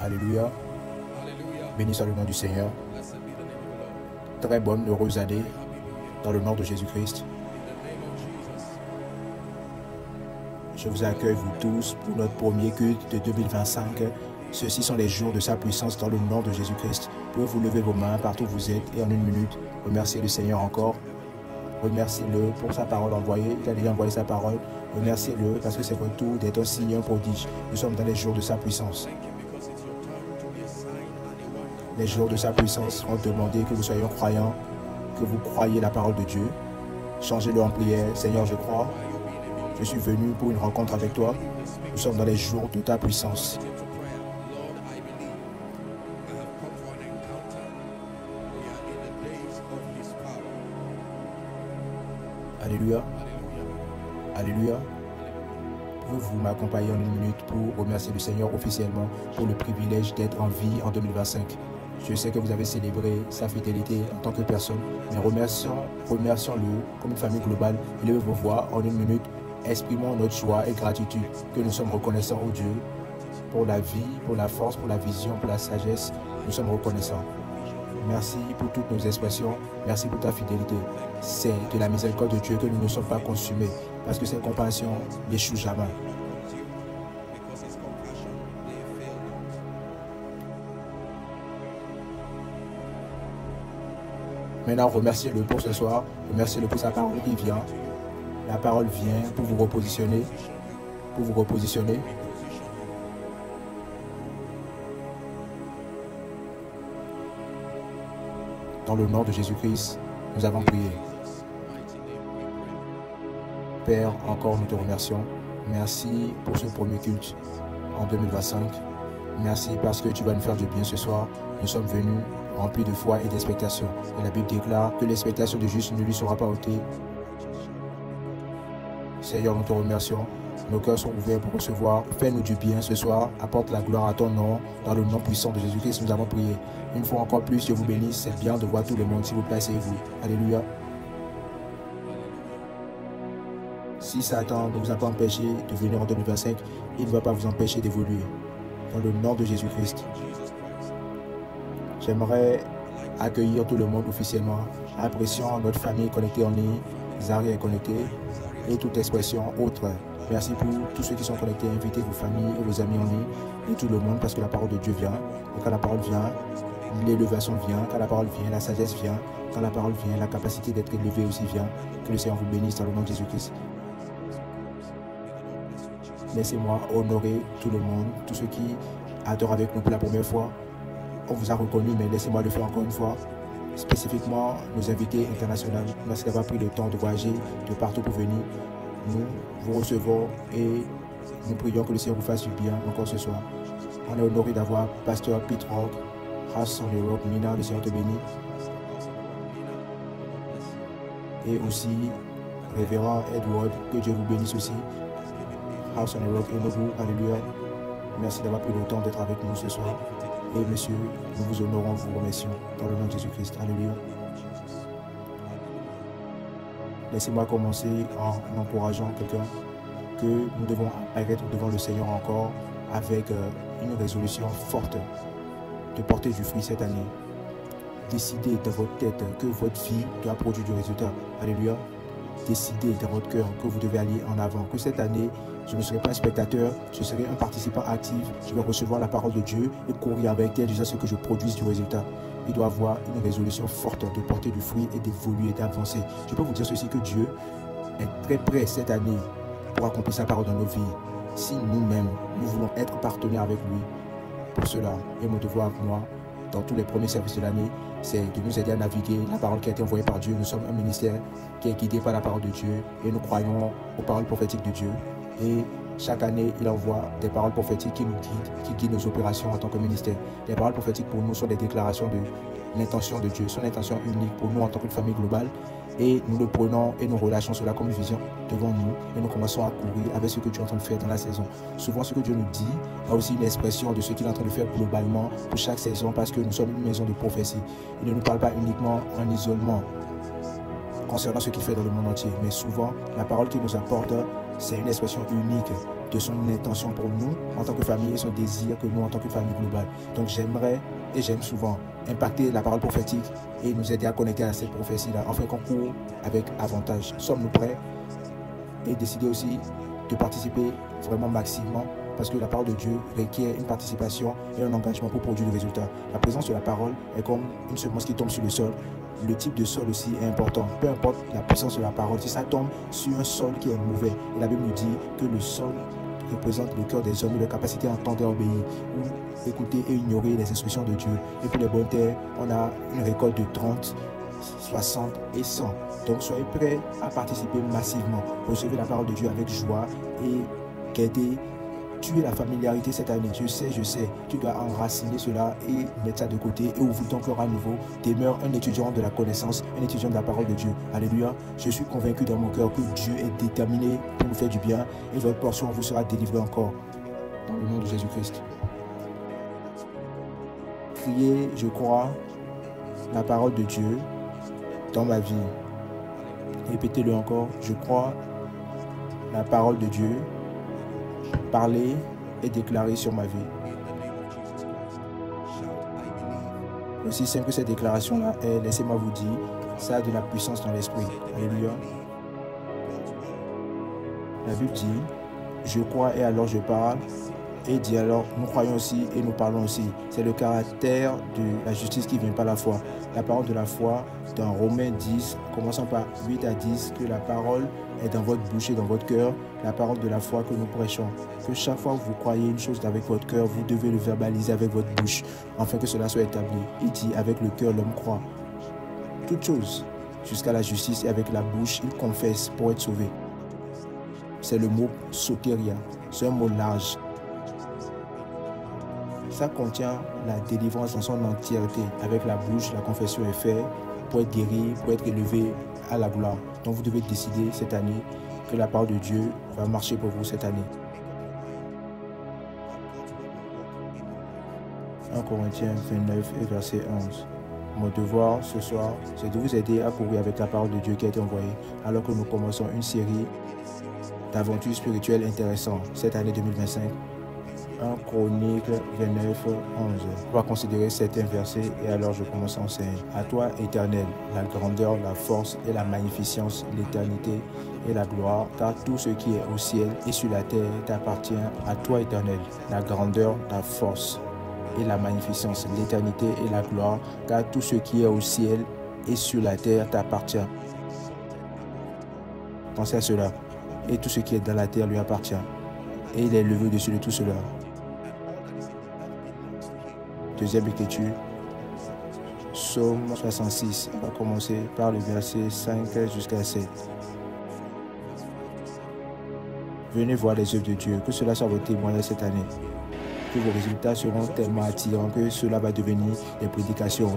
Alléluia. Béni soit le nom du Seigneur. Très bonne, heureuse année dans le nom de Jésus-Christ. Je vous accueille, vous tous, pour notre premier culte de 2025. Ceux-ci sont les jours de sa puissance dans le nom de Jésus-Christ. Pouvez-vous lever vos mains partout où vous êtes et en une minute, remercier le Seigneur encore. Remerciez-le pour sa parole envoyée. Il a déjà envoyé sa parole. Remerciez-le parce que c'est votre tour d'être un signe, un prodige. Nous sommes dans les jours de sa puissance. Les jours de sa puissance vont demander que vous soyez croyants, que vous croyez la parole de Dieu. Changez-le en prière. Seigneur, je crois. Je suis venu pour une rencontre avec toi. Nous sommes dans les jours de ta puissance. Alléluia. Alléluia. Pouvez-vous m'accompagner en une minute pour remercier le Seigneur officiellement pour le privilège d'être en vie en 2025. Je sais que vous avez célébré sa fidélité en tant que personne, mais remercions-le comme une famille globale. Élevez vos voix en une minute. Exprimons notre joie et gratitude, que nous sommes reconnaissants au Dieu pour la vie, pour la force, pour la vision, pour la sagesse. Nous sommes reconnaissants. Merci pour toutes nos expressions. Merci pour ta fidélité. C'est de la miséricorde de Dieu que nous ne sommes pas consumés, parce que ses compassions n'échouent jamais. Maintenant, remerciez-le pour ce soir. Remerciez-le pour sa parole qui vient. La parole vient pour vous repositionner. Pour vous repositionner. Dans le nom de Jésus-Christ, nous avons prié. Père, encore nous te remercions. Merci pour ce premier culte en 2025. Merci parce que tu vas nous faire du bien ce soir. Nous sommes venus remplis de foi et d'expectation. Et la Bible déclare que l'expectation de juste ne lui sera pas ôtée. Seigneur, nous te remercions. Nos cœurs sont ouverts pour recevoir. Fais-nous du bien ce soir. Apporte la gloire à ton nom. Dans le nom puissant de Jésus-Christ, nous avons prié. Une fois encore plus, Dieu vous bénisse. C'est bien de voir tout le monde. S'il vous plaît, asseyez-vous. Alléluia. Si Satan ne vous a pas empêché de venir en 2025, il ne va pas vous empêcher d'évoluer. Dans le nom de Jésus-Christ. J'aimerais accueillir tout le monde officiellement. Apprécions notre famille connectée en ligne. Zari est connecté. Et toute expression autre. Merci pour tous ceux qui sont connectés. Invitez vos familles et vos amis en ligne. Et tout le monde parce que la parole de Dieu vient. Et quand la parole vient, l'élévation vient. Quand la parole vient, la sagesse vient. Quand la parole vient, la capacité d'être élevé aussi vient. Que le Seigneur vous bénisse dans le nom de Jésus-Christ. Laissez-moi honorer tout le monde, tous ceux qui adorent avec nous pour la première fois. On vous a reconnu, mais laissez-moi le faire encore une fois. Spécifiquement, nos invités internationaux, parce qu'ils n'ont pas pris le temps de voyager de partout pour venir. Nous vous recevons et nous prions que le Seigneur vous fasse du bien encore ce soir. On est honoré d'avoir Pasteur Pete Rock, House on the Rock, Mina, le Seigneur te bénit. Et aussi, Révérend Edward, que Dieu vous bénisse aussi. House on the Rock et nous, alléluia. Merci d'avoir pris le temps d'être avec nous ce soir. Et messieurs, nous vous honorons, vous remercions dans le nom de Jésus-Christ. Alléluia. Laissez-moi commencer en encourageant quelqu'un que nous devons apparaître devant le Seigneur encore avec une résolution forte de porter du fruit cette année. Décidez dans votre tête que votre vie doit produire du résultat. Alléluia. Décidez dans votre cœur que vous devez aller en avant. Que cette année, je ne serai pas un spectateur, je serai un participant actif. Je vais recevoir la parole de Dieu et courir avec elle jusqu'à ce que je produise du résultat. Il doit avoir une résolution forte de porter du fruit et d'évoluer, d'avancer. Je peux vous dire ceci, que Dieu est très prêt cette année pour accomplir sa parole dans nos vies. Si nous-mêmes, nous voulons être partenaires avec lui pour cela, et mon devoir, moi, dans tous les premiers services de l'année, c'est de nous aider à naviguer la parole qui a été envoyée par Dieu. Nous sommes un ministère qui est guidé par la parole de Dieu et nous croyons aux paroles prophétiques de Dieu. Et chaque année, il envoie des paroles prophétiques qui nous guident, qui guident nos opérations en tant que ministère. Les paroles prophétiques pour nous sont des déclarations de l'intention de Dieu, son intention unique pour nous en tant que famille globale. Et nous le prenons et nous relâchons cela comme une vision devant nous et nous commençons à courir avec ce que Dieu est en train de faire dans la saison. Souvent, ce que Dieu nous dit a aussi une expression de ce qu'il est en train de faire globalement pour chaque saison, parce que nous sommes une maison de prophétie. Il ne nous parle pas uniquement en isolement concernant ce qu'il fait dans le monde entier, mais souvent, la parole qu'il nous apporte c'est une expression unique de son intention pour nous en tant que famille et son désir que nous en tant que famille globale. Donc j'aimerais et j'aime souvent impacter la parole prophétique et nous aider à connecter à cette prophétie-là, afin qu'on court avec avantage. Sommes-nous prêts? Et décider aussi de participer vraiment massivement, parce que la parole de Dieu requiert une participation et un engagement pour produire le résultat. La présence de la parole est comme une semence qui tombe sur le sol. Le type de sol aussi est important. Peu importe la puissance de la parole, si ça tombe sur un sol qui est mauvais, et la Bible nous dit que le sol représente le cœur des hommes et leur capacité à entendre et à obéir, ou écouter et ignorer les instructions de Dieu. Et pour les bonnes terres, on a une récolte de 30, 60 et 100. Donc soyez prêts à participer massivement. Recevez la parole de Dieu avec joie et gardez. Tu es la familiarité cette année, je sais, tu dois enraciner cela et mettre ça de côté et ouvrir ton cœur à nouveau. Demeure un étudiant de la connaissance, un étudiant de la parole de Dieu. Alléluia. Je suis convaincu dans mon cœur que Dieu est déterminé pour nous faire du bien et votre portion vous sera délivrée encore. Dans le nom de Jésus-Christ. Criez, je crois, la parole de Dieu dans ma vie. Répétez-le encore, je crois la parole de Dieu. Parler et déclarer sur ma vie. Aussi simple que cette déclaration-là est, laissez-moi vous dire, ça a de la puissance dans l'esprit. Alléluia. La Bible dit, je crois et alors je parle. Et dit alors, nous croyons aussi et nous parlons aussi. C'est le caractère de la justice qui vient par la foi. La parole de la foi, dans Romains 10, commençons par 8 à 10, que la parole est dans votre bouche et dans votre cœur, la parole de la foi que nous prêchons. Que chaque fois que vous croyez une chose avec votre cœur, vous devez le verbaliser avec votre bouche, afin que cela soit établi. Il dit, avec le cœur, l'homme croit toute chose, jusqu'à la justice, et avec la bouche, il confesse pour être sauvé. C'est le mot soteria, c'est un mot large. Ça contient la délivrance dans son entièreté. Avec la bouche, la confession est faite pour être guéri, pour être élevé à la gloire. Donc vous devez décider cette année que la parole de Dieu va marcher pour vous cette année. 1 Corinthiens 29 et verset 11. Mon devoir ce soir, c'est de vous aider à courir avec la parole de Dieu qui a été envoyée, alors que nous commençons une série d'aventures spirituelles intéressantes cette année 2025. 1 Chronique 29, 11. On va considérer certains versets et alors je commence à enseigner. À toi, Éternel, la grandeur, la force et la magnificence, l'éternité et la gloire, car tout ce qui est au ciel et sur la terre t'appartient. À toi, Éternel, la grandeur, la force et la magnificence, l'éternité et la gloire, car tout ce qui est au ciel et sur la terre t'appartient. Pensez à cela. Et tout ce qui est dans la terre lui appartient. Et il est levé au-dessus de tout cela. Deuxième écriture, Psaume 66. On va commencer par le verset 5 jusqu'à 7. Venez voir les œuvres de Dieu, que cela soit votre témoignage cette année. Que vos résultats seront tellement attirants que cela va devenir des prédications.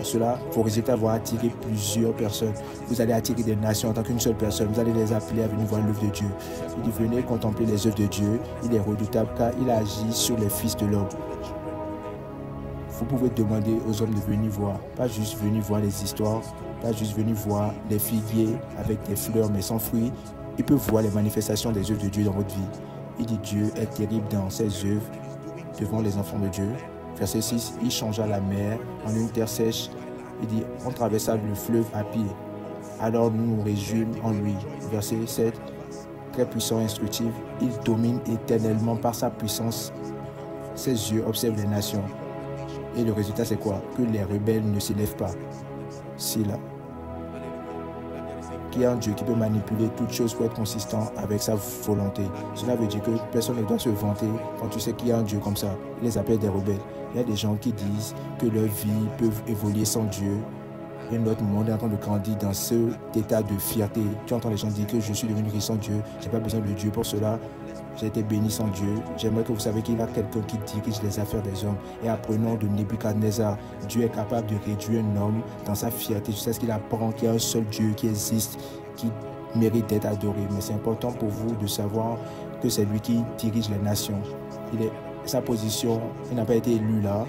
Vos résultats vont attirer plusieurs personnes. Vous allez attirer des nations en tant qu'une seule personne. Vous allez les appeler à venir voir l'œuvre de Dieu. Il dit, venez contempler les œuvres de Dieu. Il est redoutable car il agit sur les fils de l'homme. Vous pouvez demander aux hommes de venir voir, pas juste venir voir les histoires, pas juste venir voir les figuiers avec des fleurs mais sans fruits. Ils peuvent voir les manifestations des œuvres de Dieu dans votre vie. Il dit Dieu est terrible dans ses œuvres devant les enfants de Dieu. Verset 6, il changea la mer en une terre sèche. Il dit, on traversa le fleuve à pied. Alors nous nous réjouissons en lui. Verset 7, très puissant et instructif, il domine éternellement par sa puissance. Ses yeux observent les nations. Et le résultat, c'est quoi? Que les rebelles ne s'élèvent pas. Si là. Qu'il y a un Dieu qui peut manipuler toutes choses pour être consistant avec sa volonté. Cela veut dire que personne ne doit se vanter quand tu sais qu'il y a un Dieu comme ça. Il les appelle des rebelles. Il y a des gens qui disent que leur vie peut évoluer sans Dieu. Et notre monde est en train de grandir dans cet état de fierté. Tu entends les gens dire que je suis devenu riche sans Dieu. Je n'ai pas besoin de Dieu pour cela. J'ai été béni sans Dieu. J'aimerais que vous sachiez qu'il y a quelqu'un qui dirige les affaires des hommes. Et apprenons de Nebuchadnezzar. Dieu est capable de réduire un homme dans sa fierté. Je sais ce qu'il apprend, qu'il y a un seul Dieu qui existe, qui mérite d'être adoré. Mais c'est important pour vous de savoir que c'est lui qui dirige les nations. Sa position, il n'a pas été élu là.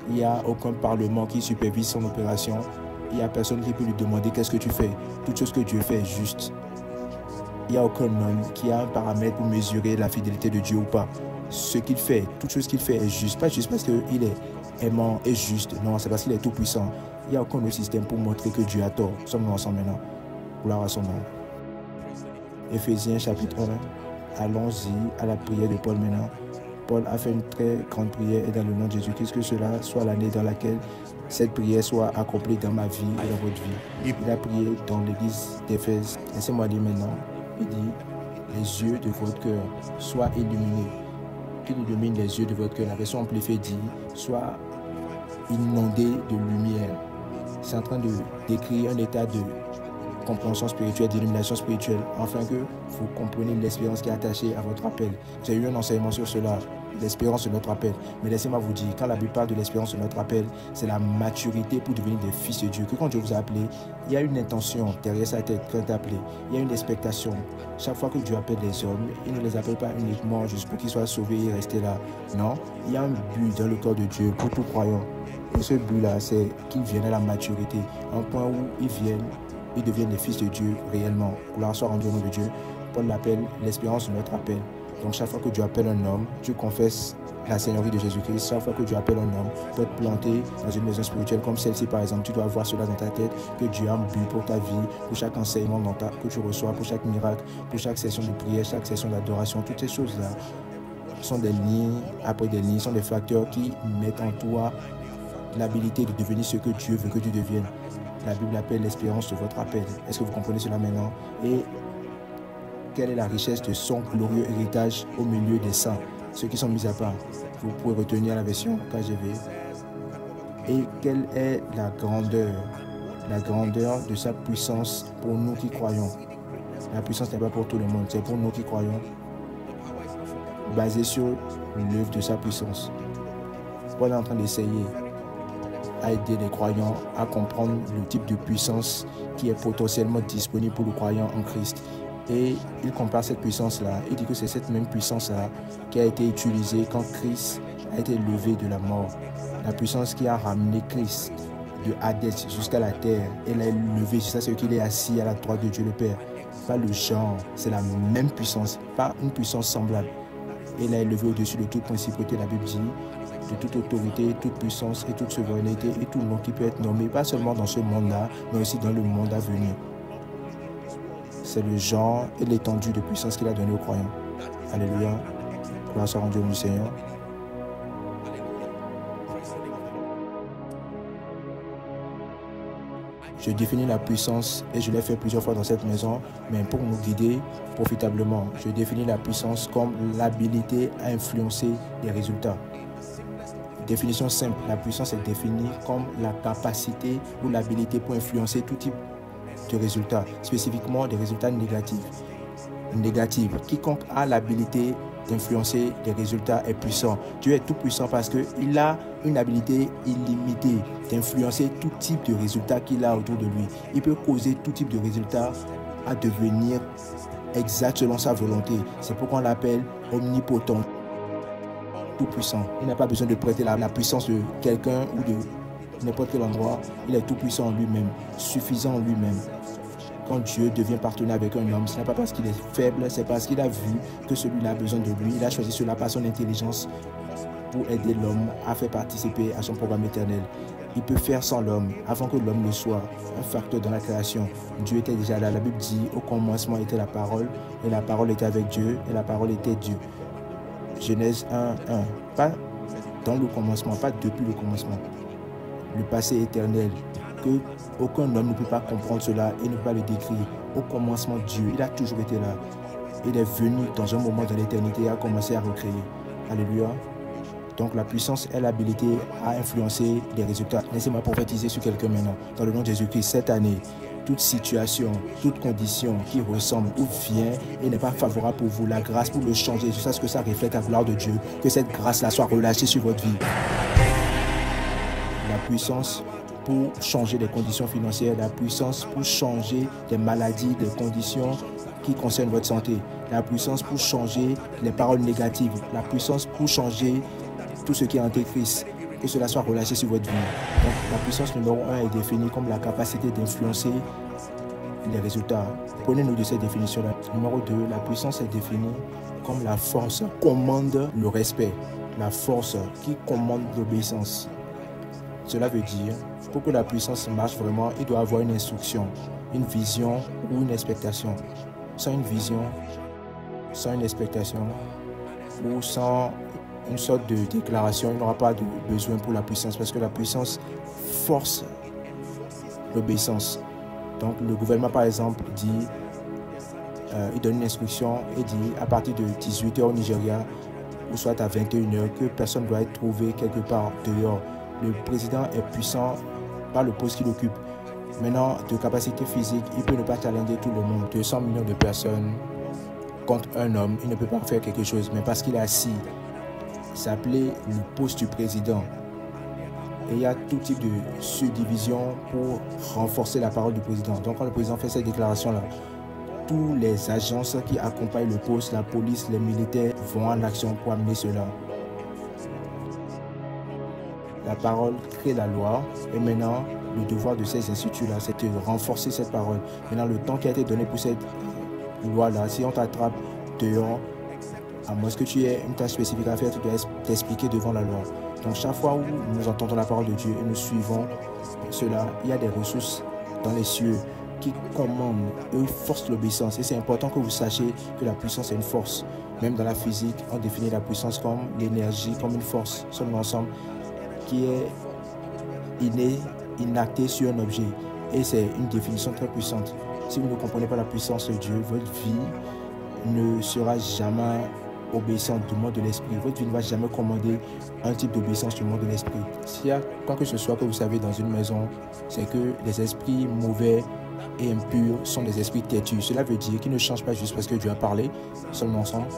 Il n'y a aucun parlement qui supervise son opération. Il n'y a personne qui peut lui demander qu'est-ce que tu fais. Toute chose que Dieu fait est juste. Il n'y a aucun homme qui a un paramètre pour mesurer la fidélité de Dieu ou pas. Ce qu'il fait, toute chose qu'il fait est juste. Pas juste parce qu'il est aimant et juste. Non, c'est parce qu'il est tout puissant. Il n'y a aucun autre système pour montrer que Dieu a tort. Sommes-nous ensemble maintenant? Gloire à son nom. Éphésiens chapitre 1. Allons-y à la prière de Paul maintenant. Paul a fait une très grande prière et dans le nom de Jésus-Christ, que cela soit l'année dans laquelle cette prière soit accomplie dans ma vie et dans votre vie. Il a prié dans l'église d'Éphèse. Laissez-moi lire maintenant. Il dit, les yeux de votre cœur soient illuminés. Qu'il illumine les yeux de votre cœur. La version amplifiée dit, soient inondés de lumière. C'est en train de décrire un état de compréhension spirituelle, d'illumination spirituelle, afin que vous compreniez l'espérance qui est attachée à votre appel. J'ai eu un enseignement sur cela, l'espérance de notre appel. Mais laissez-moi vous dire, quand la Bible parle de l'espérance de notre appel, c'est la maturité pour devenir des fils de Dieu. Que quand Dieu vous a appelé, il y a une intention derrière sa tête quand il t'a appelé. Il y a une expectation. Chaque fois que Dieu appelle les hommes, il ne les appelle pas uniquement juste pour qu'ils soient sauvés et rester là. Non, il y a un but dans le corps de Dieu pour tout croyant. Et ce but-là, c'est qu'ils viennent à la maturité, un point où ils deviennent des fils de Dieu réellement. Gloire soit rendue au nom de Dieu. Paul l'appelle l'espérance de notre appel. Donc chaque fois que Dieu appelle un homme, tu confesses la Seigneurie de Jésus-Christ. Chaque fois que Dieu appelle un homme, pour être planté dans une maison spirituelle comme celle-ci par exemple, tu dois avoir cela dans ta tête, que Dieu a un but pour ta vie, pour chaque enseignement que tu reçois, pour chaque miracle, pour chaque session de prière, chaque session d'adoration. Toutes ces choses-là sont des lignes après des lignes, sont des facteurs qui mettent en toi l'habilité de devenir ce que Dieu veut que tu deviennes. La Bible appelle l'espérance de votre appel. Est-ce que vous comprenez cela maintenant? Et quelle est la richesse de son glorieux héritage au milieu des saints, ceux qui sont mis à part? Vous pouvez retenir la version KJV. Et quelle est la grandeur de sa puissance pour nous qui croyons? La puissance n'est pas pour tout le monde, c'est pour nous qui croyons, basée sur l'œuvre de sa puissance. Paul est en train d'essayer à aider les croyants à comprendre le type de puissance qui est potentiellement disponible pour le croyant en Christ. Et il compare cette puissance-là. Il dit que c'est cette même puissance-là qui a été utilisée quand Christ a été levé de la mort. La puissance qui a ramené Christ de Hadès jusqu'à la terre et l'a levé jusqu'à ce qu'il est assis à la droite de Dieu le Père. Pas le genre, c'est la même puissance, pas une puissance semblable. Et l'a élevé au-dessus de toute principauté, la Bible dit, de toute autorité, toute puissance et toute souveraineté et tout nom qui peut être nommé, pas seulement dans ce monde-là, mais aussi dans le monde à venir. C'est le genre et l'étendue de puissance qu'il a donné aux croyants. Alléluia. Gloire soit rendue au Seigneur. Je définis la puissance et je l'ai fait plusieurs fois dans cette maison, mais pour nous guider profitablement, je définis la puissance comme l'habilité à influencer les résultats. Définition simple, la puissance est définie comme la capacité ou l'habilité pour influencer tout type de résultats, spécifiquement des résultats négatifs. Quiconque a l'habilité d'influencer les résultats est puissant. Dieu est tout puissant parce qu'il a une habilité illimitée d'influencer tout type de résultats qu'il a autour de lui. Il peut causer tout type de résultats à devenir exact selon sa volonté. C'est pourquoi on l'appelle omnipotent, tout puissant. Il n'a pas besoin de prêter la puissance de quelqu'un ou de n'importe quel endroit. Il est tout puissant en lui-même, suffisant en lui-même. Quand Dieu devient partenaire avec un homme, ce n'est pas parce qu'il est faible, c'est parce qu'il a vu que celui-là a besoin de lui. Il a choisi cela par son intelligence pour aider l'homme à faire participer à son programme éternel. Il peut faire sans l'homme avant que l'homme ne soit un facteur dans la création. Dieu était déjà là. La Bible dit, au commencement était la parole, et la parole était avec Dieu, et la parole était Dieu. Genèse 1:1. Pas dans le commencement, pas depuis le commencement. Le passé éternel, que aucun homme ne peut pas comprendre cela et ne peut pas le décrire. Au commencement, Dieu, il a toujours été là. Il est venu dans un moment de l'éternité et a commencé à recréer. Alléluia. Donc la puissance est l'habilité à influencer les résultats. Laissez-moi prophétiser sur quelqu'un maintenant. Dans le nom de Jésus-Christ, cette année, toute situation, toute condition qui ressemble ou vient et n'est pas favorable pour vous, la grâce pour le changer, jusqu'à ce que ça reflète la gloire de Dieu, que cette grâce-là soit relâchée sur votre vie. La puissance pour changer les conditions financières, la puissance pour changer des maladies, des conditions qui concernent votre santé, la puissance pour changer les paroles négatives, la puissance pour changer tout ce qui est antéchrist, que cela soit relâché sur votre vie. Donc, la puissance numéro 1 est définie comme la capacité d'influencer les résultats. Prenez-nous de cette définition-là. Numéro 2, la puissance est définie comme la force qui commande le respect, la force qui commande l'obéissance. Cela veut dire, pour que la puissance marche vraiment, il doit avoir une instruction, une vision ou une expectation. Sans une vision, sans une expectation ou sans une sorte de déclaration, il n'y aura pas de besoin pour la puissance parce que la puissance force l'obéissance. Donc le gouvernement par exemple dit, il donne une instruction et dit à partir de 18h au Nigeria ou soit à 21h que personne ne doit être trouvé quelque part dehors. Le président est puissant par le poste qu'il occupe. Maintenant, de capacité physique, il peut ne pas challenger tout le monde. 200 millions de personnes contre un homme, il ne peut pas faire quelque chose. Mais parce qu'il est assis, c'est appelé le poste du président. Et il y a tout type de subdivision pour renforcer la parole du président. Donc quand le président fait cette déclaration-là, tous les agences qui accompagnent le poste, la police, les militaires vont en action pour amener cela. La parole crée la loi et maintenant le devoir de ces instituts-là, c'est de renforcer cette parole. Maintenant le temps qui a été donné pour cette loi-là, si on t'attrape dehors, à moins que tu aies une tâche spécifique à faire, tu dois t'expliquer devant la loi. Donc chaque fois où nous entendons la parole de Dieu et nous suivons cela, il y a des ressources dans les cieux qui commandent et forcent l'obéissance. Et c'est important que vous sachiez que la puissance est une force. Même dans la physique, on définit la puissance comme l'énergie, comme une force, son ensemble qui est inné, inacté sur un objet. Et c'est une définition très puissante. Si vous ne comprenez pas la puissance de Dieu, votre vie ne sera jamais obéissante du monde de l'esprit. Votre vie ne va jamais commander un type d'obéissance du monde de l'esprit. S'il y a quoi que ce soit que vous savez dans une maison, c'est que les esprits mauvais et impurs sont des esprits têtus. Cela veut dire qu'ils ne changent pas juste parce que Dieu a parlé, seulement ensemble.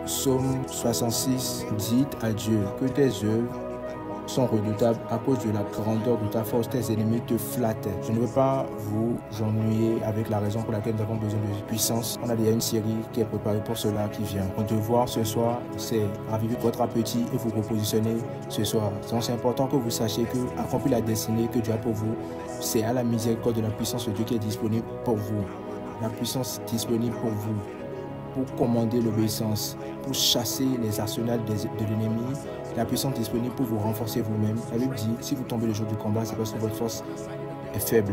Psaume 66 dit à Dieu que tes œuvres sont redoutables à cause de la grandeur de ta force. Tes ennemis te flattent. Je ne veux pas vous ennuyer avec la raison pour laquelle nous avons besoin de puissance. On a déjà une série qui est préparée pour cela qui vient. Mon devoir ce soir, c'est raviver votre appétit et vous repositionner ce soir. Donc c'est important que vous sachiez que accomplir la destinée que Dieu a pour vous, c'est à la miséricorde de la puissance de Dieu qui est disponible pour vous. La puissance disponible pour vous, pour commander l'obéissance, pour chasser les arsenals de l'ennemi, la puissance disponible pour vous renforcer vous-même. La Bible dit, si vous tombez le jour du combat, c'est parce que votre force est faible.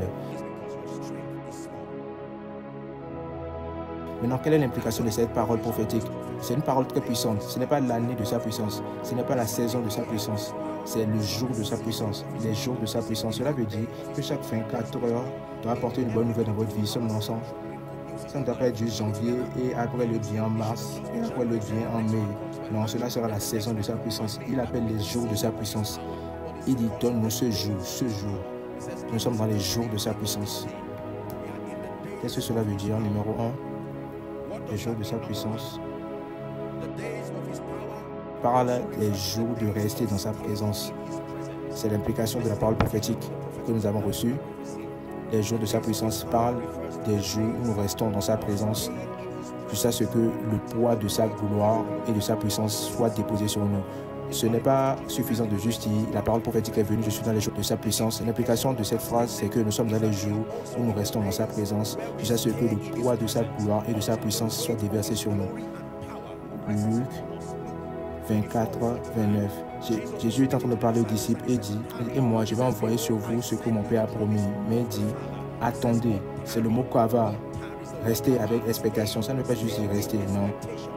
Maintenant, quelle est l'implication de cette parole prophétique? C'est une parole très puissante. Ce n'est pas l'année de sa puissance, ce n'est pas la saison de sa puissance, c'est le jour de sa puissance, les jours de sa puissance. Cela veut dire que chaque 24 heures doit apporter une bonne nouvelle dans votre vie. Sommes ensemble. Ça ne doit pas être juste janvier et après l'autre vient en mars et après l'autre vient en mai. Non, cela sera la saison de sa puissance. Il appelle les jours de sa puissance. Il dit, donne-nous ce jour, ce jour. Nous sommes dans les jours de sa puissance. Qu'est-ce que cela veut dire? Numéro 1, les jours de sa puissance. Parle des jours de rester dans sa présence. C'est l'implication de la parole prophétique que nous avons reçue. Les jours de sa puissance parlent des jours où nous restons dans sa présence jusqu'à ce que le poids de sa gloire et de sa puissance soit déposé sur nous. Ce n'est pas suffisant de juste dire la parole prophétique est venue, je suis dans les jours de sa puissance. L'implication de cette phrase, c'est que nous sommes dans les jours où nous restons dans sa présence jusqu'à ce que le poids de sa gloire et de sa puissance soit déversé sur nous. Luc 24, 29. Jésus est en train de parler aux disciples et dit, et moi je vais envoyer sur vous ce que mon Père a promis. Mais il dit, attendez, c'est le mot kava. Rester avec expectation, ça ne veut pas juste dire rester, non.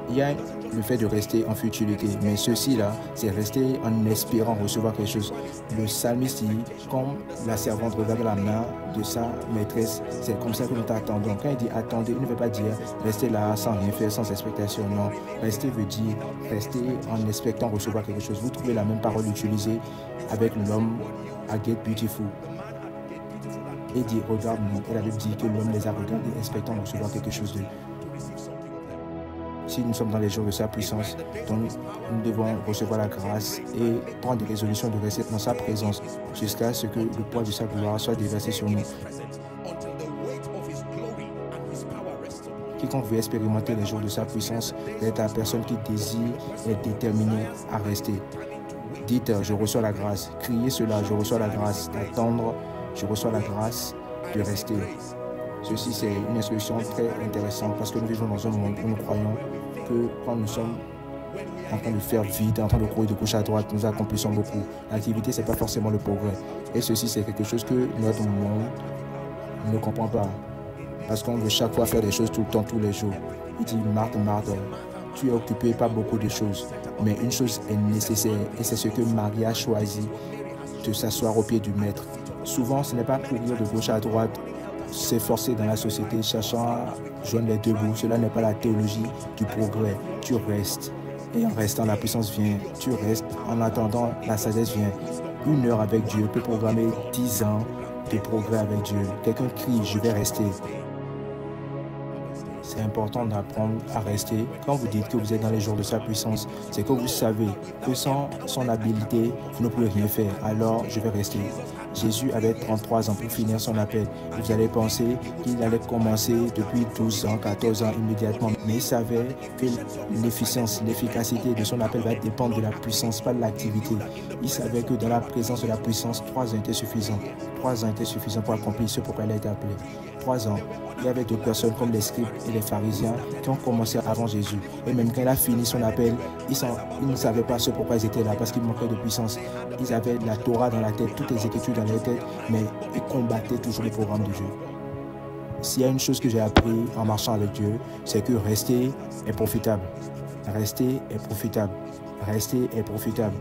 Il y a le fait de rester en futilité, mais ceci-là, c'est rester en espérant recevoir quelque chose. Le psalmiste dit, comme la servante regarde la main de sa maîtresse, c'est comme ça que nous t'attendons. Quand il dit attendez, il ne veut pas dire rester là sans rien faire, sans expectation, non. Rester veut dire rester en espérant recevoir quelque chose. Vous trouvez la même parole utilisée avec l'homme à Get Beautiful. Et dit, regarde-nous. Et la Bible dit que l'homme les a regardés, expectant recevoir quelque chose d'eux. Si nous sommes dans les jours de sa puissance, donc nous devons recevoir la grâce et prendre des résolutions de rester dans sa présence jusqu'à ce que le poids de sa gloire soit déversé sur nous. Quiconque veut expérimenter les jours de sa puissance est la personne qui désire et est déterminée à rester. Dites, je reçois la grâce. Criez cela, je reçois la grâce d'attendre. Je reçois la grâce de rester. Ceci, c'est une instruction très intéressante parce que nous vivons dans un monde où nous croyons que quand nous sommes en train de faire vite, en train de courir de gauche à droite, nous accomplissons beaucoup. L'activité, ce n'est pas forcément le progrès. Et ceci, c'est quelque chose que notre monde ne comprend pas. Parce qu'on veut chaque fois faire des choses tout le temps, tous les jours. Il dit, Marthe, Marthe, tu es occupé par beaucoup de choses. Mais une chose est nécessaire et c'est ce que Marie a choisi, de s'asseoir au pied du Maître. Souvent, ce n'est pas courir de gauche à droite, s'efforcer dans la société, cherchant à joindre les deux bouts. Cela n'est pas la théologie du progrès. Tu restes. Et en restant, la puissance vient. Tu restes. En attendant, la sagesse vient. 1 heure avec Dieu peut programmer 10 ans de progrès avec Dieu. Quelqu'un crie, je vais rester. C'est important d'apprendre à rester. Quand vous dites que vous êtes dans les jours de sa puissance, c'est que vous savez que sans son habileté, vous ne pouvez rien faire. Alors, je vais rester. Jésus avait 33 ans pour finir son appel. Vous allez penser qu'il allait commencer depuis 12 ans, 14 ans immédiatement. Mais il savait que l'efficience, l'efficacité de son appel va dépendre de la puissance, pas de l'activité. Il savait que dans la présence de la puissance, 3 ans étaient suffisants. 3 ans étaient suffisants pour accomplir ce pourquoi il a été appelé. 3 ans. Il y avait d'autres personnes comme les scribes et les pharisiens qui ont commencé avant Jésus. Et même quand il a fini son appel, ils ne savaient pas ce pourquoi ils étaient là, parce qu'il manquait de puissance. Ils avaient la Torah dans la tête, toutes les écritures dans leur tête, mais ils combattaient toujours le programme de Dieu. S'il y a une chose que j'ai appris en marchant avec Dieu, c'est que rester est profitable. Rester est profitable. Rester est profitable.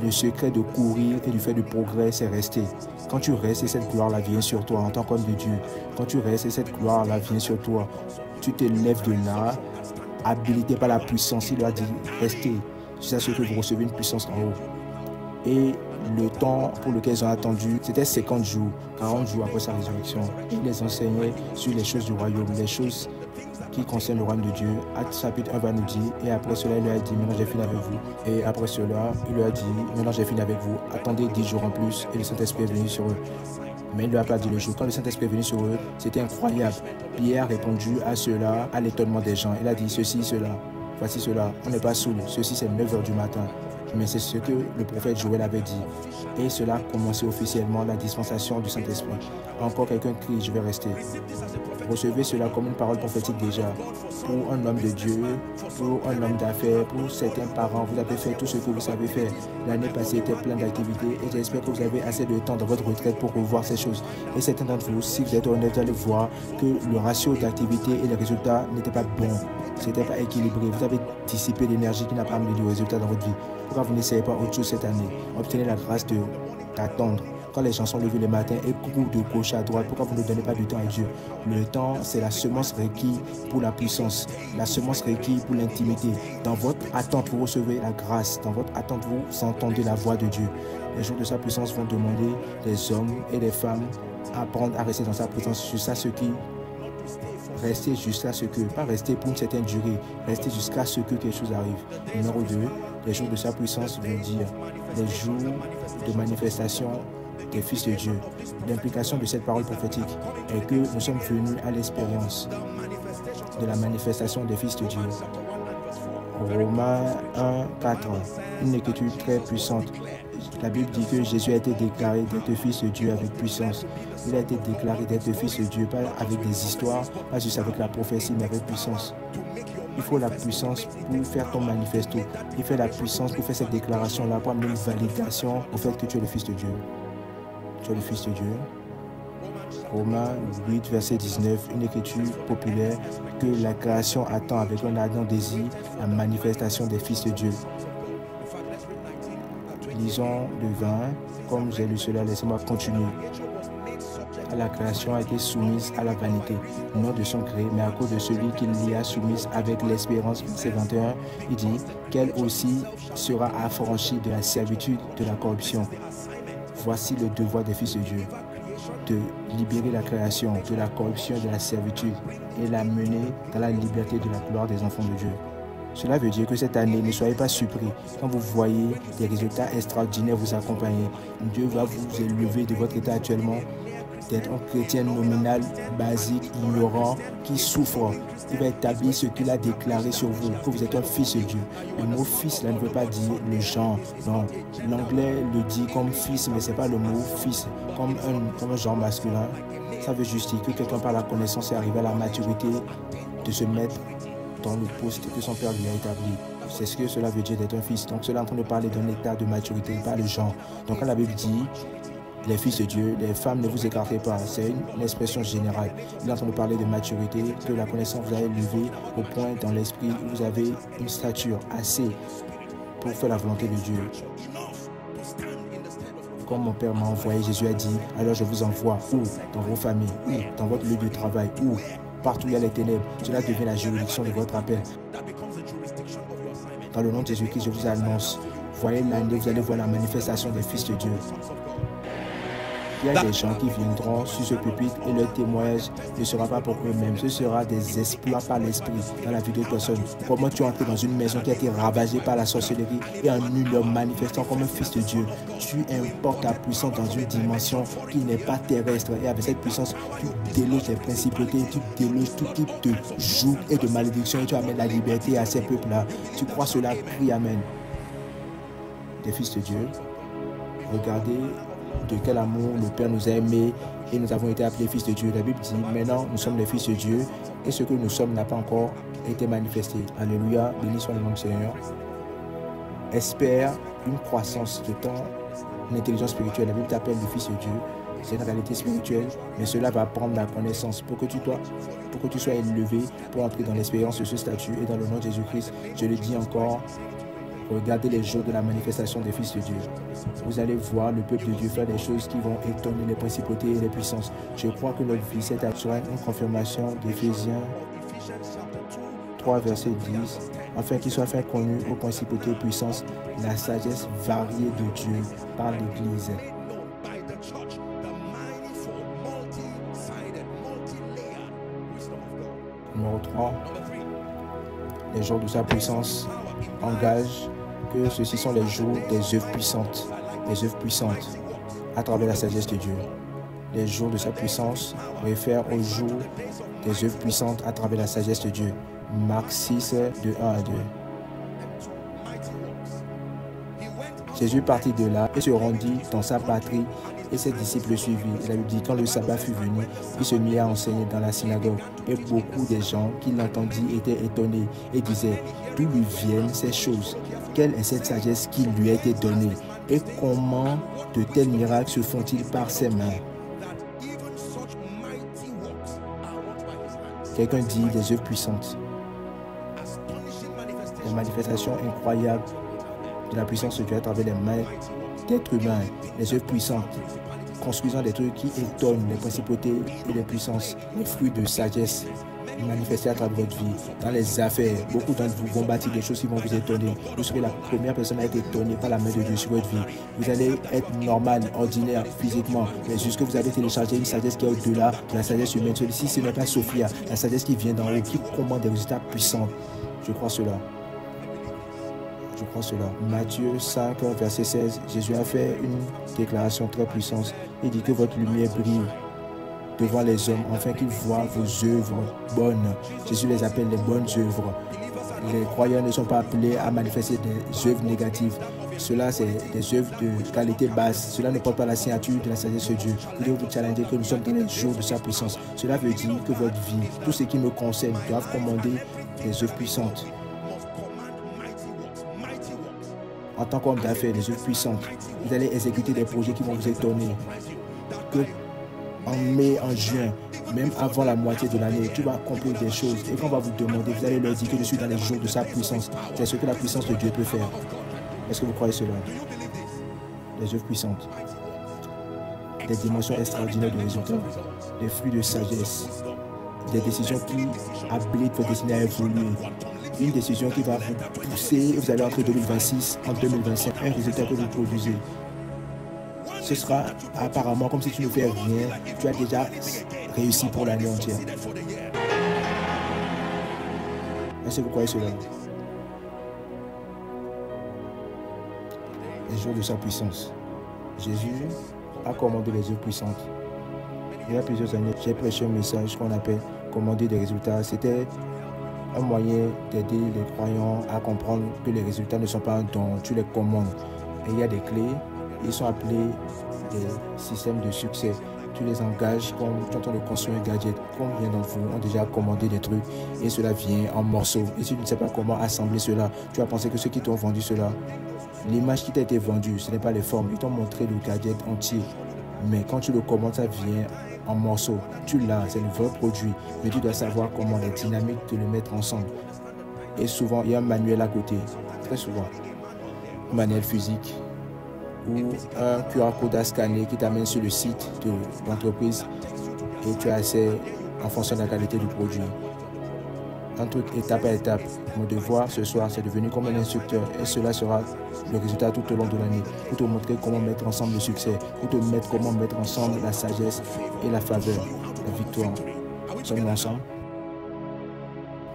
Le secret de courir et du fait du progrès, c'est rester. Quand tu restes et cette gloire-là vient sur toi en tant qu'homme de Dieu, quand tu restes et cette gloire-là vient sur toi, tu te lèves de là, habilité par la puissance. Il a dit, restez jusqu'à ce que vous recevez une puissance en haut. Et le temps pour lequel ils ont attendu, c'était 50 jours, 40 jours après sa résurrection. Il les enseignait sur les choses du royaume, les choses qui concernent le royaume de Dieu. Acte chapitre 1 va nous dire, et après cela, il lui a dit, maintenant j'ai fini avec vous. Et après cela, il lui a dit, maintenant j'ai fini avec vous. Attendez 10 jours en plus, et le Saint-Esprit est venu sur eux. Mais il ne lui a pas dit le jour. Quand le Saint-Esprit est venu sur eux, c'était incroyable. Pierre a répondu à cela, à l'étonnement des gens. Il a dit, ceci, cela, voici cela. On n'est pas saoul. Ceci, c'est 9 h du matin. Mais c'est ce que le prophète Joël avait dit. Et cela a commencé officiellement la dispensation du Saint-Esprit. Encore quelqu'un crie, je vais rester. Recevez cela comme une parole prophétique déjà. Pour un homme de Dieu, pour un homme d'affaires, pour certains parents, vous avez fait tout ce que vous savez faire. L'année passée était pleine d'activités et j'espère que vous avez assez de temps dans votre retraite pour revoir ces choses. Et certains d'entre vous, si vous êtes honnête, vous allez voir que le ratio d'activité et les résultats n'étaient pas bons. Ce n'était pas équilibré. Vous avez dissipé l'énergie qui n'a pas amené de résultats dans votre vie. Pourquoi vous n'essayez pas autre chose cette année? Obtenez la grâce d'attendre. Quand les gens sont levés le matin et courent de gauche à droite, pourquoi vous ne donnez pas du temps à Dieu? Le temps, c'est la semence requise pour la puissance, la semence requise pour l'intimité. Dans votre attente, vous recevez la grâce. Dans votre attente, vous entendez la voix de Dieu. Les jours de sa puissance vont demander les hommes et les femmes à apprendre à rester dans sa présence jusqu'à ce qui rester jusqu'à ce que, pas rester pour une certaine durée, rester jusqu'à ce que quelque chose arrive. Numéro 2, les jours de sa puissance veut dire les jours de manifestation des fils de Dieu. L'implication de cette parole prophétique est que nous sommes venus à l'expérience de la manifestation des fils de Dieu. Romains 1, 4, une écriture très puissante. La Bible dit que Jésus a été déclaré d'être fils de Dieu avec puissance. Il a été déclaré d'être fils de Dieu, pas avec des histoires, pas juste avec la prophétie, mais avec puissance. Il faut la puissance pour faire ton manifesto. Il faut la puissance pour faire cette déclaration-là, pour amener une validation au fait que tu es le fils de Dieu. Tu es le fils de Dieu. Romains 8, verset 19, une écriture populaire que la création attend avec un ardent désir la manifestation des fils de Dieu. Lisons le 20, comme j'ai lu cela, laissez-moi continuer. La création a été soumise à la vanité, non de son gré, mais à cause de celui qui l'y a soumise avec l'espérance. Verset 21, il dit qu'elle aussi sera affranchie de la servitude de la corruption. Voici le devoir des fils de Dieu, de libérer la création de la corruption, de la servitude et la mener dans la liberté de la gloire des enfants de Dieu. Cela veut dire que cette année, ne soyez pas surpris quand vous voyez des résultats extraordinaires vous accompagner. Dieu va vous élever de votre état actuellement d'être un chrétien nominal, basique, ignorant, qui souffre. Il va établir ce qu'il a déclaré sur vous, que vous êtes un fils de Dieu. Le mot fils là ne veut pas dire le genre. Non, l'anglais le dit comme fils, mais ce n'est pas le mot fils, comme un genre masculin. Ça veut juste dire que quelqu'un par la connaissance est arrivé à la maturité de se mettre dans le poste que son père lui a établi. C'est ce que cela veut dire d'être un fils. Donc cela est en train de parler d'un état de maturité, pas le genre. Donc quand la Bible dit les fils de Dieu, les femmes, ne vous écartez pas. C'est une expression générale. Il est en train de parler de maturité, que la connaissance vous a élevé au point dans l'esprit où vous avez une stature assez pour faire la volonté de Dieu. Comme mon Père m'a envoyé, Jésus a dit, alors je vous envoie où? Dans vos familles, où? Dans votre lieu de travail, où? Partout où il y a les ténèbres. Cela devient la juridiction de votre appel. Dans le nom de Jésus-Christ, je vous annonce, voyez l'année, vous allez voir la manifestation des fils de Dieu. Il y a des gens qui viendront sur ce pupitre et leur témoignage ne sera pas pour eux-mêmes. Ce sera des exploits par l'esprit dans la vie de personne. Comment tu es entré dans une maison qui a été ravagée par la sorcellerie et en une homme manifestant comme un fils de Dieu. Tu importes ta puissance dans une dimension qui n'est pas terrestre. Et avec cette puissance, tu déloges les principautés, tu déloges tout type de joug et de malédiction et tu amènes la liberté à ces peuples-là. Tu crois cela, crie Amen. Des fils de Dieu, regardez de quel amour le Père nous a aimés et nous avons été appelés fils de Dieu. La Bible dit, maintenant nous sommes les fils de Dieu et ce que nous sommes n'a pas encore été manifesté. Alléluia, béni soit le nom du Seigneur. Espère une croissance de ton intelligence spirituelle. La Bible t'appelle le fils de Dieu. C'est une réalité spirituelle, mais cela va prendre la connaissance pour que tu sois élevé, pour entrer dans l'expérience de ce statut. Et dans le nom de Jésus-Christ, je le dis encore, regardez les jours de la manifestation des fils de Dieu. Vous allez voir le peuple de Dieu faire des choses qui vont étonner les principautés et les puissances. Je crois que notre vie, c'est sera une confirmation d'Éphésiens 3, verset 10. Afin qu'il soit fait connu aux principautés et puissances la sagesse variée de Dieu par l'Église. Numéro 3. Les jours de sa puissance engagent que ceux-ci sont les jours des œuvres puissantes, à travers la sagesse de Dieu. Les jours de sa puissance réfèrent aux jours des œuvres puissantes à travers la sagesse de Dieu. Marc 6, de 1 à 2. Jésus partit de là et se rendit dans sa patrie et ses disciples le suivirent. La Bible dit, quand le sabbat fut venu, il se mit à enseigner dans la synagogue. Et beaucoup des gens qui l'entendirent étaient étonnés et disaient, d'où lui viennent ces choses? Quelle est cette sagesse qui lui a été donnée? Et comment de tels miracles se font-ils par ses mains? Quelqu'un dit des œuvres puissantes. Des manifestations incroyables de la puissance de Dieu à travers les mains d'êtres humains, les œuvres puissantes, construisant des trucs qui étonnent les principautés et les puissances, les fruits de sagesse manifestés à travers votre vie, dans les affaires. Beaucoup d'entre vous vont bâtir des choses qui vont vous étonner. Vous serez la première personne à être étonnée par la main de Dieu sur votre vie. Vous allez être normal, ordinaire, physiquement, mais jusque vous avez téléchargé une sagesse qui est au-delà de la sagesse humaine. Celui-ci, ce n'est pas Sophia, la sagesse qui vient d'en haut, qui commande des résultats puissants. Je crois cela. Je crois cela. Matthieu 5, verset 16, Jésus a fait une déclaration très puissante. Il dit que votre lumière brille devant les hommes, afin qu'ils voient vos œuvres bonnes. Jésus les appelle les bonnes œuvres. Les croyants ne sont pas appelés à manifester des œuvres négatives. Cela, c'est des œuvres de qualité basse. Cela ne porte pas la signature de la sagesse de Dieu. Il faut vous challenger que nous sommes dans les jours de sa puissance. Cela veut dire que votre vie, tout ce qui me concerne, doivent commander des œuvres puissantes. En tant qu'homme d'affaires, des œuvres puissantes, vous allez exécuter des projets qui vont vous étonner. Que en mai, en juin, même avant la moitié de l'année, tu vas accomplir des choses. Et quand on va vous demander, vous allez leur dire que je suis dans les jours de sa puissance. C'est ce que la puissance de Dieu peut faire. Est-ce que vous croyez cela? Des œuvres puissantes, des dimensions extraordinaires de résultats, des fruits de sagesse, des décisions qui habilitent votre destinée à évoluer. Une décision qui va vous pousser, vous allez entrer 2026, en 2025, un résultat que vous produisez. Ce sera apparemment comme si tu ne fais rien, tu as déjà réussi pour l'année entière. Est-ce que vous croyez cela? les jours de sa puissance. Jésus a commandé les œuvres puissantes. Il y a plusieurs années, j'ai prêché un message qu'on appelle commander des résultats. C'était un moyen d'aider les croyants à comprendre que les résultats ne sont pas un don, tu les commandes. Et il y a des clés, ils sont appelés des systèmes de succès. Tu les engages comme tu es en train de construire un gadget. Combien d'entre vous ont déjà commandé des trucs et cela vient en morceaux. Et si tu ne sais pas comment assembler cela, tu vas penser que ceux qui t'ont vendu cela, l'image qui t'a été vendue, ce n'est pas les formes. Ils t'ont montré le gadget entier. Mais quand tu le commandes, ça vient en morceaux. Tu l'as, c'est le vrai produit. Mais tu dois savoir comment les dynamiques de le mettre ensemble. Et souvent, il y a un manuel à côté. Très souvent. Un manuel physique ou un QR code à scanner qui t'amène sur le site de l'entreprise et tu as accès en fonction de la qualité du produit. Un truc étape à étape. Mon devoir ce soir, c'est de venir comme un instructeur et cela sera le résultat tout au long de l'année pour te montrer comment mettre ensemble le succès, pour te mettre comment mettre ensemble la sagesse et la faveur, la victoire. Sommes-nous ensemble?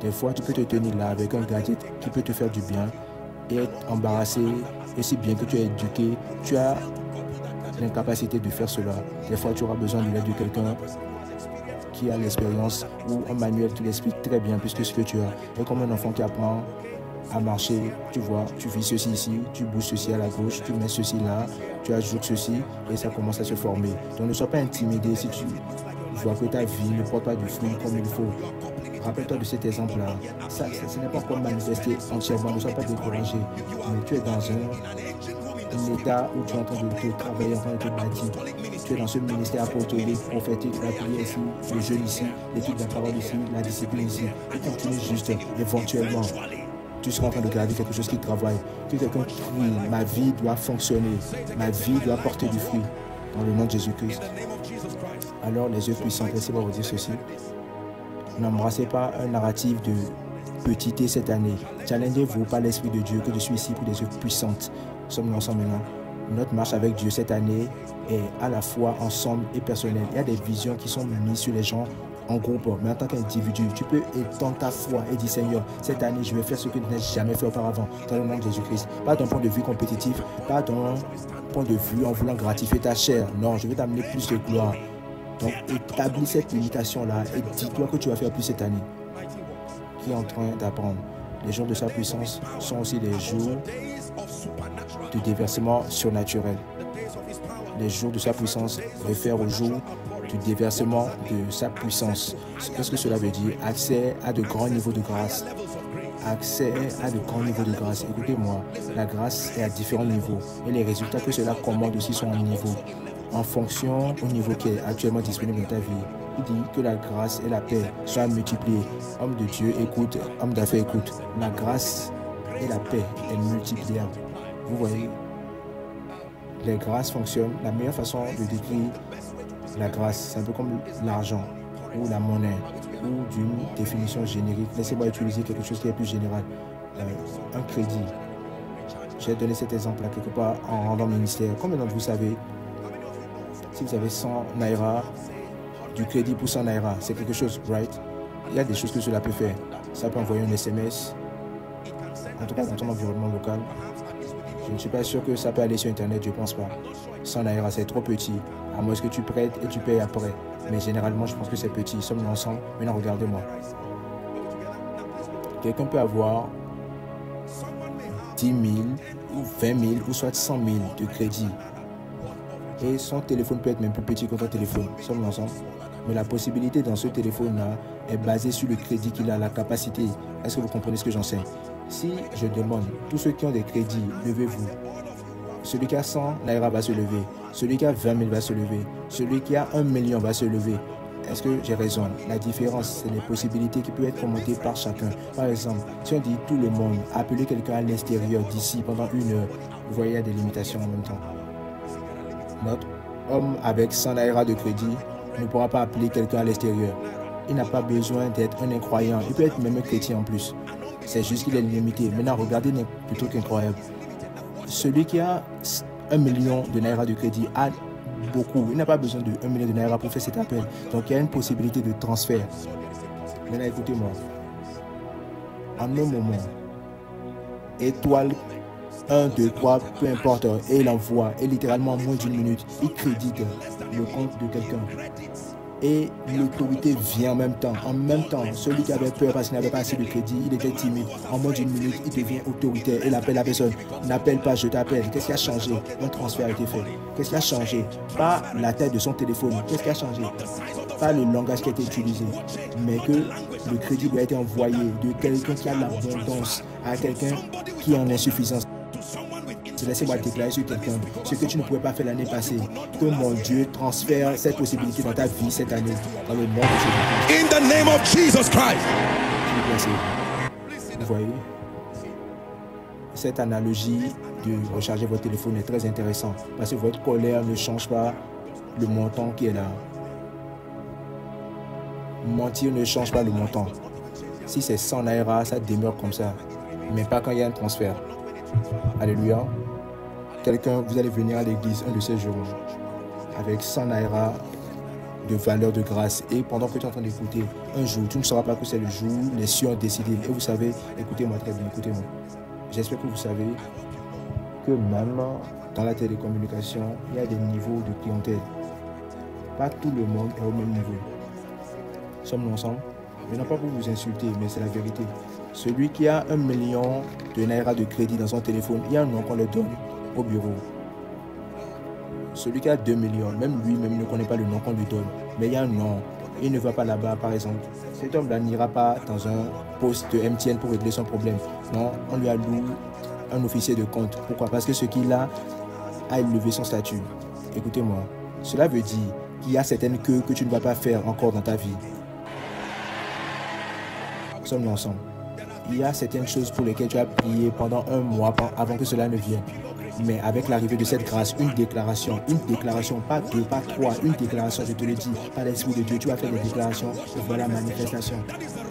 Des fois, tu peux te tenir là avec un gadget qui peut te faire du bien et être embarrassé, et si bien que tu es éduqué, tu as l'incapacité de faire cela. Des fois, tu auras besoin de l'aide de quelqu'un qui a l'expérience ou un manuel qui l'explique très bien puisque ce que tu as. Et comme un enfant qui apprend à marcher, tu vois, tu vis ceci ici, tu bouges ceci à la gauche, tu mets ceci là, tu ajoutes ceci et ça commence à se former. Donc ne sois pas intimidé si tu vois que ta vie ne porte pas du fruit comme il faut. Rappelle-toi de cet exemple-là. Ça, ce n'est pas encore manifesté entièrement, ne sois pas découragé. Mais tu es dans un état où tu es en train de te travailler, en train de te bâtir. Tu es dans ce ministère apostolique, prophétique, la prière ici, le jeûne ici, l'étude de la parole ici, la discipline ici. Et continue juste, éventuellement, tu seras en train de garder quelque chose qui travaille. Que quelqu'un crie, ma vie doit fonctionner, ma vie doit porter du fruit. Dans le nom de Jésus-Christ. Alors les œuvres puissantes, laissez-moi vous dire ceci. N'embrassez pas un narratif de petité cette année. Challengez-vous par l'Esprit de Dieu que je suis ici pour des œuvres puissantes. Sommes-nous ensemble maintenant? Notre marche avec Dieu cette année est à la fois ensemble et personnelle. Il y a des visions qui sont mises sur les gens en groupe, mais en tant qu'individu, tu peux étendre ta foi et dire Seigneur, cette année je vais faire ce que je n'ai jamais fait auparavant dans le nom de Jésus-Christ. Pas d'un point de vue compétitif, pas d'un point de vue en voulant gratifier ta chair. Non, je vais t'amener plus de gloire. Donc établis cette limitation-là et dis-toi que tu vas faire plus cette année. Qui est en train d'apprendre. Les jours de sa puissance sont aussi des jours de déversement surnaturel. Les jours de sa puissance réfèrent aux jours du déversement de sa puissance. Qu'est-ce que cela veut dire? Accès à de grands niveaux de grâce. Accès à de grands niveaux de grâce. Écoutez-moi, la grâce est à différents niveaux et les résultats que cela commande aussi sont en niveau. En fonction au niveau qui est actuellement disponible dans ta vie. Il dit que la grâce et la paix soient multipliées. Homme de Dieu écoute, homme d'affaires écoute. La grâce et la paix est multipliable. Vous voyez, les grâces fonctionnent. La meilleure façon de décrire la grâce, c'est un peu comme l'argent ou la monnaie ou d'une définition générique. Laissez-moi utiliser quelque chose qui est plus général. Un crédit. J'ai donné cet exemple-là quelque part en rendant ministère. Combien d'entre vous savez, si vous avez 100 naira, du crédit pour 100 naira, c'est quelque chose, right? Il y a des choses que cela peut faire. Ça peut envoyer un SMS, en tout cas dans ton environnement local. Je ne suis pas sûr que ça peut aller sur Internet, je ne pense pas. 100 naira, c'est trop petit. À moins que tu prêtes et tu payes après. Mais généralement, je pense que c'est petit. Sommes-nous ensemble? Maintenant, regardez-moi. Quelqu'un peut avoir 10 000 ou 20 000 ou soit 100 000 de crédit. Et son téléphone peut être même plus petit que ton téléphone. Sommes-nous ensemble? Mais la possibilité dans ce téléphone-là est basée sur le crédit qu'il a, la capacité. Est-ce que vous comprenez ce que j'enseigne? Si je demande, tous ceux qui ont des crédits, levez-vous. Celui qui a 100 naira va se lever. Celui qui a 20 000 va se lever. Celui qui a 1 million va se lever. Est-ce que j'ai raison? La différence, c'est les possibilités qui peuvent être commentées par chacun. Par exemple, si on dit tout le monde, appelez quelqu'un à l'extérieur d'ici pendant 1 heure, vous voyez, il y a des limitations en même temps. Notre homme avec 100 naira de crédit ne pourra pas appeler quelqu'un à l'extérieur. Il n'a pas besoin d'être un incroyant. Il peut être même un chrétien en plus. C'est juste qu'il est limité. Maintenant, regardez plutôt qu'incroyable. Celui qui a 1 million de naira de crédit a beaucoup. Il n'a pas besoin de 1 million de naira pour faire cet appel. Donc, il y a une possibilité de transfert. Maintenant, écoutez-moi. En un moment, étoile 1, 2, 3, peu importe, et il envoie, et littéralement en moins d'une minute, il crédite le compte de quelqu'un. Et l'autorité vient en même temps. En même temps, celui qui avait peur parce qu'il n'avait pas assez de crédit, il était timide. En moins d'une minute, il devient autoritaire. Il appelle la personne. N'appelle pas, je t'appelle. Qu'est-ce qui a changé? Un transfert a été fait. Qu'est-ce qui a changé? Pas la taille de son téléphone. Qu'est-ce qui a changé? Pas le langage qui a été utilisé, mais que le crédit doit être envoyé de quelqu'un qui a l'abondance à quelqu'un qui est en insuffisance. Laissez-moi déclarer sur quelqu'un ce que tu ne pouvais pas faire l'année passée. Que mon Dieu transfère cette possibilité dans ta vie cette année. Dans le nom de Jésus. In the name of Jesus Christ. Vous voyez, cette analogie de recharger votre téléphone est très intéressante parce que votre colère ne change pas le montant qui est là. Mentir ne change pas le montant. Si c'est 100 naira, ça demeure comme ça. Mais pas quand il y a un transfert. Alléluia. Quelqu'un, vous allez venir à l'église un de ces jours avec 100 naira de valeur de grâce. Et pendant que tu es en train d'écouter, un jour, tu ne sauras pas que c'est le jour où les cieux ont décidé. Et vous savez, écoutez-moi très bien, écoutez-moi. J'espère que vous savez que même dans la télécommunication, il y a des niveaux de clientèle. Pas tout le monde est au même niveau. Sommes-nous ensemble? Mais non pas pour vous insulter, mais c'est la vérité. Celui qui a 1 million de naira de crédit dans son téléphone, il y a un nom qu'on le donne au bureau. Celui qui a 2 millions, même lui-même ne connaît pas le nom qu'on lui donne. Mais il y a un nom. Il ne va pas là-bas, par exemple. Cet homme-là n'ira pas dans un poste de MTN pour régler son problème. Non, on lui alloue un officier de compte. Pourquoi? Parce que ce qu'il a élevé son statut. Écoutez-moi. Cela veut dire qu'il y a certaines queues que tu ne vas pas faire encore dans ta vie. Sommes-nous ensemble? Il y a certaines choses pour lesquelles tu as prié pendant 1 mois avant que cela ne vienne. Mais avec l'arrivée de cette grâce, une déclaration, pas 2, pas 3, une déclaration, je te le dis, par l'Esprit de Dieu, tu vas faire des déclarations et voilà la manifestation.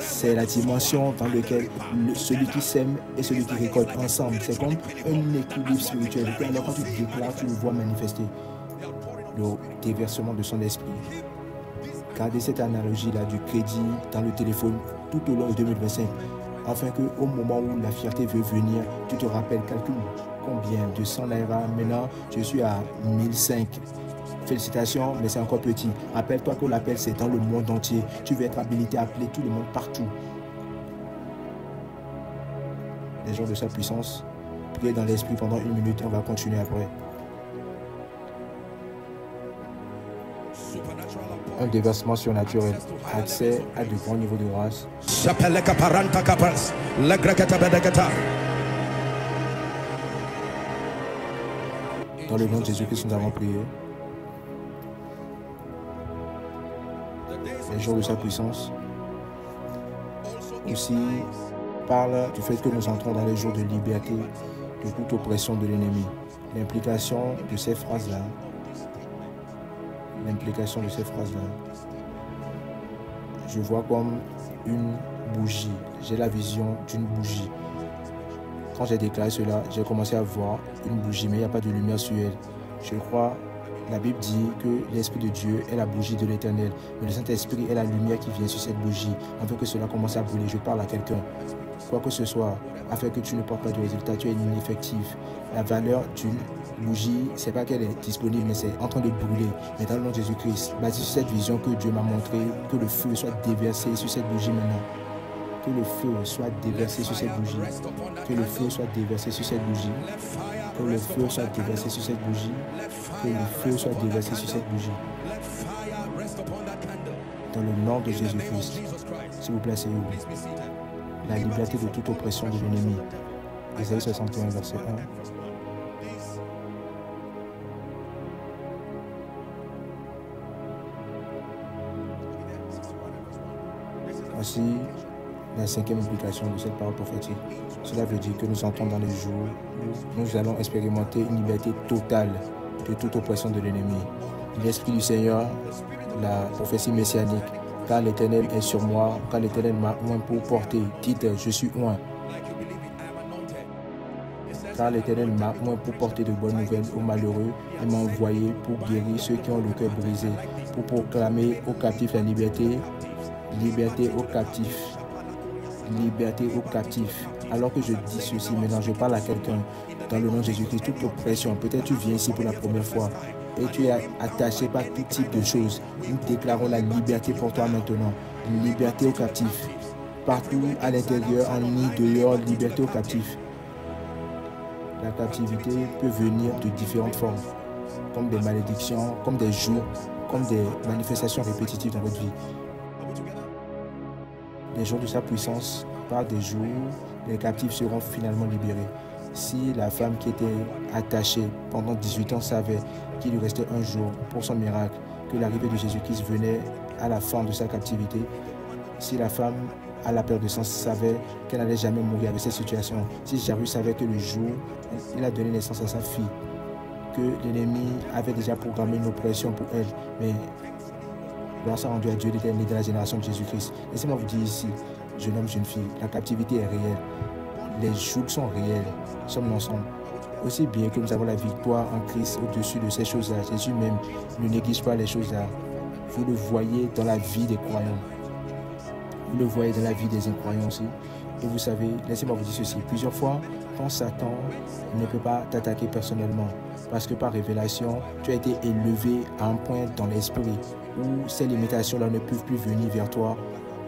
C'est la dimension dans laquelle celui qui sème et celui qui récolte ensemble, c'est comme un équilibre spirituel. Et alors quand tu déclares, tu le vois manifester. Le déversement de son esprit. Gardez cette analogie-là du crédit dans le téléphone tout au long de 2025. Afin qu'au moment où la fierté veut venir, tu te rappelles, calcule combien de 100 naira. Maintenant, je suis à 1005. Félicitations, mais c'est encore petit. Rappelle-toi que l'appel, c'est dans le monde entier. Tu veux être habilité à appeler tout le monde partout. Les gens de sa puissance, priez dans l'esprit pendant 1 minute et on va continuer après. Un déversement surnaturel, accès à de grands niveaux de grâce. Dans le nom de Jésus-Christ, nous avons prié. Les jours de sa puissance aussi parle du fait que nous entrons dans les jours de liberté de toute oppression de l'ennemi. L'implication de ces phrases-là, je vois comme une bougie. J'ai la vision d'une bougie. Quand j'ai déclaré cela, j'ai commencé à voir une bougie, mais il n'y a pas de lumière sur elle. Je crois, la Bible dit que l'Esprit de Dieu est la bougie de l'Éternel, mais le Saint-Esprit est la lumière qui vient sur cette bougie, afin que cela commence à brûler. Je parle à quelqu'un. Quoi que ce soit, afin que tu ne portes pas de résultat, tu es ineffectif. La valeur d'une bougie, c'est pas qu'elle est disponible, mais c'est en train de brûler. Mais dans le nom de Jésus-Christ, basé sur cette vision que Dieu m'a montrée, que le feu soit déversé sur cette bougie maintenant. Que le feu soit déversé sur cette bougie. Que le feu soit déversé sur cette bougie. Que le feu soit déversé sur cette bougie. Que le feu soit déversé sur cette bougie. Dans le nom de Jésus-Christ. S'il vous plaît, c'est vous. La liberté de toute oppression de l'ennemi. Ésaïe 61, verset 1. Voici la 5e implication de cette parole prophétique. Cela veut dire que nous entrons dans les jours où nous allons expérimenter une liberté totale de toute oppression de l'ennemi. L'Esprit du Seigneur, la prophétie messianique, car l'Éternel est sur moi, car l'Éternel m'a oint pour porter. Dites, je suis oint. Car l'Éternel m'a oint pour porter de bonnes nouvelles aux malheureux et m'a envoyé pour guérir ceux qui ont le cœur brisé, pour proclamer aux captifs la liberté, liberté aux captifs. Liberté aux captifs. Alors que je dis ceci, maintenant je parle à quelqu'un. dans le nom de Jésus-Christ, toute oppression. Peut-être tu viens ici pour la première fois et tu es attaché par tout type de choses. Nous déclarons la liberté pour toi maintenant. Liberté aux captifs. Partout à l'intérieur, en nid, dehors, liberté aux captifs. La captivité peut venir de différentes formes, comme des malédictions, comme des jours, comme des manifestations répétitives dans votre vie. Les jours de sa puissance, par des jours, les captifs seront finalement libérés. Si la femme qui était attachée pendant 18 ans savait qu'il lui restait un jour pour son miracle, que l'arrivée de Jésus-Christ venait à la fin de sa captivité, si la femme à la perte de sang savait qu'elle n'allait jamais mourir avec cette situation, si Jairus savait que le jour où il a donné naissance à sa fille, que l'ennemi avait déjà programmé une oppression pour elle, mais grâce à rendu à Dieu d'être né dans la génération de Jésus-Christ. Laissez-moi vous dire ici, jeune homme, jeune fille, la captivité est réelle. Les jours sont réels, sommes ensemble. Aussi bien que nous avons la victoire en Christ au-dessus de ces choses-là, Jésus même ne néglige pas les choses-là. Vous le voyez dans la vie des croyants. Vous le voyez dans la vie des incroyants aussi. Et vous savez, laissez-moi vous dire ceci. Plusieurs fois, quand Satan ne peut pas t'attaquer personnellement, parce que par révélation, tu as été élevé à un point dans l'esprit où ces limitations-là ne peuvent plus venir vers toi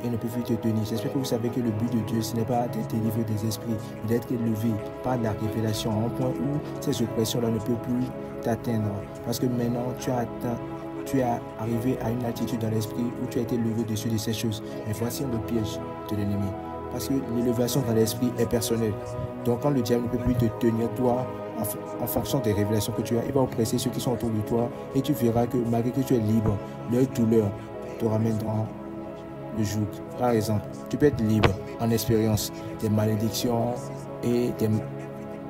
et ne peuvent plus te tenir. J'espère que vous savez que le but de Dieu, ce n'est pas d'être délivré des esprits, mais d'être élevé par la révélation à un point où ces oppressions-là ne peuvent plus t'atteindre. Parce que maintenant, tu es arrivé à une attitude dans l'esprit où tu as été levé dessus de ces choses. Mais voici le piège de l'ennemi. Parce que l'élévation dans l'esprit est personnelle. Donc quand le diable ne peut plus te tenir toi en fonction des révélations que tu as, il va oppresser ceux qui sont autour de toi et tu verras que malgré que tu es libre, leur douleur te ramène dans le joug. Par exemple, tu peux être libre en expérience des malédictions et des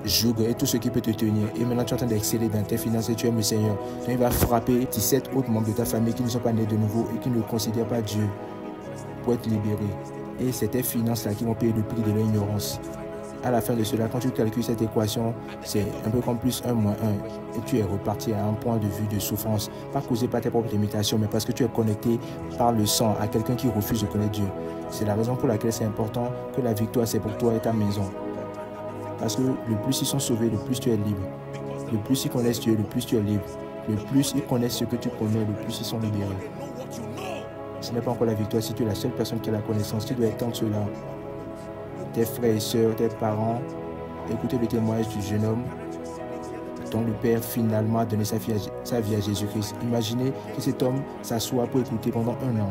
jougs et tout ce qui peut te tenir. Et maintenant tu es en train d'exceller dans tes finances et tu aimes le Seigneur. Donc il va frapper 17 autres membres de ta famille qui ne sont pas nés de nouveau et qui ne considèrent pas Dieu pour être libérés. Et c'est tes finances-là qui vont payer le prix de l'ignorance. À la fin de cela, quand tu calcules cette équation, c'est un peu comme plus 1 moins 1. Et tu es reparti à un point de vue de souffrance, pas causé par tes propres limitations, mais parce que tu es connecté par le sang à quelqu'un qui refuse de connaître Dieu. C'est la raison pour laquelle c'est important que la victoire, c'est pour toi et ta maison. Parce que le plus ils sont sauvés, le plus tu es libre. Le plus ils connaissent Dieu, le plus tu es libre. Le plus ils connaissent ce que tu connais, le plus ils sont libérés. Ce n'est pas encore la victoire si tu es la seule personne qui a la connaissance. Tu dois étendre cela. Tes frères et sœurs, tes parents, écoutez le témoignage du jeune homme dont le Père finalement a donné sa vie à Jésus-Christ. Imaginez que cet homme s'assoit pour écouter pendant 1 an,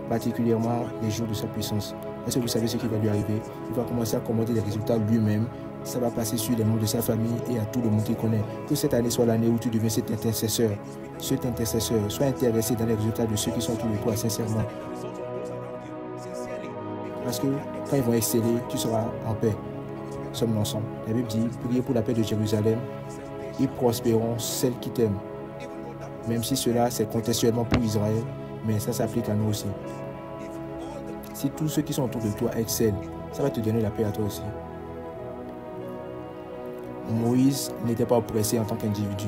particulièrement les jours de sa puissance. Est-ce que vous savez ce qui va lui arriver? Il va commencer à commander les résultats lui-même. Ça va passer sur les membres de sa famille et à tout le monde qu'il connaît. Que cette année soit l'année où tu deviens cet intercesseur. Soit intéressé dans les résultats de ceux qui sont autour de toi, sincèrement. Parce que quand ils vont exceller, tu seras en paix. Sommes ensemble. La Bible dit, priez pour la paix de Jérusalem. Ils prospéreront celles qui t'aiment. Même si cela, c'est contextuellement pour Israël, mais ça s'applique à nous aussi. Si tous ceux qui sont autour de toi excellent, ça va te donner la paix à toi aussi. Moïse n'était pas oppressé en tant qu'individu.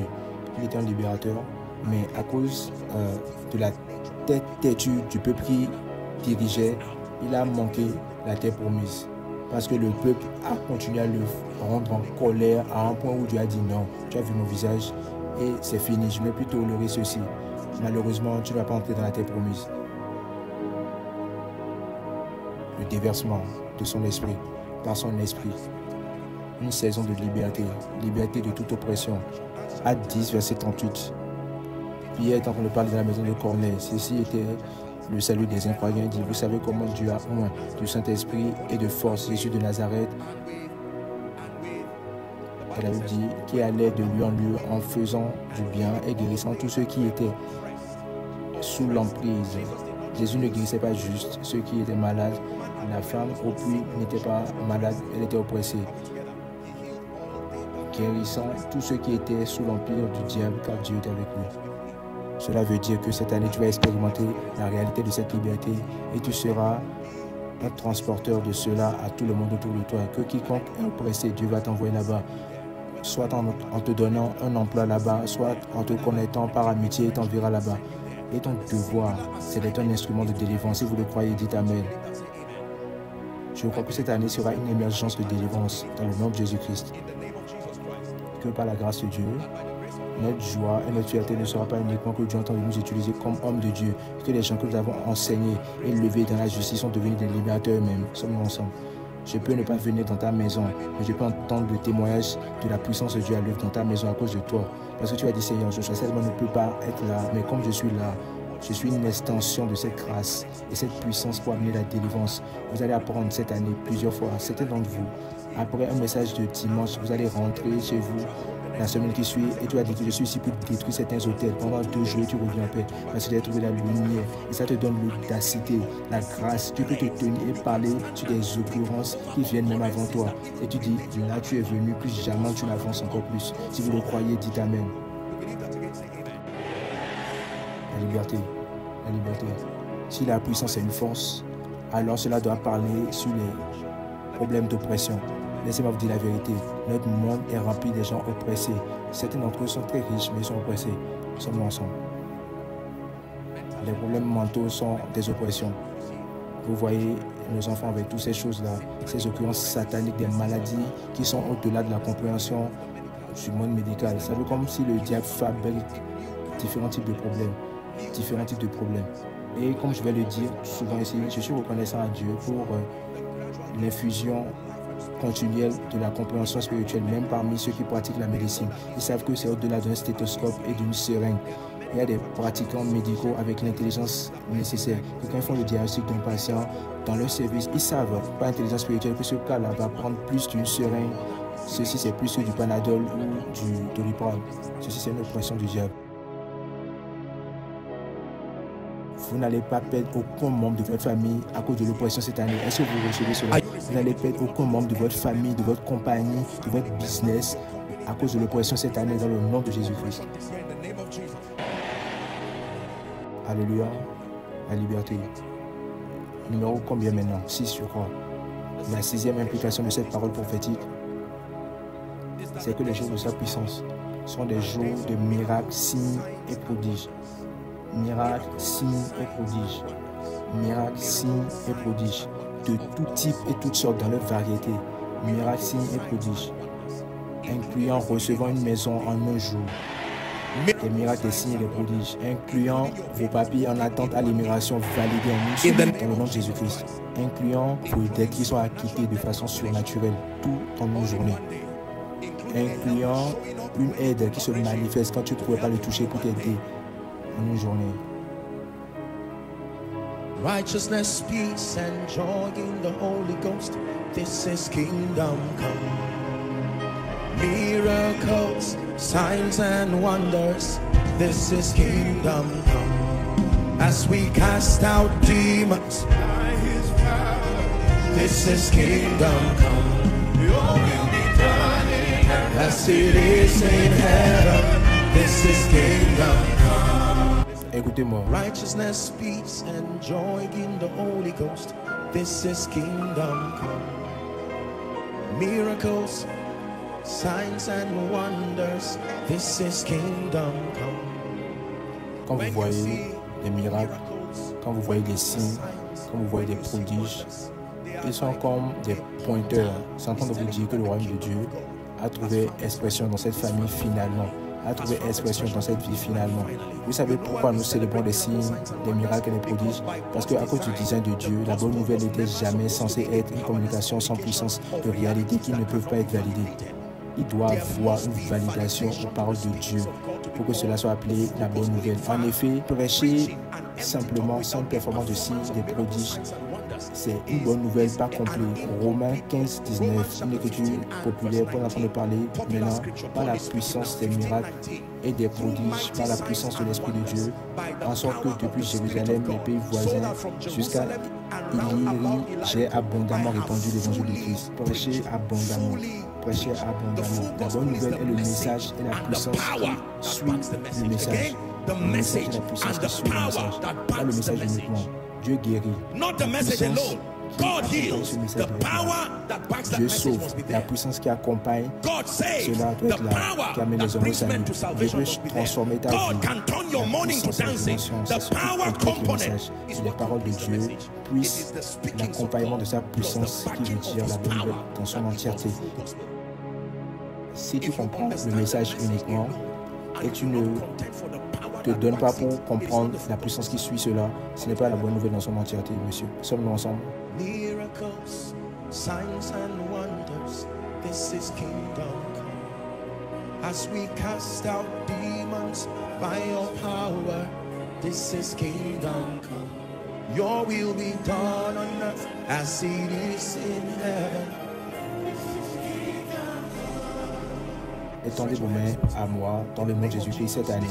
Il était un libérateur, mais à cause de la tête têtue du peuple qui dirigeait, il a manqué la terre promise. Parce que le peuple a continué à le rendre en colère à un point où Dieu a dit non, tu as vu mon visage et c'est fini, je ne vais plus tolérer ceci. Malheureusement, tu ne vas pas entrer dans la terre promise. Le déversement de son esprit, par son esprit. Une saison de liberté, liberté de toute oppression. Actes 10, verset 38. Pierre est en train de parler dans la maison de Corneille. Ceci était le salut des incroyants. Il dit, vous savez comment Dieu a oint du Saint-Esprit et de force Jésus de Nazareth. Elle avait dit qui allait de lieu en lieu en faisant du bien et guérissant tous ceux qui étaient sous l'emprise. Jésus ne guérissait pas juste ceux qui étaient malades. La femme au puits n'était pas malade, elle était oppressée. Guérissant tous ceux qui étaient sous l'empire du diable, car Dieu était avec lui. Cela veut dire que cette année, tu vas expérimenter la réalité de cette liberté et tu seras un transporteur de cela à tout le monde autour de toi. Que quiconque est oppressé, Dieu va t'envoyer là-bas. Soit en te donnant un emploi là-bas, soit en te connectant par amitié, il t'enverra là-bas. Et ton devoir, c'est d'être un instrument de délivrance. Si vous le croyez, dites Amen. Je crois que cette année sera une émergence de délivrance dans le nom de Jésus-Christ. que par la grâce de Dieu, notre joie et notre fierté ne sera pas uniquement que Dieu entend de nous utiliser comme hommes de Dieu, que les gens que nous avons enseignés et levés dans la justice sont devenus des libérateurs eux-mêmes. Sommes ensemble. Je peux ne pas venir dans ta maison, mais je peux entendre le témoignage de la puissance de Dieu à l'œuvre dans ta maison à cause de toi. Parce que tu as dit, Seigneur, je certainement ne peux pas être là, mais comme je suis là, je suis une extension de cette grâce et cette puissance pour amener la délivrance. Vous allez apprendre cette année plusieurs fois. Certains d'entre vous, après un message de dimanche, vous allez rentrer chez vous la semaine qui suit et tu as dit que je suis ici pour détruire certains hôtels. Pendant 2 jours, tu reviens en paix parce que tu as trouvé la lumière et ça te donne l'audacité, la grâce. Tu peux te tenir et parler sur des occurrences qui viennent même avant toi. Et tu dis, là tu es venu, plus jamais tu l'avances encore plus. Si vous le croyez, dites Amen. La liberté. La liberté. Si la puissance est une force, alors cela doit parler sur les problèmes d'oppression. Laissez-moi vous dire la vérité. Notre monde est rempli de gens oppressés. Certains d'entre eux sont très riches, mais ils sont oppressés. Nous sommes ensemble. Les problèmes mentaux sont des oppressions. Vous voyez nos enfants avec toutes ces choses-là, ces occurrences sataniques, des maladies qui sont au-delà de la compréhension du monde médical. Ça veut comme si le diable fabrique différents types de problèmes. Différents types de problèmes. Et comme je vais le dire souvent ici, je suis reconnaissant à Dieu pour l'infusion continuelle de la compréhension spirituelle, même parmi ceux qui pratiquent la médecine. Ils savent que c'est au-delà d'un stéthoscope et d'une seringue. Il y a des pratiquants médicaux avec l'intelligence nécessaire. Que quand ils font le diagnostic d'un patient dans leur service, ils savent, par intelligence spirituelle, que ce cas-là va prendre plus d'une seringue. Ceci, c'est plus du Panadol ou du Doliprane. Ceci, c'est une oppression du diable. Vous n'allez pas perdre aucun membre de votre famille à cause de l'oppression cette année. Est-ce que vous recevez cela? Vous n'allez perdre aucun membre de votre famille, de votre compagnie, de votre business à cause de l'oppression cette année dans le nom de Jésus-Christ. Alléluia. La liberté. Numéro combien maintenant? 6, je crois. La 6e implication de cette parole prophétique, c'est que les jours de sa puissance sont des jours de miracles, signes et prodiges. Miracles, signes et prodiges. Miracles, signes et prodiges. De tout type et toutes sortes dans leur variété. Miracles, signes et prodiges. Incluant recevant une maison en un jour. Des miracles, des signes et des prodiges. Incluant vos papiers en attente à l'immigration validés en une semaine dans le nom de Jésus-Christ. Incluant vos dettes qui sont acquittées de façon surnaturelle tout en une journée. Incluant une aide qui se manifeste quand tu ne pouvais pas le toucher pour t'aider en une journée. Righteousness, peace and joy in the Holy Ghost. This is kingdom come. Miracles, signs and wonders. This is kingdom come. As we cast out demons by his power. This is kingdom come. Your will be done in earth as it is in heaven. This is kingdom come. Écoutez-moi. Righteousness, peace and joy in the Holy Ghost. This is kingdom come. Miracles, signs and wonders. This is kingdom come. Quand vous voyez des miracles, quand vous voyez des signes, quand vous voyez des prodiges, ils sont comme des pointeurs. C'est en train de vous dire que le royaume de Dieu a trouvé expression dans cette famille finalement. A trouvé expression dans cette vie finalement. Vous savez pourquoi nous célébrons des signes, des miracles et des prodiges? Parce qu'à cause du design de Dieu, la bonne nouvelle n'était jamais censée être une communication sans puissance de réalité qui ne peuvent pas être validées. Il doit avoir une validation aux paroles de Dieu pour que cela soit appelé la bonne nouvelle. En effet, prêcher simplement sans performance de signes, des prodiges, c'est une bonne nouvelle pas complète. Romains 15, 19, une écriture populaire pour entendre parler maintenant par la puissance des miracles et des prodiges, par la puissance de l'Esprit de Dieu, en sorte que depuis Jérusalem, les pays voisins, jusqu'à Illyrie, j'ai abondamment répandu l'évangile de Christ. Prêcher abondamment. Prêcher abondamment. La bonne nouvelle est le message et la puissance qui suit le message. Le message et la puissance qui suit le message. Pas le message uniquement. Dieu guérit. Not the message alone. God heals. The power that backs that Dieu message sauve. must be La there. puissance qui accompagne God saves. cela doit The être là, qui power amène les that hommes au brings salut. men to Dieu salvation peut must be transformer ta there. vie. God can turn your La mourning to puissance, la dancing. dimension, The c'est ce qui power complète le component message. is Et les what paroles de completes the Dieu message. puissent It is the speakings of l'accompagnement God de sa plus the puissance qui backing veut of dire his la bonne nouvelle power dans son that entièreté. becomes the gospel. Si tu comprends le message uniquement et tu ne te donnes pas pour comprendre la puissance qui suit cela, ce n'est pas la bonne nouvelle dans son entièreté, monsieur. Sommes-nous ensemble? Miracles, signs and wonders, this is kingdom come. As we cast out demons by your power, this is kingdom come. Your will be done on earth as it is in heaven. Étendez vos mains à moi dans le nom de Jésus-Christ cette année.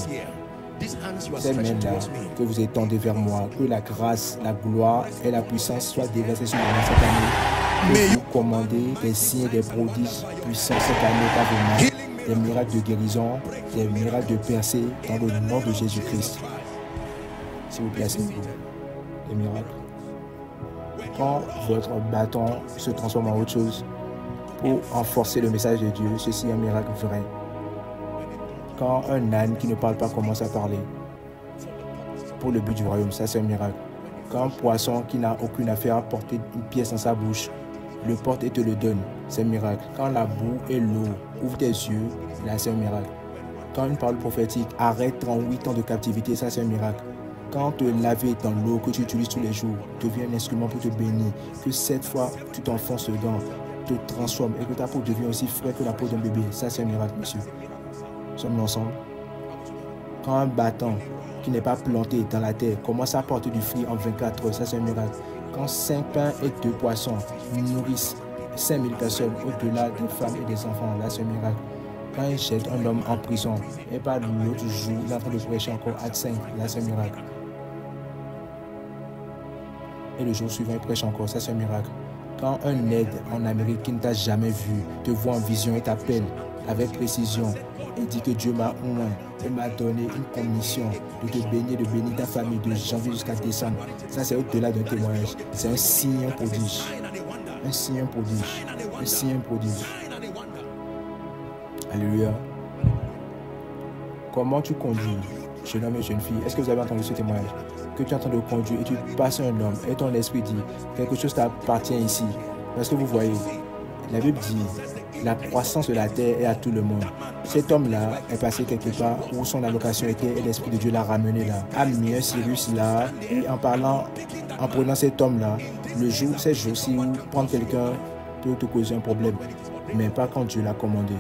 Ces mains-là que vous étendez vers moi, que la grâce, la gloire et la puissance soient déversées sur moi cette année. Que vous commandez des signes, des prodiges puissants cette année par vos mains, des miracles de guérison, des miracles de percée dans le nom de Jésus-Christ. S'il vous plaît, asseyez-vous. Des miracles. Quand votre bâton se transforme en autre chose pour renforcer le message de Dieu, ceci est un miracle vrai. Quand un âne qui ne parle pas commence à parler pour le but du royaume, ça c'est un miracle. Quand un poisson qui n'a aucune affaire à porter une pièce dans sa bouche, le porte et te le donne, c'est un miracle. Quand la boue et l'eau ouvrent tes yeux, là c'est un miracle. Quand une parole prophétique arrête 38 ans de captivité, ça c'est un miracle. Quand te laver dans l'eau que tu utilises tous les jours devient un instrument pour te bénir, que cette fois tu t'enfonces dedans, te transforme et que ta peau devient aussi fraîche que la peau d'un bébé, ça c'est un miracle, monsieur. Sommes-nous ensemble? Quand un bâton qui n'est pas planté dans la terre commence à porter du fruit en 24 heures, ça c'est un miracle. Quand 5 pains et 2 poissons nourrissent 5000 personnes au-delà des femmes et des enfants, là c'est un miracle. Quand il jette un homme en prison et pas l'autre jour, il est en train de prêcher encore à 5, là c'est un miracle. Et le jour suivant, il prêche encore, ça c'est un miracle. Quand un aide en Amérique qui ne t'a jamais vu te voit en vision et t'appelle avec précision et dit que Dieu m'a oint et m'a donné une commission de te bénir, de bénir ta famille de janvier jusqu'à décembre, ça c'est au-delà d'un témoignage. C'est un signe, un prodige. Un signe, un prodige. Un signe, un prodige. Alléluia. Comment tu conduis, jeune homme et jeune fille? Est-ce que vous avez entendu ce témoignage? Que tu es en train de conduire et tu passes un homme et ton esprit dit quelque chose t'appartient ici. Parce que vous voyez, la Bible dit la croissance de la terre est à tout le monde. Cet homme-là est passé quelque part où son allocation était et l'Esprit de Dieu l'a ramené là. A mis un Cyrus là et en prenant cet homme-là, ces jours-ci où prendre quelqu'un peut te causer un problème, mais pas quand Dieu l'a commandé.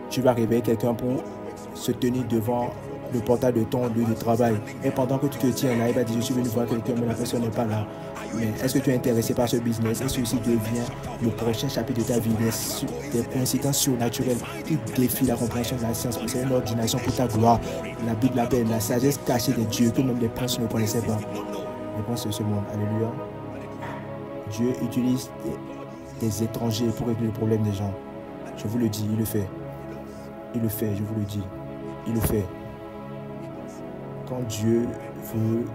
Tu vas réveiller quelqu'un pour se tenir devant le portail de ton lieu de travail. Et pendant que tu te tiens là, il va dire, je suis venu voir quelqu'un, mais la personne n'est pas là. Mais est-ce que tu es intéressé par ce business? Est-ce que ceci devient le prochain chapitre de ta vie? Des coïncidences surnaturelles qui défient la compréhension de la science. C'est une ordination pour ta gloire. La Bible l'appelle la sagesse cachée des dieux que même les princes ne connaissaient pas. Les princes de ce monde. Alléluia. Dieu utilise des étrangers pour régler le problème des gens. Je vous le dis, il le fait. Il le fait, je vous le dis. Il le fait. Quand Dieu veut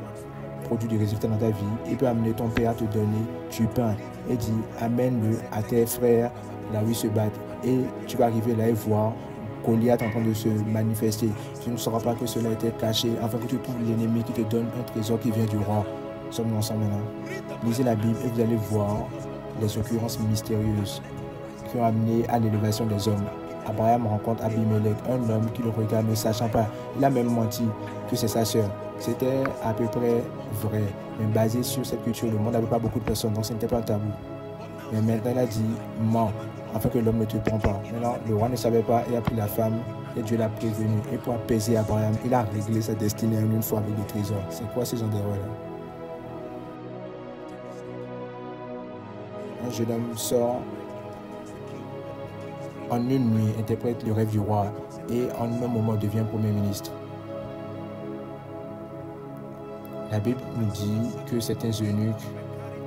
produire des résultats dans ta vie, il peut amener ton père à te donner du pain et dit amène-le à tes frères là où ils se battent. Et tu vas arriver là et voir Goliath en train de se manifester. Tu ne sauras pas que cela était caché afin que tu trouves l'ennemi qui te donne un trésor qui vient du roi. Sommes-nous ensemble maintenant? Lisez la Bible et vous allez voir les occurrences mystérieuses qui ont amené à l'élévation des hommes. Abraham rencontre Abimelech, un homme qui le regarde ne sachant pas. Il a même menti que c'est sa sœur. C'était à peu près vrai, mais basé sur cette culture, le monde n'avait pas beaucoup de personnes, donc ce n'était pas un tabou. Mais maintenant, il a dit mens, afin que l'homme ne te prend pas. Maintenant, le roi ne savait pas et a pris la femme et Dieu l'a prévenu. Et pour apaiser Abraham, il a réglé sa destinée en une fois avec des trésors. C'est quoi ces gens d'erreurs-là? Un jeune homme sort en une nuit, interprète le rêve du roi et en un moment devient Premier ministre. La Bible nous dit que certains eunuques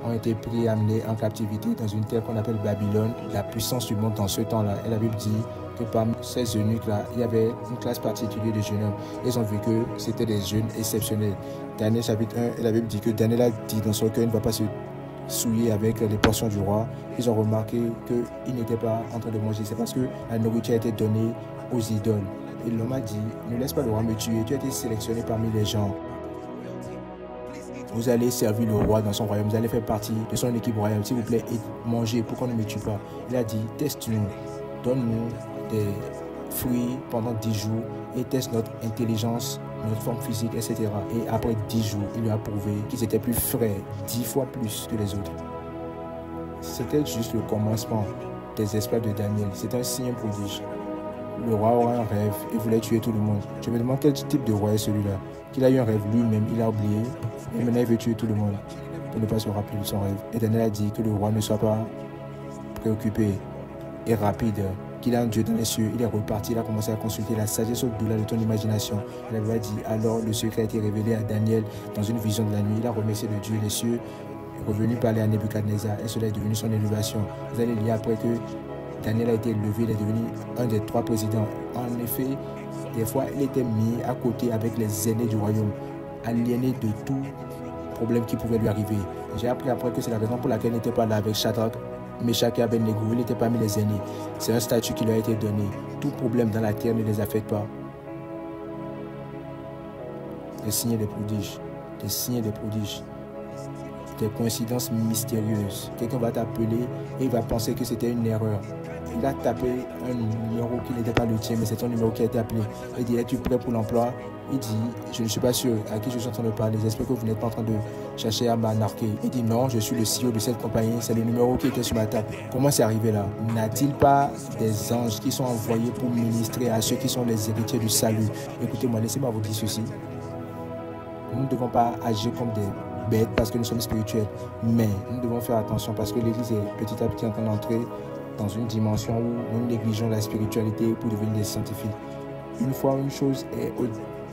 ont été pris et amenés en captivité dans une terre qu'on appelle Babylone, la puissance du monde dans ce temps-là. Et la Bible dit que parmi ces eunuques-là, il y avait une classe particulière de jeunes hommes. Ils ont vu que c'était des jeunes exceptionnels. Daniel chapitre 1, et la Bible dit que Daniel a dit dans son cœur, il ne va pas se souiller avec les portions du roi. Ils ont remarqué qu'ils n'étaient pas en train de manger. C'est parce que la nourriture a été donnée aux idoles. Et l'homme a dit, ne laisse pas le roi me tuer. Tu as été sélectionné parmi les gens. Vous allez servir le roi dans son royaume. Vous allez faire partie de son équipe royale. S'il vous plaît, mangez pour qu'on ne me tue pas. Il a dit, teste-nous. donne-nous des fruits pendant 10 jours et teste notre intelligence, notre forme physique, etc. Et après 10 jours, il lui a prouvé qu'ils étaient plus frais, 10 fois plus que les autres. C'était juste le commencement des exploits de Daniel. C'était un signe prodige. Le roi aura un rêve et voulait tuer tout le monde. Je me demande quel type de roi est celui-là. Qu'il a eu un rêve lui-même, il a oublié, et maintenant il veut tuer tout le monde pour ne pas se rappeler de son rêve. Et Daniel a dit que le roi ne soit pas préoccupé et rapide, qu'il a un Dieu dans les cieux. Il est reparti, il a commencé à consulter la sagesse au-delà de ton imagination. Il avait dit, alors le secret a été révélé à Daniel dans une vision de la nuit. Il a remercié le Dieu des cieux, revenu parler à Nebuchadnezzar, et cela est devenu son élévation. Vous allez lire après que Daniel a été élevé, il est devenu un des 3 présidents. En effet, des fois, il était mis à côté avec les aînés du royaume, aliéné de tout problème qui pouvait lui arriver. J'ai appris après que c'est la raison pour laquelle il n'était pas là avec Shadrach, Meshach et Abednego. Il n'était pas mis les aînés. C'est un statut qui lui a été donné. Tout problème dans la terre ne les affecte pas. Des signes et des prodiges. Des signes et des prodiges. Des coïncidences mystérieuses. Quelqu'un va t'appeler et il va penser que c'était une erreur. Il a tapé un numéro qui n'était pas le tien, mais c'est ton numéro qui a été appelé. Il dit, es-tu prêt pour l'emploi? Il dit, je ne suis pas sûr à qui je suis en train de parler. J'espère que vous n'êtes pas en train de chercher à m'anarquer. Il dit, non, je suis le CEO de cette compagnie. C'est le numéro qui était sur ma table. Comment c'est arrivé là? N'a-t-il pas des anges qui sont envoyés pour ministrer à ceux qui sont les héritiers du salut? Écoutez-moi, laissez-moi vous dire ceci. Nous ne devons pas agir comme des bêtes parce que nous sommes spirituels. Mais nous devons faire attention parce que l'Église est petit à petit en train d'entrer dans une dimension où nous négligeons la spiritualité pour devenir des scientifiques. Une fois une chose est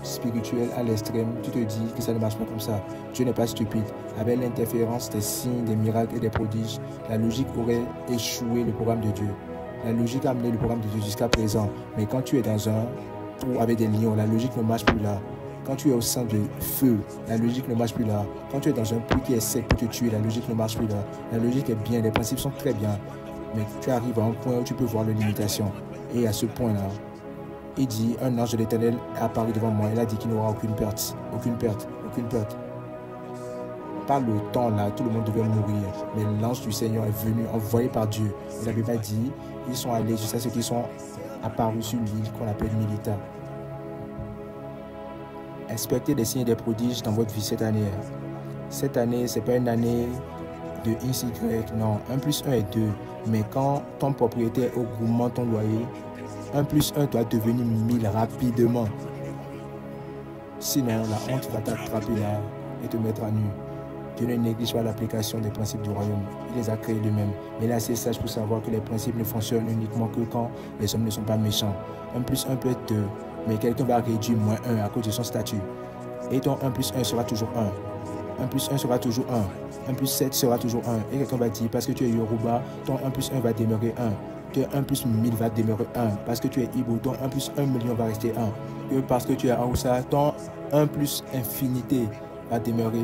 spirituelle à l'extrême, tu te dis que ça ne marche pas comme ça. Dieu n'est pas stupide. Avec l'interférence des signes, des miracles et des prodiges, la logique aurait échoué le programme de Dieu. La logique a amené le programme de Dieu jusqu'à présent. Mais quand tu es dans un trou avec des lions, la logique ne marche plus là. Quand tu es au sein de feu, la logique ne marche plus là. Quand tu es dans un puits qui est sec pour te tuer, la logique ne marche plus là. La logique est bien, les principes sont très bien. Mais tu arrives à un point où tu peux voir les limitations. Et à ce point-là, il dit, un ange de l'Éternel est apparu devant moi. Il a dit qu'il n'y aura aucune perte. Aucune perte. Aucune perte. Par le temps là, tout le monde devait mourir. Mais l'ange du Seigneur est venu, envoyé par Dieu. Il n'avait pas dit, ils sont allés jusqu'à ceux qui sont apparus sur l'île qu'on appelle Milita. Expectez des signes et des prodiges dans votre vie cette année. Cette année, ce n'est pas une année de XY, non. 1 plus 1 est 2. Mais quand ton propriétaire augmente ton loyer, 1 plus 1 doit devenir 1000 rapidement. Sinon, la honte va t'attraper là et te mettre à nu. Dieu ne néglige pas l'application des principes du royaume. Il les a créés lui-même. Mais il est assez sage pour savoir que les principes ne fonctionnent uniquement que quand les hommes ne sont pas méchants. 1 plus 1 peut être 2. Mais quelqu'un va réduire moins 1 à cause de son statut. Et ton 1 plus 1 sera toujours 1. 1 plus 1 sera toujours 1. 1 plus 7 sera toujours 1. Et quelqu'un va dire, parce que tu es Yoruba, ton 1 plus 1 va demeurer 1. Ton 1 plus 1000 va demeurer 1. Parce que tu es Igbo, ton 1 plus 1 million va rester 1. Et parce que tu es Hausa, ton 1 plus infinité va demeurer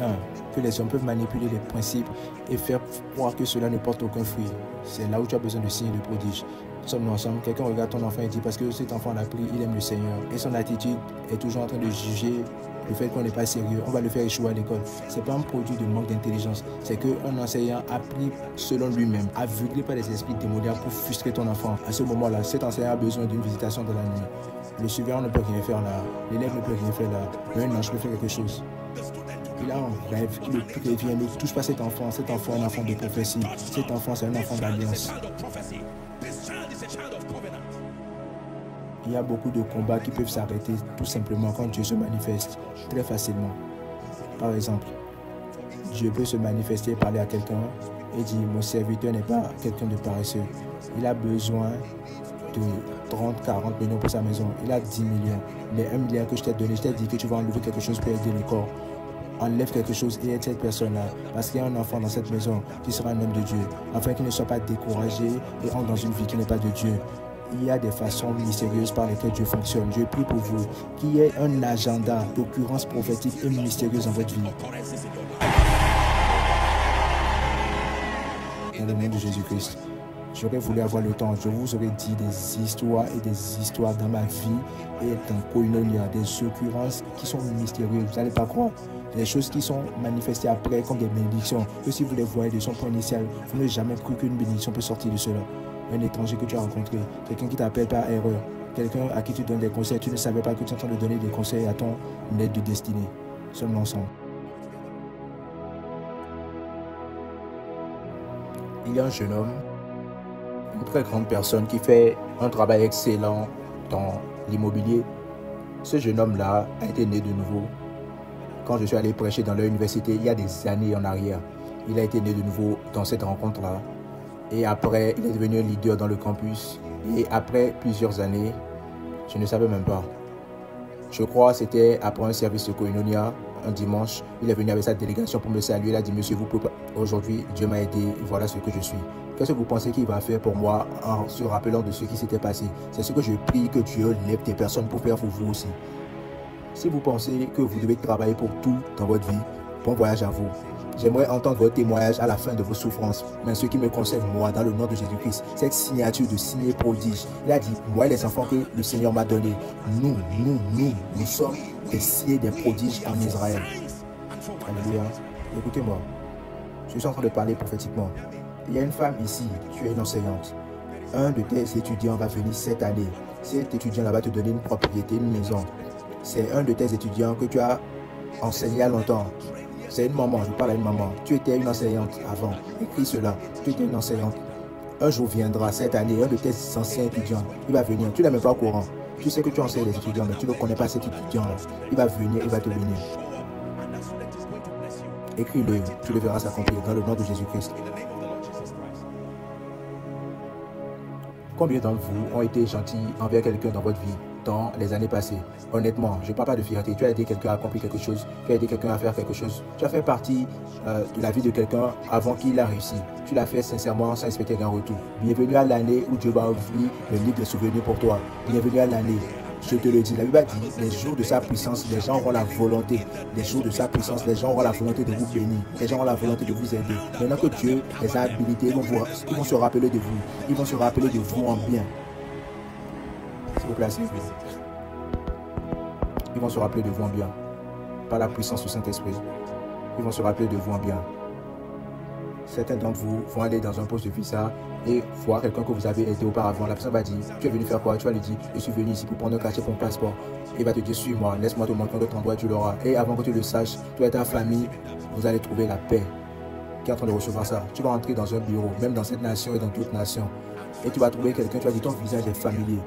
1. Que les hommes peuvent manipuler les principes et faire croire que cela ne porte aucun fruit. C'est là où tu as besoin de signes et de prodiges. Sommes-nous ensemble, quelqu'un regarde ton enfant et dit parce que cet enfant l'a pris, il aime le Seigneur. Et son attitude est toujours en train de juger le fait qu'on n'est pas sérieux. On va le faire échouer à l'école. Ce n'est pas un produit de manque d'intelligence. C'est qu'un enseignant a pris selon lui-même, aveuglé par les esprits démoniaques pour frustrer ton enfant. À ce moment-là, cet enseignant a besoin d'une visitation de la nuit. Le surveillant ne peut rien faire là. L'élève ne peut rien faire là. Mais un ange peut faire quelque chose. Il a un rêve qui le prévient. Ne touche pas cet enfant. Cet enfant est un enfant de prophétie. Cet enfant, c'est un enfant d'alliance. Il y a beaucoup de combats qui peuvent s'arrêter tout simplement quand Dieu se manifeste très facilement. Par exemple, Dieu peut se manifester et parler à quelqu'un et dire « Mon serviteur n'est pas quelqu'un de paresseux. Il a besoin de 30, 40 millions pour sa maison. Il a 10 millions. Les 1 milliard que je t'ai donné, je t'ai dit que tu vas enlever quelque chose pour aider le corps. Enlève quelque chose et aide cette personne-là. Parce qu'il y a un enfant dans cette maison qui sera un homme de Dieu. Afin qu'il ne soit pas découragé et entre dans une vie qui n'est pas de Dieu. Il y a des façons mystérieuses par lesquelles Dieu fonctionne. Dieu prie pour vous qu'il y ait un agenda d'occurrence prophétique et mystérieuse dans votre vie. Dans le nom de Jésus-Christ. J'aurais voulu avoir le temps, je vous aurais dit des histoires et des histoires dans ma vie et dans Koinonia, des occurrences qui sont mystérieuses. Vous n'allez pas croire. Des choses qui sont manifestées après comme des bénédictions. Que si vous les voyez de son point initial, vous n'avez jamais cru qu'une bénédiction peut sortir de cela. un étranger que tu as rencontré, quelqu'un qui t'appelle par erreur, quelqu'un à qui tu donnes des conseils, tu ne savais pas que tu es en train de donner des conseils à ton aide de destinée. Sommes ensemble. Il y a un jeune homme, une très grande personne qui fait un travail excellent dans l'immobilier. Ce jeune homme-là a été né de nouveau. Quand je suis allé prêcher dans leur université il y a des années en arrière, il a été né de nouveau dans cette rencontre-là. Et après, il est devenu un leader dans le campus. Et après plusieurs années, je ne savais même pas. Je crois que c'était après un service de Koinonia, un dimanche. Il est venu avec sa délégation pour me saluer. Il a dit, monsieur, vous pouvez pas. Aujourd'hui, Dieu m'a aidé. Voilà ce que je suis. Qu'est-ce que vous pensez qu'il va faire pour moi en se rappelant de ce qui s'était passé? C'est ce que je prie, que Dieu lève des personnes pour faire pour vous aussi. Si vous pensez que vous devez travailler pour tout dans votre vie, bon voyage à vous. J'aimerais entendre votre témoignage à la fin de vos souffrances. Mais ce qui me concerne, moi, dans le nom de Jésus-Christ, cette signature de signé prodige. Il a dit, moi et les enfants que le Seigneur m'a donnés, nous sommes des signés des prodiges en Israël. Alléluia. Écoutez-moi. Je suis en train de parler prophétiquement. Il y a une femme ici, tu es une enseignante. Un de tes étudiants va venir cette année. Cet étudiant-là va te donner une propriété, une maison. C'est un de tes étudiants que tu as enseigné il y a longtemps. C'est une maman, je parle à une maman. Tu étais une enseignante avant. Écris cela. Tu étais une enseignante. Un jour viendra cette année, un de tes anciens étudiants, il va venir. Tu n'es même pas au courant. Tu sais que tu enseignes les étudiants, mais tu ne connais pas cet étudiant-là. Il va venir, il va te bénir. Écris-le, tu le verras s'accomplir dans le nom de Jésus-Christ. Combien d'entre vous ont été gentils envers quelqu'un dans votre vie dans les années passées? Honnêtement, je ne parle pas de fierté. Tu as aidé quelqu'un à accomplir quelque chose, tu as aidé quelqu'un à faire quelque chose. Tu as fait partie de la vie de quelqu'un avant qu'il a réussi. Tu l'as fait sincèrement sans espérer un retour. Bienvenue à l'année où Dieu va ouvrir le livre des souvenirs pour toi. Bienvenue à l'année. Je te le dis, la Bible a dit, les jours de sa puissance, les gens auront la volonté. Les jours de sa puissance, les gens auront la volonté de vous bénir. Les gens auront la volonté de vous aider. Maintenant que Dieu les a habilités, ils vont se rappeler de vous. Ils vont se rappeler de vous en bien. S'il vous plaît, asseyez-vous. Ils vont se rappeler de vous en bien. Par la puissance du Saint-Esprit. Ils vont se rappeler de vous en bien. Certains d'entre vous vont aller dans un poste de visa et voir quelqu'un que vous avez aidé auparavant. La personne va dire, tu es venu faire quoi? Tu vas lui dire, je suis venu ici pour prendre un cachet pour mon passeport. Et il va te dire, suis-moi, laisse-moi te montrer d'autres endroits, tu l'auras. Et avant que tu le saches, toi et ta famille, vous allez trouver la paix qui est en train de recevoir ça. Tu vas entrer dans un bureau, même dans cette nation et dans d'autres nations. Et tu vas trouver quelqu'un, tu vas dire, ton visage est familier.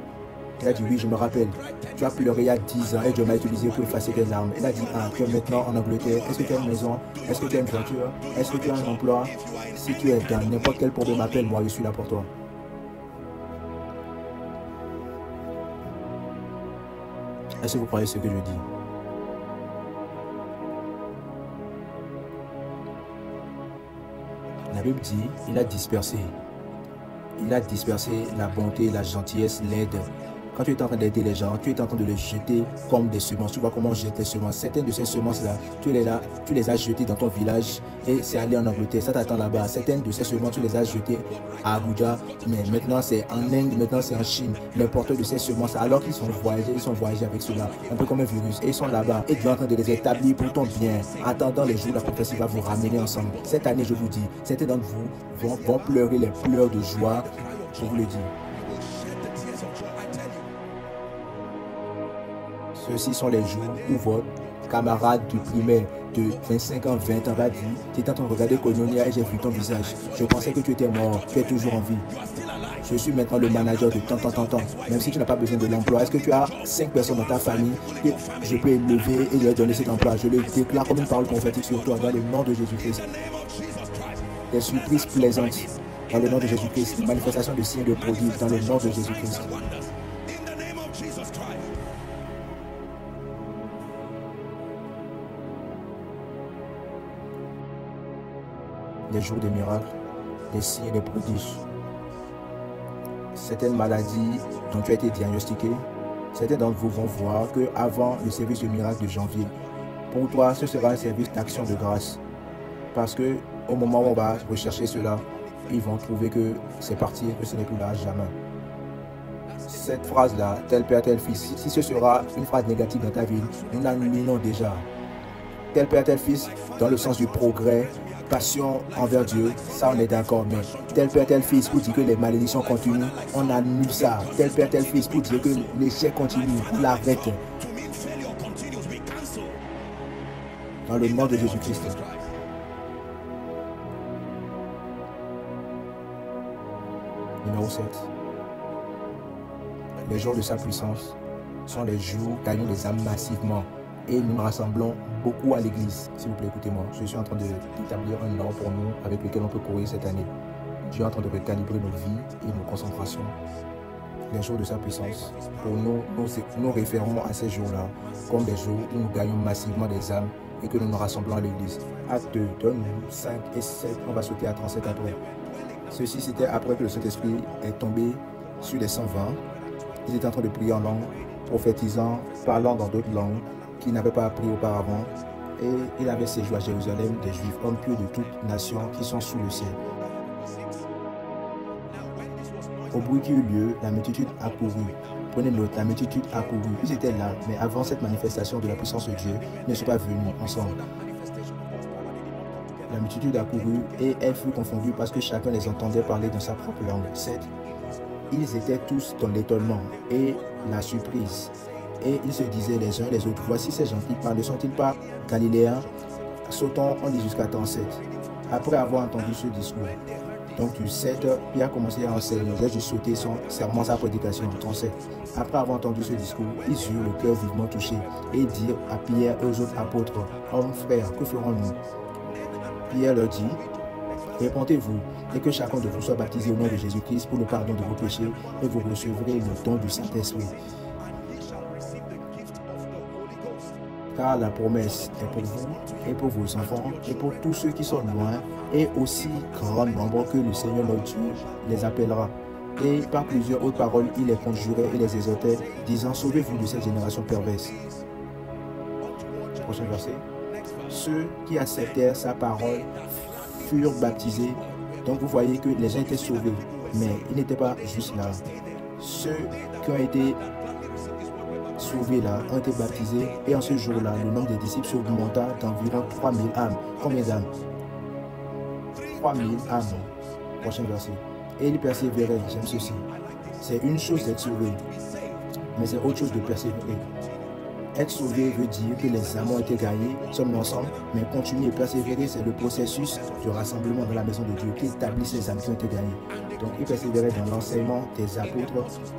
Il a dit, oui, je me rappelle. Tu as pleuré il y a 10 ans et Dieu m'a utilisé pour effacer tes larmes. Il a dit, ah, tu es maintenant en Angleterre. Est-ce que tu as une maison? Est-ce que tu as une voiture? Est-ce que tu as un emploi? Si tu es dans n'importe quel problème, appelle-moi, je suis là pour toi. Est-ce que vous croyez ce que je dis? La Bible dit, il a dispersé. Il a dispersé la bonté, la gentillesse, l'aide. Quand tu es en train d'aider les gens, tu es en train de les jeter comme des semences. Tu vois comment jeter des semences. Certaines de ces semences-là, tu les as jetées dans ton village et c'est allé en Angleterre. Ça t'attend là-bas. Certaines de ces semences, tu les as jetées à Abuja, mais maintenant c'est en Inde, maintenant c'est en Chine. Les porteurs de ces semences, alors qu'ils sont voyagés avec cela, un peu comme un virus. Et ils sont là-bas et tu es en train de les établir pour ton bien. Attendant les jours, la prophétie va vous ramener ensemble. Cette année, je vous dis, certains d'entre vous vont pleurer les pleurs de joie. Je vous le dis. Ceux-ci sont les jours où votre camarade du primaire de 25 ans, 20 ans va dire, tu es en train de regarder Koinonia et j'ai vu ton visage. Je pensais que tu étais mort, tu es toujours en vie. Je suis maintenant le manager de tant. Même si tu n'as pas besoin de l'emploi, est-ce que tu as 5 personnes dans ta famille et je peux élever et leur donner cet emploi? Je le déclare comme une parole prophétique sur toi dans le nom de Jésus-Christ. Des surprises plaisantes dans le nom de Jésus-Christ. Des manifestations de signes de prodiges dans le nom de Jésus-Christ. Des jours de miracles, des signes et des prodiges. Certaines maladies dont tu as été diagnostiqué, certains d'entre vous vont voir qu'avant le service de miracle de janvier, pour toi, ce sera un service d'action de grâce. Parce que au moment où on va rechercher cela, ils vont trouver que c'est parti et que ce n'est plus là jamais. Cette phrase-là, tel père, tel fils, si ce sera une phrase négative dans ta vie, nous l'annulons déjà. Tel père, tel fils, dans le sens du progrès, passion envers Dieu, ça on est d'accord, mais tel père, tel fils, pour dire que les malédictions continuent, on annule ça. Tel père, tel fils, pour dire que l'échec continue, on l'arrête. Dans le nom de Jésus-Christ. Numéro 7. Les jours de sa puissance sont les jours gagnant des âmes massivement. Et nous nous rassemblons beaucoup à l'église. S'il vous plaît, écoutez-moi. Je suis en train d'établir un ordre pour nous avec lequel on peut courir cette année. Dieu est en train de recalibrer nos vies et nos concentrations. Les jours de sa puissance, pour nous référons à ces jours-là comme des jours où nous gagnons massivement des âmes et que nous nous rassemblons à l'église. Acte 2, donne 5 et 7, on va sauter à 37 après. Ceci, c'était après que le Saint-Esprit est tombé sur les 120. Ils étaient en train de prier en langue, prophétisant, parlant dans d'autres langues qu'ils n'avaient pas appris auparavant. Et il avait séjour à Jérusalem des Juifs, hommes pieux de toute nation qui sont sous le ciel. Au bruit qui eut lieu, la multitude accourut. Prenez note, la multitude accourut. Ils étaient là, mais avant cette manifestation de la puissance de Dieu, ils ne sont pas venus ensemble. La multitude accourut et elle fut confondue parce que chacun les entendait parler dans sa propre langue. 7. Ils étaient tous dans l'étonnement et la surprise. Et ils se disaient les uns les autres, voici ces gens qui parlent, ne sont-ils pas galiléens? Sautons, on lit jusqu'à 37. Après avoir entendu ce discours, donc du 7, Pierre a commencé à enseigner, j'ai dû sauter son serment, sa prédication, 37. Après avoir entendu ce discours, ils eurent le cœur vivement touché et dirent à Pierre et aux autres apôtres, hommes frères, que ferons-nous? Pierre leur dit, répondez-vous et que chacun de vous soit baptisé au nom de Jésus-Christ pour le pardon de vos péchés et vous recevrez le don du Saint-Esprit. Car la promesse est pour vous et pour vos enfants et pour tous ceux qui sont loin et aussi grand nombre que le Seigneur notre Dieu les appellera. Et par plusieurs autres paroles, il les conjurait et les exhortait, disant, sauvez-vous de cette génération perverse. Prochain verset. Ceux qui acceptèrent sa parole furent baptisés. Donc vous voyez que les gens étaient sauvés, mais ils n'étaient pas juste là. Ceux qui ont été sauvés là ont été baptisés et en ce jour-là, le nombre des disciples s'augmenta d'environ 3000 âmes. Combien d'âmes? 3000 âmes. Prochain verset. Et ils persévéraient, j'aime ceci. C'est une chose d'être sauvé, mais c'est autre chose de persévérer. Être sauvé veut dire que les âmes ont été gagnées, sommes ensemble, mais continuer et persévérer, c'est le processus du rassemblement dans la maison de Dieu qui établit ces âmes qui ont été gagnées. Donc, ils persévéraient dans l'enseignement des apôtres,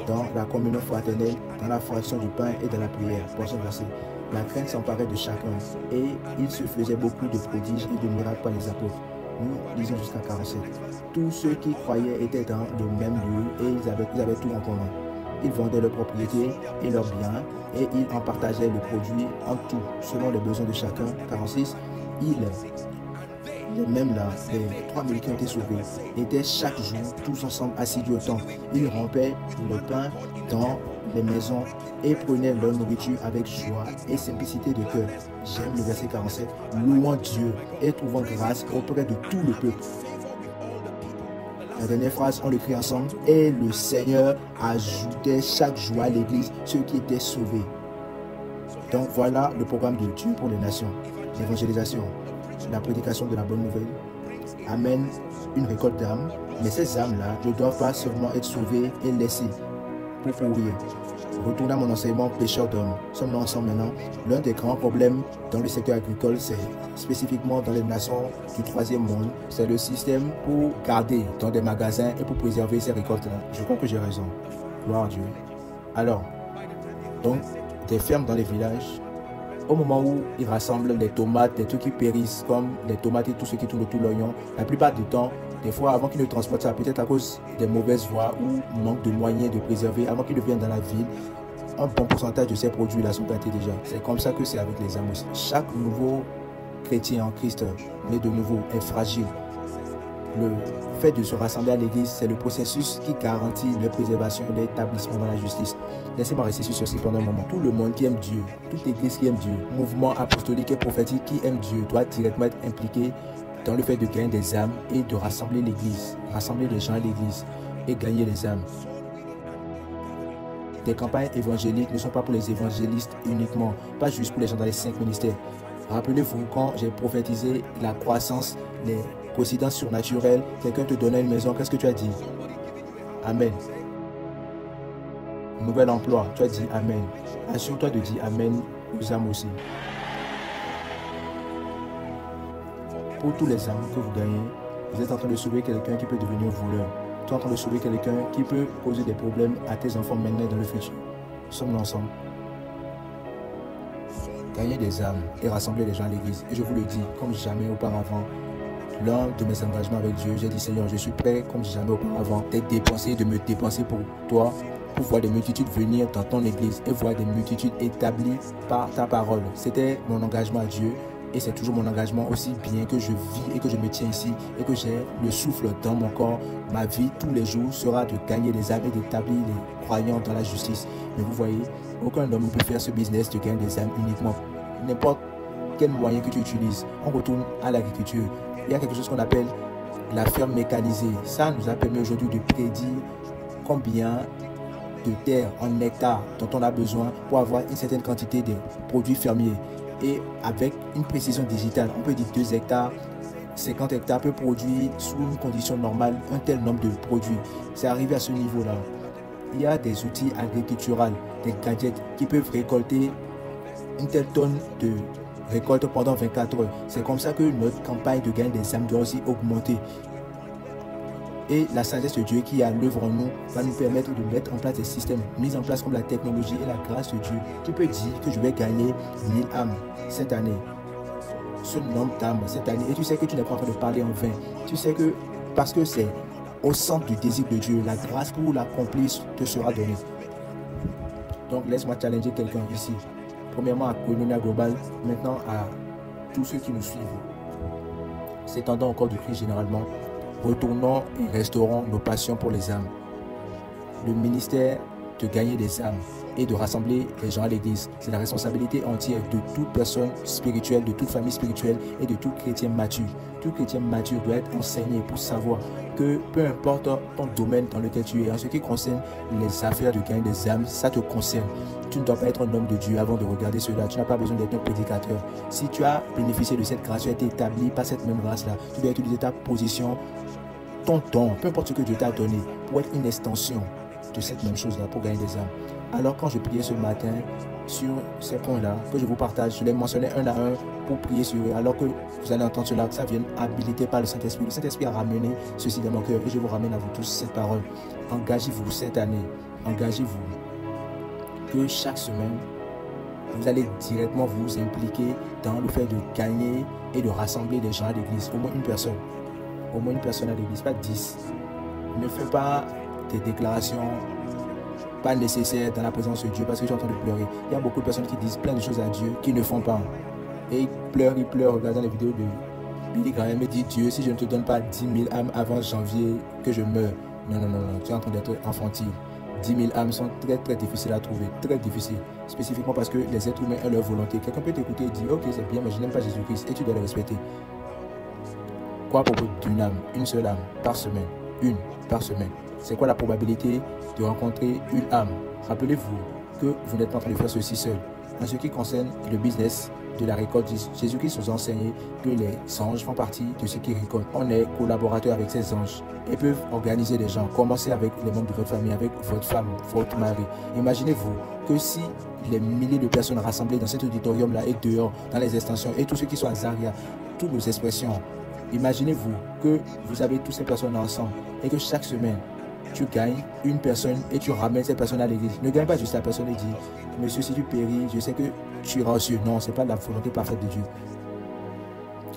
dans la communion fraternelle, dans la fraction du pain et dans la prière. Prochain verset. La crainte s'emparait de chacun et il se faisait beaucoup de prodiges et de miracles par les apôtres. Nous lisons jusqu'à 47. Tous ceux qui croyaient étaient dans le même lieu et ils avaient tout en commun. Ils vendaient leurs propriétés et leurs biens et ils en partageaient le produit en tout, selon les besoins de chacun. 46. Les mêmes là, les 3000 qui ont été sauvés, étaient chaque jour tous ensemble assidus au temple. Ils rompaient le pain dans les maisons et prenaient leur nourriture avec joie et simplicité de cœur. J'aime le verset 47. Louant Dieu et trouvant grâce auprès de tout le peuple. La dernière phrase, on l'écrit ensemble. Et le Seigneur ajoutait chaque jour à l'église ceux qui étaient sauvés. Donc voilà le programme de Dieu pour les nations. L'évangélisation, la prédication de la bonne nouvelle amène une récolte d'âmes. Mais ces âmes-là ne doivent pas seulement être sauvées et laissées pour pourrir. Retournons à mon enseignement pécheur d'hommes. Sommes-nous ensemble maintenant? L'un des grands problèmes dans le secteur agricole, c'est spécifiquement dans les nations du troisième monde, c'est le système pour garder dans des magasins et pour préserver ces récoltes-là. Je crois que j'ai raison. Gloire à Dieu. Alors, donc, des fermes dans les villages, au moment où ils rassemblent les tomates, des trucs qui périssent, comme les tomates et tout ce qui tourne autour de l'oignon, la plupart du temps, des fois, avant qu'ils ne transportent ça, peut-être à cause des mauvaises voies ou manque de moyens de préserver, avant qu'ils ne viennent dans la ville, un bon pourcentage de ces produits-là sont gâtés déjà. C'est comme ça que c'est avec les âmes aussi. Chaque nouveau chrétien en Christ, né de nouveau, est fragile. Le fait de se rassembler à l'église, c'est le processus qui garantit leur préservation et l'établissement dans la justice. Laissez-moi rester sur ceci pendant un moment. Tout le monde qui aime Dieu, toute église qui aime Dieu, mouvement apostolique et prophétique qui aime Dieu, doit directement être impliqué dans le fait de gagner des âmes et de rassembler l'église, rassembler les gens à l'église et gagner les âmes. Des campagnes évangéliques ne sont pas pour les évangélistes uniquement, pas juste pour les gens dans les 5 ministères. Rappelez-vous, quand j'ai prophétisé la croissance, les coïncidences surnaturelles, quelqu'un te donnait une maison, qu'est-ce que tu as dit? Amen. Nouvel emploi, tu as dit Amen. Assure-toi de dire Amen aux âmes aussi. Pour tous les âmes que vous gagnez, vous êtes en train de sauver quelqu'un qui peut devenir voleur. Tu es en train de sauver quelqu'un qui peut causer des problèmes à tes enfants maintenant et dans le futur. Sommes-nous ensemble? Gagner des âmes et rassembler les gens à l'église. Et je vous le dis, comme jamais auparavant, l'un de mes engagements avec Dieu, j'ai dit Seigneur, je suis prêt comme jamais auparavant d'être dépensé, de me dépenser pour toi, pour voir des multitudes venir dans ton église et voir des multitudes établies par ta parole. C'était mon engagement à Dieu et c'est toujours mon engagement aussi bien que je vis et que je me tiens ici et que j'ai le souffle dans mon corps. Ma vie tous les jours sera de gagner des âmes et d'établir les croyants dans la justice. Mais vous voyez, aucun homme ne peut faire ce business de gagner des âmes uniquement. N'importe quel moyen que tu utilises, on retourne à l'agriculture. Il y a quelque chose qu'on appelle la ferme mécanisée. Ça nous a permis aujourd'hui de prédire combien de terre en hectares dont on a besoin pour avoir une certaine quantité de produits fermiers. Et avec une précision digitale, on peut dire 2 hectares, 50 hectares peut produire sous une condition normale un tel nombre de produits. C'est arrivé à ce niveau-là. Il y a des outils agriculturels, des gadgets qui peuvent récolter une telle tonne de récolte pendant 24 heures. C'est comme ça que notre campagne de gain des âmes doit aussi augmenter. Et la sagesse de Dieu qui est à l'œuvre en nous va nous permettre de mettre en place des systèmes mis en place comme la technologie et la grâce de Dieu. Tu peux dire que je vais gagner 1000 âmes cette année. Ce nombre d'âmes cette année. Et tu sais que tu n'es pas en train de parler en vain. Tu sais que parce que c'est au centre du désir de Dieu, la grâce pour l'accomplir te sera donnée. Donc laisse-moi challenger quelqu'un ici. Premièrement à Koinonia Global, maintenant à tous ceux qui nous suivent. S'étendant au corps du Christ généralement, retournons et restaurons nos passions pour les âmes. Le ministère de gagner des âmes et de rassembler les gens à l'église, c'est la responsabilité entière de toute personne spirituelle, de toute famille spirituelle et de tout chrétien mature. Tout chrétien mature doit être enseigné pour savoir que peu importe ton domaine dans lequel tu es, en ce qui concerne les affaires de gagner des âmes, ça te concerne. Tu ne dois pas être un homme de Dieu avant de regarder cela. Tu n'as pas besoin d'être un prédicateur. Si tu as bénéficié de cette grâce, tu as été établi par cette même grâce-là, tu dois utiliser ta position, ton don, peu importe ce que Dieu t'a donné, pour être une extension de cette même chose-là, pour gagner des âmes. Alors quand je priais ce matin sur ces points-là, que je vous partage, je les mentionnais un à un pour prier sur eux, alors que vous allez entendre cela, que ça vienne habilité par le Saint-Esprit. Le Saint-Esprit a ramené ceci dans mon cœur et je vous ramène à vous tous cette parole. Engagez-vous cette année, engagez-vous que chaque semaine, vous allez directement vous impliquer dans le fait de gagner et de rassembler des gens à l'église, au moins une personne. Au moins une personne à l'église, pas 10. Ne fais pas des déclarations pas nécessaires dans la présence de Dieu parce que tu es en train de pleurer. Il y a beaucoup de personnes qui disent plein de choses à Dieu qui ne font pas. Et ils pleurent, regardant les vidéos de Billy Graham et dit Dieu, si je ne te donne pas 10 000 âmes avant janvier, que je meure. Non, tu es en train d'être infantile. 10 000 âmes sont très très difficiles à trouver, très difficiles. Spécifiquement parce que les êtres humains ont leur volonté. Quelqu'un peut t'écouter et dire ok c'est bien mais je n'aime pas Jésus-Christ et tu dois le respecter. Quoi à propos d'une âme, une seule âme par semaine, une par semaine. C'est quoi la probabilité de rencontrer une âme? Rappelez-vous que vous n'êtes pas en train de faire ceci seul. En ce qui concerne le business de la récolte, Jésus-Christ nous a enseigné que les anges font partie de ceux qui récoltent. On est collaborateurs avec ces anges et peuvent organiser des gens. Commencez avec les membres de votre famille, avec votre femme, votre mari. Imaginez-vous que si les milliers de personnes rassemblées dans cet auditorium-là et dehors, dans les extensions et tous ceux qui sont à Zaria, toutes nos expressions, imaginez-vous que vous avez toutes ces personnes ensemble et que chaque semaine, tu gagnes une personne et tu ramènes cette personne à l'église. Ne gagne pas juste la personne et dis, monsieur, si tu péris, je sais que tu iras au ciel. Non, ce n'est pas la volonté parfaite de Dieu.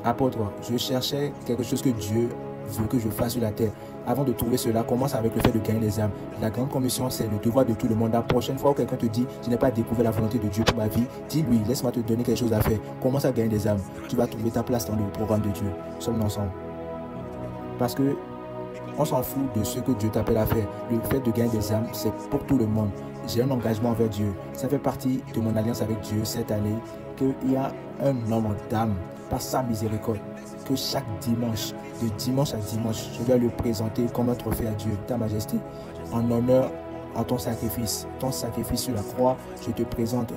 Apôtre, je cherchais quelque chose que Dieu veut que je fasse sur la terre. Avant de trouver cela, commence avec le fait de gagner les âmes. La grande commission, c'est le devoir de tout le monde. La prochaine fois où quelqu'un te dit, je n'ai pas découvert la volonté de Dieu pour ma vie, dis-lui, laisse-moi te donner quelque chose à faire. Commence à gagner des âmes. Tu vas trouver ta place dans le programme de Dieu. Sommes ensemble. Parce que on s'en fout de ce que Dieu t'appelle à faire. Le fait de gagner des âmes, c'est pour tout le monde. J'ai un engagement envers Dieu. Ça fait partie de mon alliance avec Dieu cette année qu'il y a un nombre d'âmes par sa miséricorde. Que chaque dimanche, de dimanche à dimanche, je dois le présenter comme un trophée à Dieu, ta majesté, en honneur à ton sacrifice. Ton sacrifice sur la croix, je te présente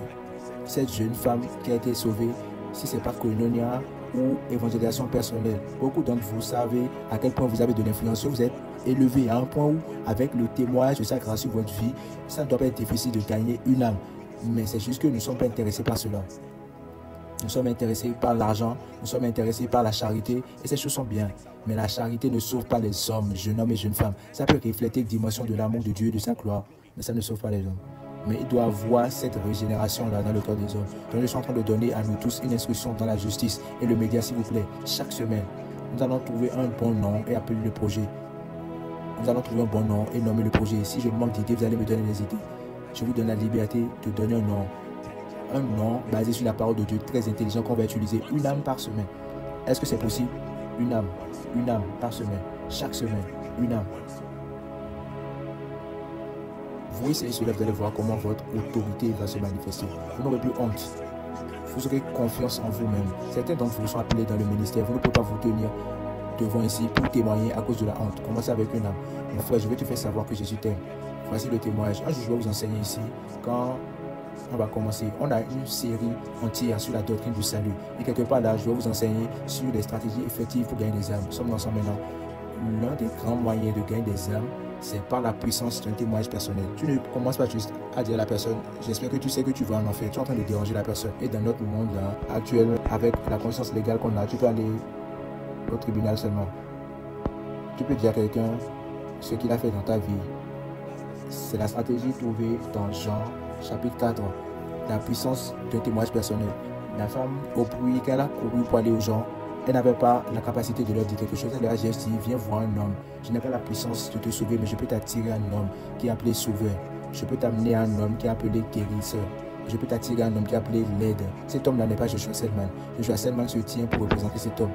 cette jeune femme qui a été sauvée si ce n'est pas koinonia ou évangélisation personnelle. Beaucoup d'entre vous savez à quel point vous avez de l'influence. Vous êtes élevé à un point où, avec le témoignage de sa grâce sur votre vie, ça ne doit pas être difficile de gagner une âme. Mais c'est juste que nous ne sommes pas intéressés par cela. Nous sommes intéressés par l'argent, nous sommes intéressés par la charité, et ces choses sont bien. Mais la charité ne sauve pas les hommes, jeunes hommes et jeunes femmes. Ça peut refléter une dimension de l'amour de Dieu et de sa gloire, mais ça ne sauve pas les hommes. Mais il doit avoir cette régénération-là dans le cœur des hommes. Donc je suis en train de donner à nous tous une instruction dans la justice et le média, s'il vous plaît. Chaque semaine, nous allons trouver un bon nom et appeler le projet. Nous allons trouver un bon nom et nommer le projet. Si je manque d'idées, vous allez me donner des idées. Je vous donne la liberté de donner un nom. Un nom basé sur la parole de Dieu, très intelligent, qu'on va utiliser une âme par semaine. Est-ce que c'est possible? Une âme par semaine. Chaque semaine, une âme. Vous essayez cela, vous allez voir comment votre autorité va se manifester. Vous n'aurez plus honte. Vous aurez confiance en vous-même. Certains d'entre vous sont appelés dans le ministère. Vous ne pouvez pas vous tenir devant ici pour témoigner à cause de la honte. Commencez avec une âme. Mon frère, je vais te faire savoir que Jésus t'aime. Voici le témoignage. Un jour, je vais vous enseigner ici. Quand on va commencer, on a une série entière sur la doctrine du salut. Et quelque part là, je vais vous enseigner sur les stratégies effectives pour gagner des âmes. Nous sommes ensemble maintenant. L'un des grands moyens de gagner des âmes, c'est par la puissance d'un témoignage personnel. Tu ne commences pas juste à dire à la personne, j'espère que tu sais que tu vas en enfer. Tu es en train de déranger la personne. Et dans notre monde là, actuel, avec la conscience légale qu'on a, tu peux aller au tribunal seulement. Tu peux dire à quelqu'un ce qu'il a fait dans ta vie. C'est la stratégie trouvée dans Jean chapitre 4, la puissance d'un témoignage personnel. La femme, au bruit qu'elle a couru pour aller aux gens, elle n'avait pas la capacité de leur dire quelque chose. Elle leur a dit, viens voir un homme. Je n'ai pas la puissance de te sauver, mais je peux t'attirer un homme qui est appelé sauveur. Je peux t'amener un homme qui est appelé guérisseur. Je peux t'attirer un homme qui est appelé l'aide. Cet homme-là n'est pas Joshua Selman. Joshua Selman se tient pour représenter cet homme.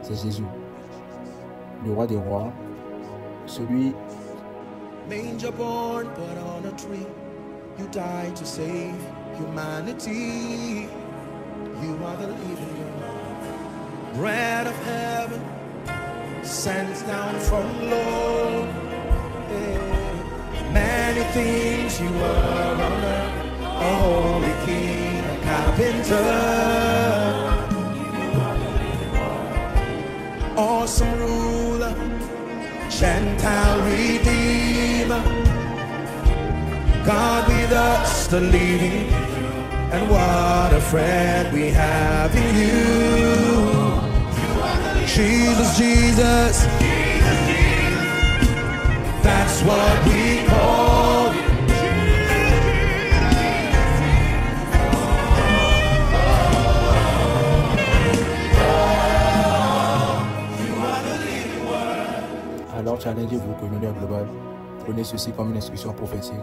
C'est Jésus, le roi des rois, celui Manger born, but on a tree. You died to save humanity. You are the living God. Bread of heaven, sent down from Lord. Yeah. Many things you were on earth. A holy king, a carpenter. Awesome ruler, Gentile redeemer, God with us, the leading, and what a friend we have in you. Jesus, Jesus, that's what we call you. Alors, challengez-vous, communauté globale. Prenez ceci comme une instruction prophétique.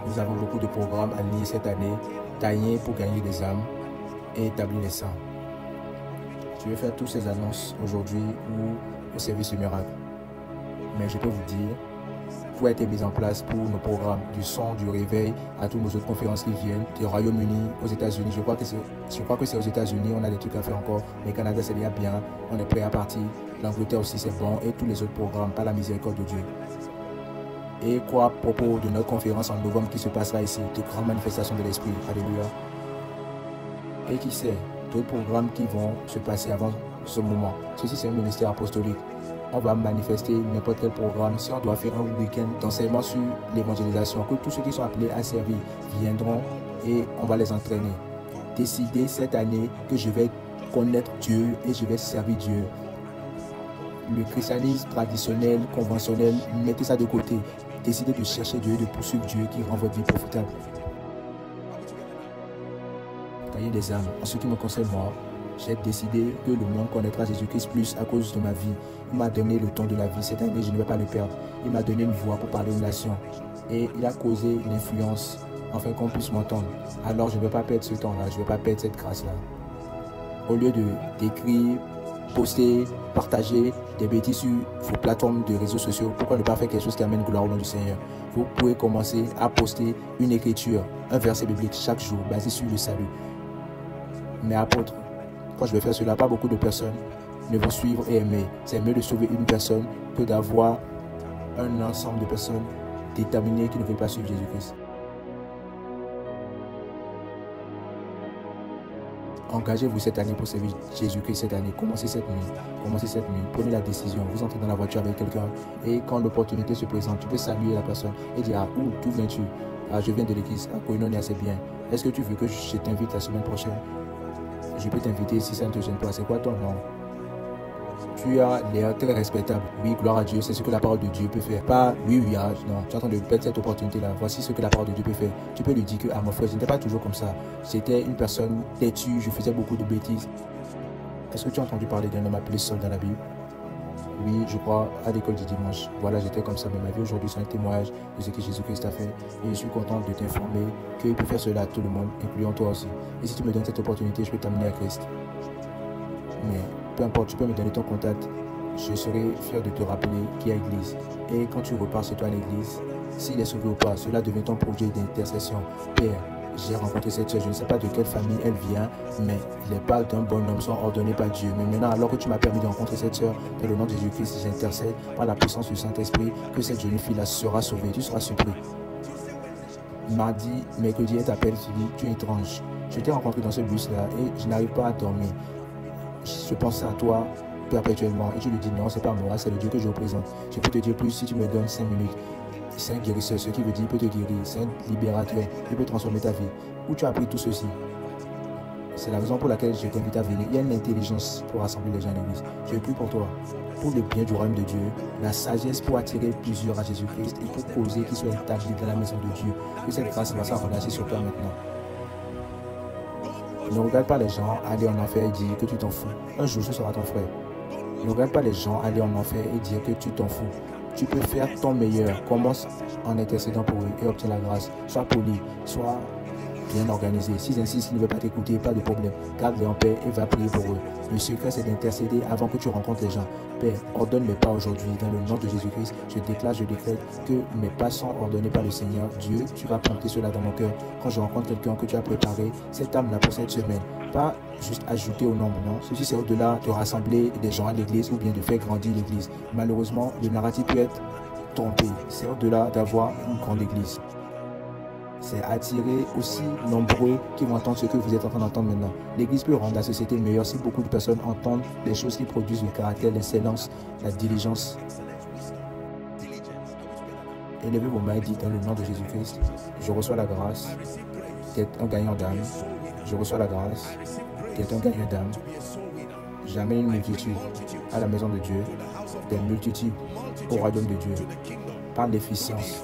Nous avons beaucoup de programmes à lier cette année, taillés pour gagner des âmes et établir les saints. Je vais faire toutes ces annonces aujourd'hui ou au service du miracle. Mais je peux vous dire, pour être mis en place pour nos programmes, du son, du réveil, à toutes nos autres conférences qui viennent, du Royaume-Uni, aux États-Unis. Je crois que c'est aux États-Unis, on a des trucs à faire encore. Mais Canada, c'est déjà bien, on est prêt à partir. L'Angleterre aussi, c'est bon. Et tous les autres programmes, par la miséricorde de Dieu. Et quoi à propos de notre conférence en novembre qui se passera ici, de grandes manifestations de l'Esprit. Alléluia. Et qui sait, d'autres programmes qui vont se passer avant ce moment. Ceci, c'est un ministère apostolique. On va manifester n'importe quel programme. Si on doit faire un week-end d'enseignement sur l'évangélisation, que tous ceux qui sont appelés à servir viendront et on va les entraîner. Décidez cette année que je vais connaître Dieu et je vais servir Dieu. Le christianisme traditionnel, conventionnel, mettez ça de côté. Décidez de chercher Dieu, de poursuivre Dieu qui rend votre vie profitable. Gagner des âmes. En ce qui me concerne, moi, j'ai décidé que le monde connaîtra Jésus-Christ plus à cause de ma vie. Il m'a donné le ton de la vie. Cette année, je ne vais pas le perdre. Il m'a donné une voix pour parler aux nations. Et il a causé l'influence afin qu'on puisse m'entendre. Alors, je ne vais pas perdre ce temps-là. Je ne vais pas perdre cette grâce-là. Au lieu d'écrire, poster, partager des bêtises sur vos plateformes de réseaux sociaux, pourquoi ne pas faire quelque chose qui amène gloire au nom du Seigneur? Vous pouvez commencer à poster une écriture, un verset biblique chaque jour basé sur le salut. Mais apôtre, quand je vais faire cela, pas beaucoup de personnes ne vont suivre et aimer. C'est mieux de sauver une personne que d'avoir un ensemble de personnes déterminées qui ne veulent pas suivre Jésus-Christ. Engagez-vous cette année pour servir Jésus-Christ cette année. Commencez cette nuit. Prenez la décision. Vous entrez dans la voiture avec quelqu'un et quand l'opportunité se présente, tu peux saluer la personne et dire « Ah, où, d'où viens-tu » « Ah, je viens de l'église. Ah, Koinonia, c'est bien. Est-ce que tu veux que je t'invite la semaine prochaine? Je peux t'inviter si ça ne te gêne pas. C'est quoi ton nom? » Tu as l'air très respectable. Oui, gloire à Dieu, c'est ce que la parole de Dieu peut faire. Pas oui, non. Tu es en train de perdre cette opportunité-là. Voici ce que la parole de Dieu peut faire. Tu peux lui dire que, mon frère, je n'étais pas toujours comme ça. J'étais une personne têtue, je faisais beaucoup de bêtises. Est-ce que tu as entendu parler d'un homme appelé Saul dans la Bible? Oui, je crois, à l'école du dimanche. Voilà, j'étais comme ça, mais ma vie aujourd'hui, c'est un témoignage de ce que Jésus-Christ a fait. Et je suis content de t'informer qu'il peut faire cela à tout le monde, incluant toi aussi. Et si tu me donnes cette opportunité, je peux t'amener à Christ. Mais peu importe, tu peux me donner ton contact. Je serai fier de te rappeler qu'il y a église. Et quand tu repars chez toi à l'église, s'il est sauvé ou pas, cela devient ton projet d'intercession. Père, j'ai rencontré cette soeur, je ne sais pas de quelle famille elle vient, mais les pas d'un bon homme sont ordonnés par Dieu. Mais maintenant, alors que tu m'as permis de rencontrer cette soeur, dans le nom de Jésus-Christ, j'intercède par la puissance du Saint-Esprit que cette jeune fille-là sera sauvée. Tu seras surpris. Mardi, mercredi, elle t'appelle, tu dis, tu es étrange. Je t'ai rencontré dans ce bus-là et je n'arrive pas à dormir. Je pense à toi perpétuellement et tu lui dis non, c'est pas moi, c'est le Dieu que je représente. Je peux te dire plus si tu me donnes 5 minutes. C'est un guérisseur, ce qui veut dire il peut te guérir, c'est un libérateur, il peut transformer ta vie. Où tu as appris tout ceci? C'est la raison pour laquelle je t'invite à venir. Il y a une intelligence pour rassembler les gens à l'église. Je prie pour toi, pour le bien du royaume de Dieu, la sagesse pour attirer plusieurs à Jésus-Christ et pour causer qu'ils soient établis dans la maison de Dieu. Que cette grâce va s'en relâcher sur toi maintenant. Ne regarde pas les gens aller en enfer et dire que tu t'en fous. Un jour, ce sera ton frère. Ne regarde pas les gens aller en enfer et dire que tu t'en fous. Tu peux faire ton meilleur. Commence en intercédant pour eux et obtiens la grâce. Sois poli, sois bien organisé. S'ils insistent, ils ne veulent pas t'écouter, pas de problème. Garde-les en paix et va prier pour eux. Le secret, c'est d'intercéder avant que tu rencontres les gens. Père, ordonne mes pas aujourd'hui. Dans le nom de Jésus-Christ, je décrète que mes pas sont ordonnés par le Seigneur. Dieu, tu vas planter cela dans mon cœur. Quand je rencontre quelqu'un que tu as préparé, cette âme-là pour cette semaine, pas juste ajouter au nombre, non. Ceci, c'est au-delà de rassembler des gens à l'église ou bien de faire grandir l'église. Malheureusement, le narratif peut être trompé. C'est au-delà d'avoir une grande église. C'est attirer aussi nombreux qui vont entendre ce que vous êtes en train d'entendre maintenant. L'église peut rendre la société meilleure si beaucoup de personnes entendent des choses qui produisent le caractère, l'excellence, la diligence. Élevez vos mains et dites dans le nom de Jésus-Christ, je reçois la grâce d'être un gagnant d'âme. Je reçois la grâce d'être un gagnant d'âme. J'amène une multitude à la maison de Dieu, des multitudes au royaume de Dieu, par l'efficience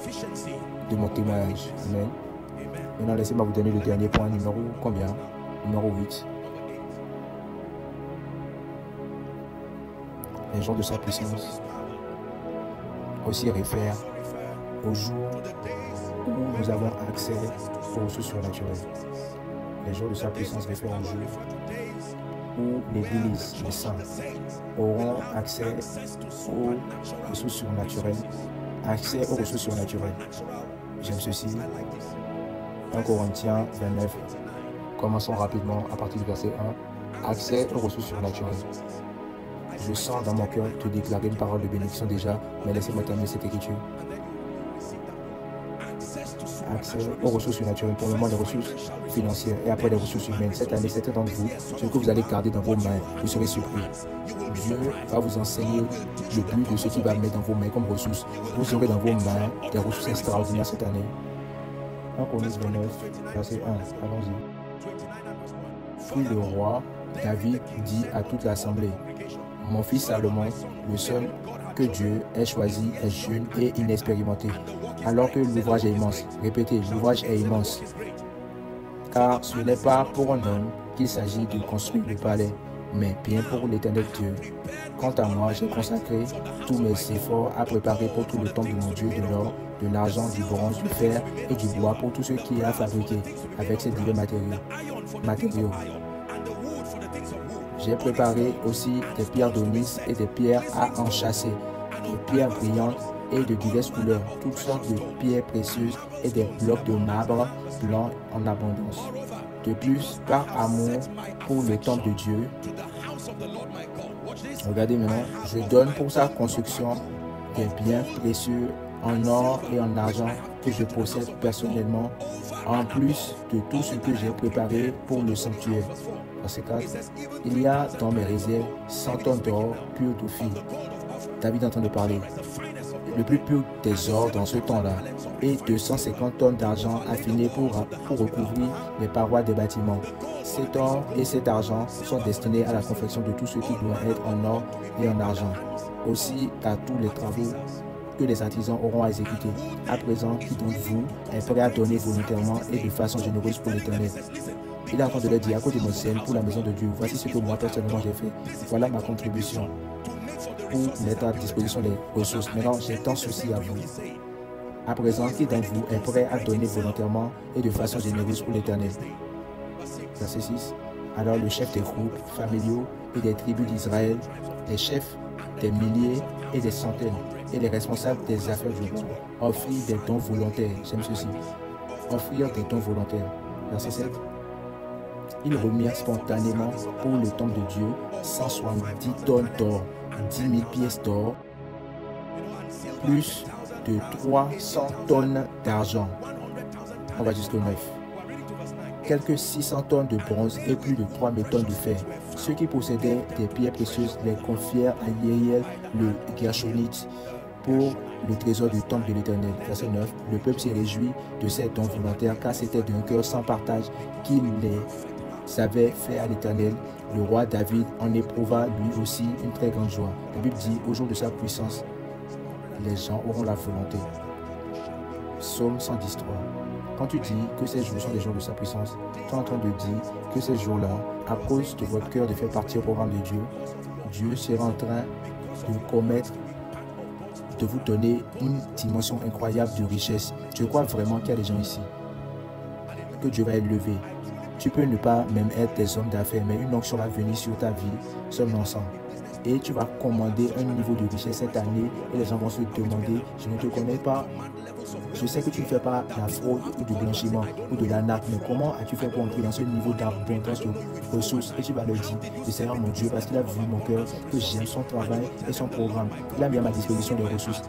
de mon témoignage. Amen. Maintenant, laissez-moi vous donner le dernier point, numéro combien? Numéro 8. Les jours de sa puissance aussi réfèrent au jour où nous avons accès aux ressources surnaturelles. Les jours de sa puissance réfèrent au jour où l'Église, les saints, auront accès aux ressources surnaturelles. Accès aux ressources surnaturelles. J'aime ceci. 1 Corinthiens 29. Commençons rapidement à partir du verset 1. Accès aux ressources surnaturelles. Je sens dans mon cœur te déclarer une parole de bénédiction déjà, mais laissez-moi terminer cette écriture. Accès aux ressources surnaturelles, pour le moment des ressources financières et après des ressources humaines. Cette année, certains d'entre vous, ce que vous allez garder dans vos mains, vous serez surpris. Dieu va vous enseigner le but de ce qu'il va mettre dans vos mains comme ressources. Vous aurez dans vos mains des ressources extraordinaires cette année. 1 Corinthiens 29, verset 1. Allons-y. Puis le roi David dit à toute l'assemblée, mon fils Salomon, le seul que Dieu ait choisi, est jeune et inexpérimenté, alors que l'ouvrage est immense. Répétez, l'ouvrage est immense. Car ce n'est pas pour un homme qu'il s'agit de construire le palais, mais bien pour l'Éternel Dieu. Quant à moi, j'ai consacré tous mes efforts à préparer pour tout le temple de mon Dieu de l'or, de l'argent, du bronze, du fer et du bois pour tout ce qui est à fabriquer avec ces divers matériaux. J'ai préparé aussi des pierres d'onyx et des pierres à enchâsser, des pierres brillantes et de diverses couleurs, toutes sortes de pierres précieuses et des blocs de marbre blanc en abondance. De plus, par amour pour le temple de Dieu, regardez maintenant, je donne pour sa construction des biens précieux en or et en argent que je possède personnellement, en plus de tout ce que j'ai préparé pour le sanctuaire. Verset 4. Il y a dans mes réserves 100 tonnes d'or pur d'Ophir. David est en train de parler. Le plus pur des ors dans ce temps-là, et 250 tonnes d'argent affiné pour recouvrir les parois des bâtiments. Cet or et cet argent sont destinés à la confection de tout ce qui doit être en or et en argent, aussi à tous les travaux que les artisans auront à exécuter. À présent, qui d'entre vous est prêt à donner volontairement et de façon généreuse pour l'Éternel? Il est en train de leur dire, à cause de mon ciel, pour la maison de Dieu, voici ce que moi personnellement j'ai fait. Voilà ma contribution pour mettre à disposition des ressources. Maintenant, j'ai tant souci à vous. À présent, qui d'entre vous est prêt à donner volontairement et de façon généreuse pour l'Éternel? Verset 6. Alors le chef des groupes familiaux et des tribus d'Israël, les chefs des milliers et des centaines, et les responsables des affaires du roi, offrirent des dons volontaires. J'aime ceci. Offrirent des dons volontaires. Verset 7. Ils remirent spontanément pour le temple de Dieu 170 tonnes d'or, 10 000 pièces d'or, plus de 300 tonnes d'argent. On va jusqu'au 9. Quelques 600 tonnes de bronze et plus de 3000 tonnes de fer. Ceux qui possédaient des pierres précieuses les confièrent à Yéhiel le Gershonite pour le trésor du temple de l'Éternel. Verset 9. Le peuple s'est réjoui de ces dons volontaires car c'était d'un cœur sans partage qu'il les avait fait à l'Éternel. Le roi David en éprouva lui aussi une très grande joie. La Bible dit, au jour de sa puissance, les gens auront la volonté. Psaume 113. Quand tu dis que ces jours sont les jours de sa puissance, tu es en train de dire que ces jours-là, à cause de votre cœur de faire partie au programme de Dieu, Dieu sera en train de vous donner une dimension incroyable de richesse. Je crois vraiment qu'il y a des gens ici, que Dieu va élever. Tu peux ne pas même être des hommes d'affaires, mais une onction va venir sur ta vie, sommes ensemble. Et tu vas commander un niveau de richesse cette année et les gens vont se demander, je ne te connais pas, je sais que tu ne fais pas la fraude ou du blanchiment ou de l'arnaque, mais comment as-tu fait pour entrer dans ce niveau d'abondance de ressources? Et tu vas leur dire, le Seigneur mon Dieu, parce qu'il a vu mon cœur, que j'aime son travail et son programme. Il a mis à ma disposition des ressources.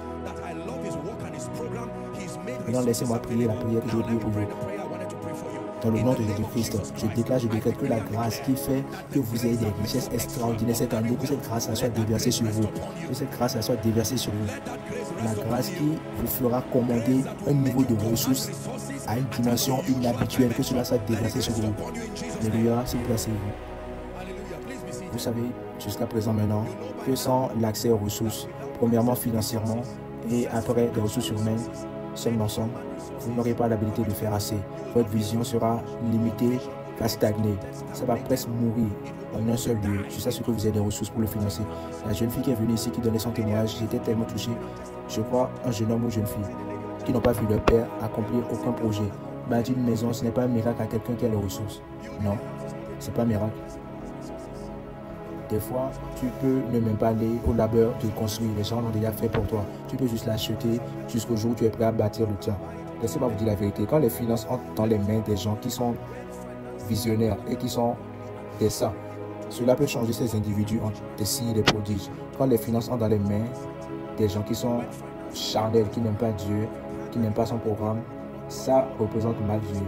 Maintenant, laissez-moi prier la prière que je vais prier pour vous. Dans le nom de Jésus-Christ, je déclare, je décrète que la grâce qui fait que vous ayez des richesses extraordinaires cette année, que cette grâce soit déversée sur vous, que cette grâce soit déversée sur vous. La grâce qui vous fera commander un niveau de ressources à une dimension inhabituelle, que cela soit déversé sur vous. Alléluia, s'il vous plaît, asseyez-vous. Vous savez, jusqu'à présent maintenant, que sans l'accès aux ressources, premièrement financièrement et après des ressources humaines, seuls ensemble, vous n'aurez pas l'habilité de faire assez. Votre vision sera limitée, va stagner. Ça va presque mourir en un seul lieu. Je sais ce que vous avez des ressources pour le financer. La jeune fille qui est venue ici, qui donnait son témoignage, j'étais tellement touché. Je crois un jeune homme ou une jeune fille qui n'ont pas vu leur père accomplir aucun projet. Bâtir une maison, ce n'est pas un miracle à quelqu'un qui a les ressources. Non, ce n'est pas un miracle. Des fois, tu peux ne même pas aller au labeur de construire. Les gens l'ont déjà fait pour toi. Tu peux juste l'acheter jusqu'au jour où tu es prêt à bâtir le tien. Laissez-moi vous dire la vérité. Quand les finances entrent dans les mains des gens qui sont visionnaires et qui sont des saints, cela peut changer ces individus en des signes et des prodiges. Quand les finances entrent dans les mains des gens qui sont charnels, qui n'aiment pas Dieu, qui n'aiment pas son programme, ça représente mal Dieu.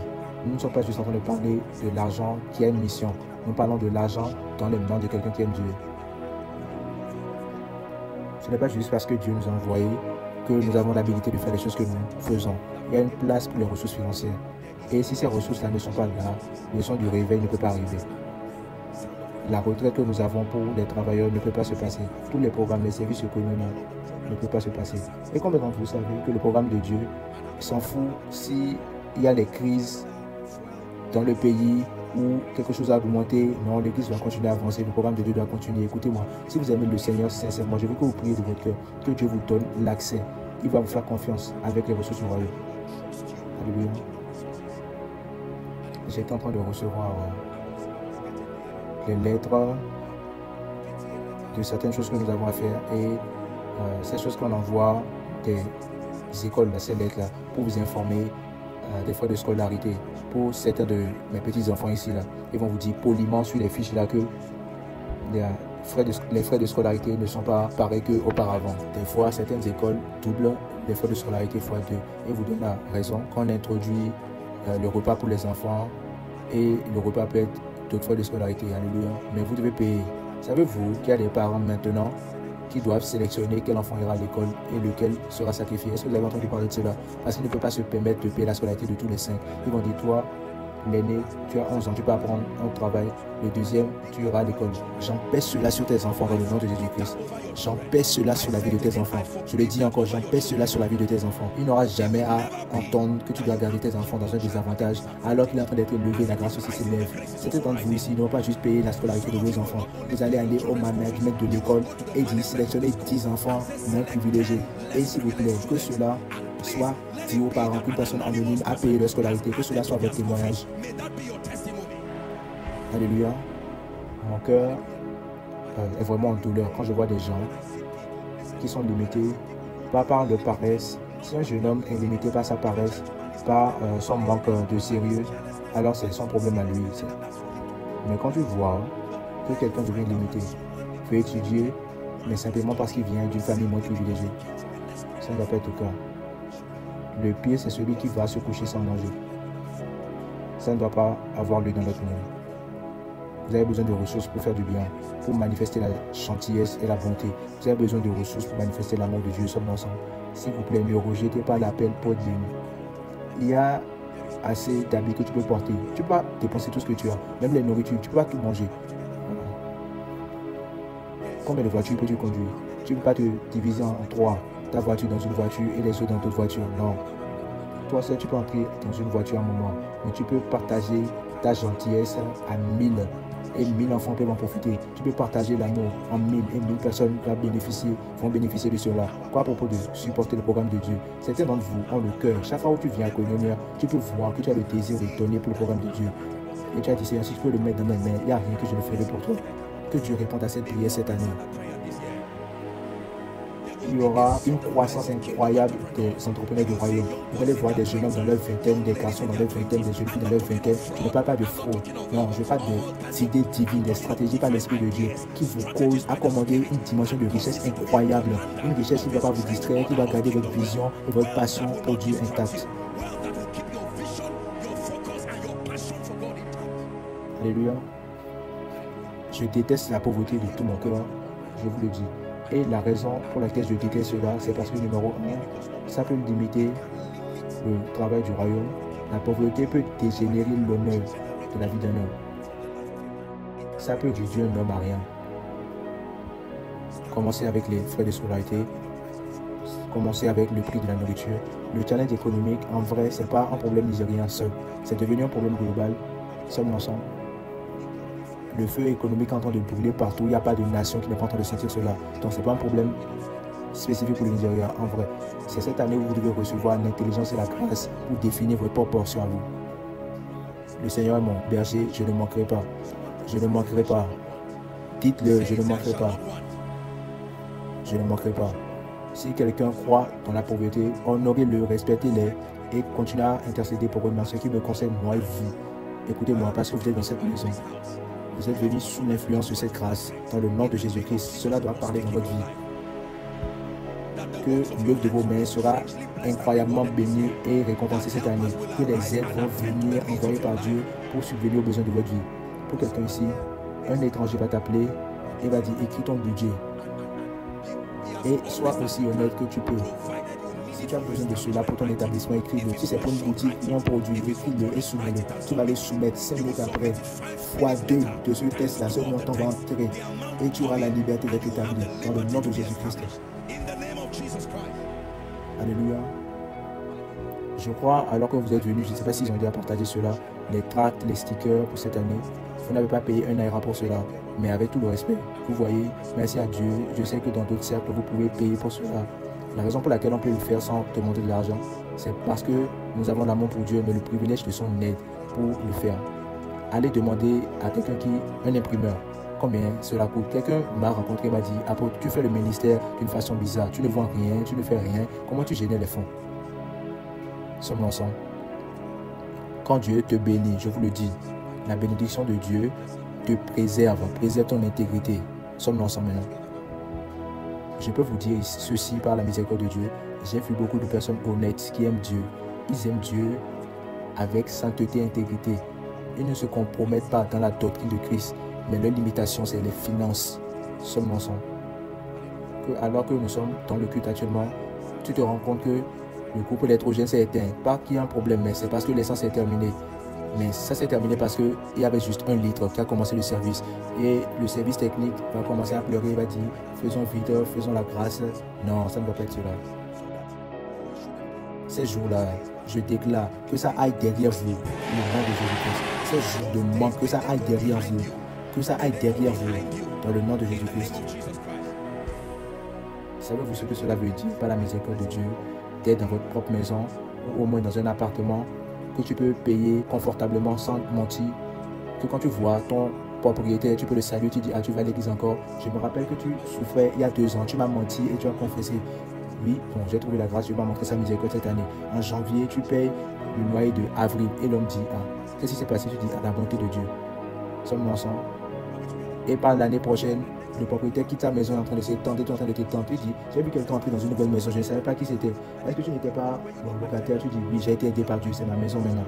Nous ne sommes pas juste en train de parler de l'argent qui a une mission. Nous parlons de l'argent dans les mains de quelqu'un qui aime Dieu. Ce n'est pas juste parce que Dieu nous a envoyés que nous avons l'habilité de faire les choses que nous faisons. Il y a une place pour les ressources financières. Et si ces ressources-là ne sont pas là, le son du réveil ne peut pas arriver. La retraite que nous avons pour les travailleurs ne peut pas se passer. Tous les programmes, les services économiques ne peuvent pas se passer. Et combien d'entre vous savez que le programme de Dieu s'en fout s'il y a des crises dans le pays ou quelque chose a augmenté? Non, l'église va continuer à avancer, le programme de Dieu doit continuer. Écoutez-moi, si vous aimez le Seigneur sincèrement, je veux que vous priez de votre cœur, que Dieu vous donne l'accès. Il va vous faire confiance avec les ressources du royaume. Alléluia. J'étais en train de recevoir les lettres de certaines choses que nous avons à faire et ces choses qu'on envoie des écoles, ces lettres-là, pour vous informer des frais de scolarité. Pour certains de mes petits-enfants ici, là, ils vont vous dire poliment sur les fiches là que les frais de scolarité ne sont pas pareils qu'auparavant. Des fois, certaines écoles doublent les frais de scolarité x2 et vous donnent la raison qu'on introduit le repas pour les enfants et le repas peut être d'autres frais de scolarité, alléluia, mais vous devez payer. Savez-vous qu'il y a des parents maintenant qui doivent sélectionner quel enfant ira à l'école et lequel sera sacrifié? Est-ce que vous avez entendu parler de cela? Parce qu'ils ne peuvent pas se permettre de payer la scolarité de tous les 5. Ils vont dire, toi, l'aîné, tu as 11 ans, tu peux apprendre un travail. Le deuxième, tu iras à l'école. J'empêche cela sur tes enfants dans le nom de Jésus-Christ. J'empêche cela sur la vie de tes enfants. Je le dis encore, j'empêche cela sur la vie de tes enfants. Il n'aura jamais à entendre que tu dois garder tes enfants dans un désavantage alors qu'il est en train d'être élevé, la grâce aussi s'élève. Certains d'entre vous ici n'ont pas juste payé la scolarité de vos enfants. Vous allez aller au management de l'école et sélectionner 10 enfants moins privilégiés. Et s'il vous plaît, que cela soit dit aux parents qu'une personne anonyme a payé leur scolarité, que cela soit votre témoignage. Alléluia. Mon cœur est vraiment en douleur quand je vois des gens qui sont limités pas par leur paresse. Si un jeune homme est limité par sa paresse, par son manque de sérieux, alors c'est son problème à lui. Mais quand tu vois que quelqu'un devient limité, peut étudier, mais simplement parce qu'il vient d'une famille moins privilégiée, ça ne va pas être le cas. Le pire, c'est celui qui va se coucher sans manger. Ça ne doit pas avoir lieu dans notre monde. Vous avez besoin de ressources pour faire du bien, pour manifester la gentillesse et la bonté. Vous avez besoin de ressources pour manifester l'amour de Dieu. Sommes ensemble. S'il vous plaît, ne rejetez pas l'appel pour être béni. Il y a assez d'habits que tu peux porter. Tu ne peux pas dépenser tout ce que tu as, même les nourritures. Tu ne peux pas tout manger. Combien de voitures peux-tu conduire? Tu ne peux pas te diviser en 3. Ta voiture dans une voiture et les autres dans d'autres voitures. Non. Toi seul, tu peux entrer dans une voiture à un moment, mais tu peux partager ta gentillesse à 1000 et 1000 enfants peuvent en profiter. Tu peux partager l'amour en 1000 et 1000 personnes vont bénéficier de cela. Quoi à propos de supporter le programme de Dieu? Certains d'entre vous ont le cœur. Chaque fois où tu viens à Koinonia, tu peux voir que tu as le désir de donner pour le programme de Dieu. Et tu as dit, Seigneur, si je peux le mettre dans mes mains, il n'y a rien que je ne ferai pour toi. Que Dieu réponde à cette prière cette année. Il y aura une croissance incroyable des entrepreneurs du royaume. Vous allez voir des jeunes hommes dans leur vingtaine, des garçons dans leur vingtaine, des jeunes filles dans leur vingtaine. Je ne parle pas de fraude. Non, je parle des idées divines, des stratégies par l'Esprit de Dieu qui vous causent à commander une dimension de richesse incroyable. Une richesse qui ne va pas vous distraire, qui va garder votre vision et votre passion pour Dieu intacte. Alléluia. Je déteste la pauvreté de tout mon cœur. Je vous le dis. Et la raison pour laquelle je déteste cela, c'est parce que numéro 1, ça peut limiter le travail du royaume. La pauvreté peut dégénérer l'honneur de la vie d'un homme. Ça peut réduire un homme à rien. Commencez avec les frais de scolarité. Commencez avec le prix de la nourriture. Le challenge économique, en vrai, ce n'est pas un problème nigérien seul. C'est devenu un problème global. Sommes ensemble. Le feu économique est en train de brûler partout. Il n'y a pas de nation qui n'est pas en train de sentir cela. Donc, ce n'est pas un problème spécifique pour le Nigeria. En vrai, c'est cette année où vous devez recevoir l'intelligence et la grâce pour définir votre proportion à vous. Le Seigneur est mon berger, je ne manquerai pas. Je ne manquerai pas. Dites-le, je ne manquerai pas. Je ne manquerai pas. Si quelqu'un croit dans la pauvreté, honorez-le, respectez-les et continuez à intercéder pour eux. Mais en ce qui me concerne, moi et vous, écoutez-moi, parce que vous êtes dans cette maison. Vous êtes venus sous l'influence de cette grâce, dans le nom de Jésus-Christ. Cela doit parler dans votre vie. Que l'œuvre de vos mains sera incroyablement bénie et récompensée cette année. Que les aides vont venir envoyées par Dieu pour subvenir aux besoins de votre vie. Pour quelqu'un ici, un étranger va t'appeler et va dire, écris ton budget. Et sois aussi honnête que tu peux. Si tu as besoin de cela pour ton établissement, écris-le. Si c'est pour une boutique ou un produit, écris-le et soumets-le. Tu vas le soumettre 5 minutes après. x2 de ce test-là, ce montant va entrer. Et tu auras la liberté d'être établi dans le nom de Jésus-Christ. Alléluia. Je crois, alors que vous êtes venus, je ne sais pas s'ils ont déjà partagé cela, les tracts, les stickers pour cette année. Vous n'avez pas payé un naira pour cela, mais avec tout le respect. Vous voyez, merci à Dieu. Je sais que dans d'autres cercles, vous pouvez payer pour cela. La raison pour laquelle on peut le faire sans demander de l'argent, c'est parce que nous avons l'amour pour Dieu, mais le privilège de son aide pour le faire. Allez demander à quelqu'un un imprimeur, combien cela coûte. Quelqu'un m'a rencontré, m'a dit, apôtre, tu fais le ministère d'une façon bizarre, tu ne vends rien, tu ne fais rien, comment tu génères les fonds? Sommes ensemble. Quand Dieu te bénit, je vous le dis, la bénédiction de Dieu te préserve ton intégrité. Sommes ensemble maintenant. Je peux vous dire ceci par la miséricorde de Dieu. J'ai vu beaucoup de personnes honnêtes qui aiment Dieu. Ils aiment Dieu avec sainteté et intégrité. ils ne se compromettent pas dans la doctrine de Christ, mais leur limitation, c'est les finances. Seulement ça. Alors que nous sommes dans le culte actuellement, tu te rends compte que le groupe électrogène s'est éteint. Pas qu'il y a un problème, mais c'est parce que l'essence est terminée. Mais ça s'est terminé parce qu'il y avait juste 1 litre qui a commencé le service. Et le service technique va commencer à pleurer, il va dire, faisons vite, faisons la grâce. Non, ça ne va pas être cela. Ces jours-là, je déclare que ça aille derrière vous, le nom de Jésus-Christ. Ces jours de manque, que ça aille derrière vous. Que ça aille derrière vous, dans le nom de Jésus-Christ. Savez-vous ce que cela veut dire par la miséricorde de Dieu, d'être dans votre propre maison, ou au moins dans un appartement, que tu peux payer confortablement sans mentir, que quand tu vois ton propriétaire, tu peux le saluer, tu dis, ah, tu vas à l'église encore. Je me rappelle que tu souffrais il y a 2 ans, tu m'as menti et tu as confessé. Oui, bon, j'ai trouvé la grâce, Dieu m'a montré sa miséricorde cette année. En janvier, tu payes le loyer de avril et l'homme dit, ah, qu'est-ce qui s'est passé? Tu dis, à la bonté de Dieu. Sommes-nous ensemble? Et par l'année prochaine, le propriétaire quitte sa maison en train de s'étendre, tu es en train de t'étendre, tu dis, j'ai vu quelqu'un entrer dans une nouvelle maison, je ne savais pas qui c'était. Est-ce que tu n'étais pas mon locataire? Tu dis, oui, j'ai été aidé par Dieu, c'est ma maison maintenant.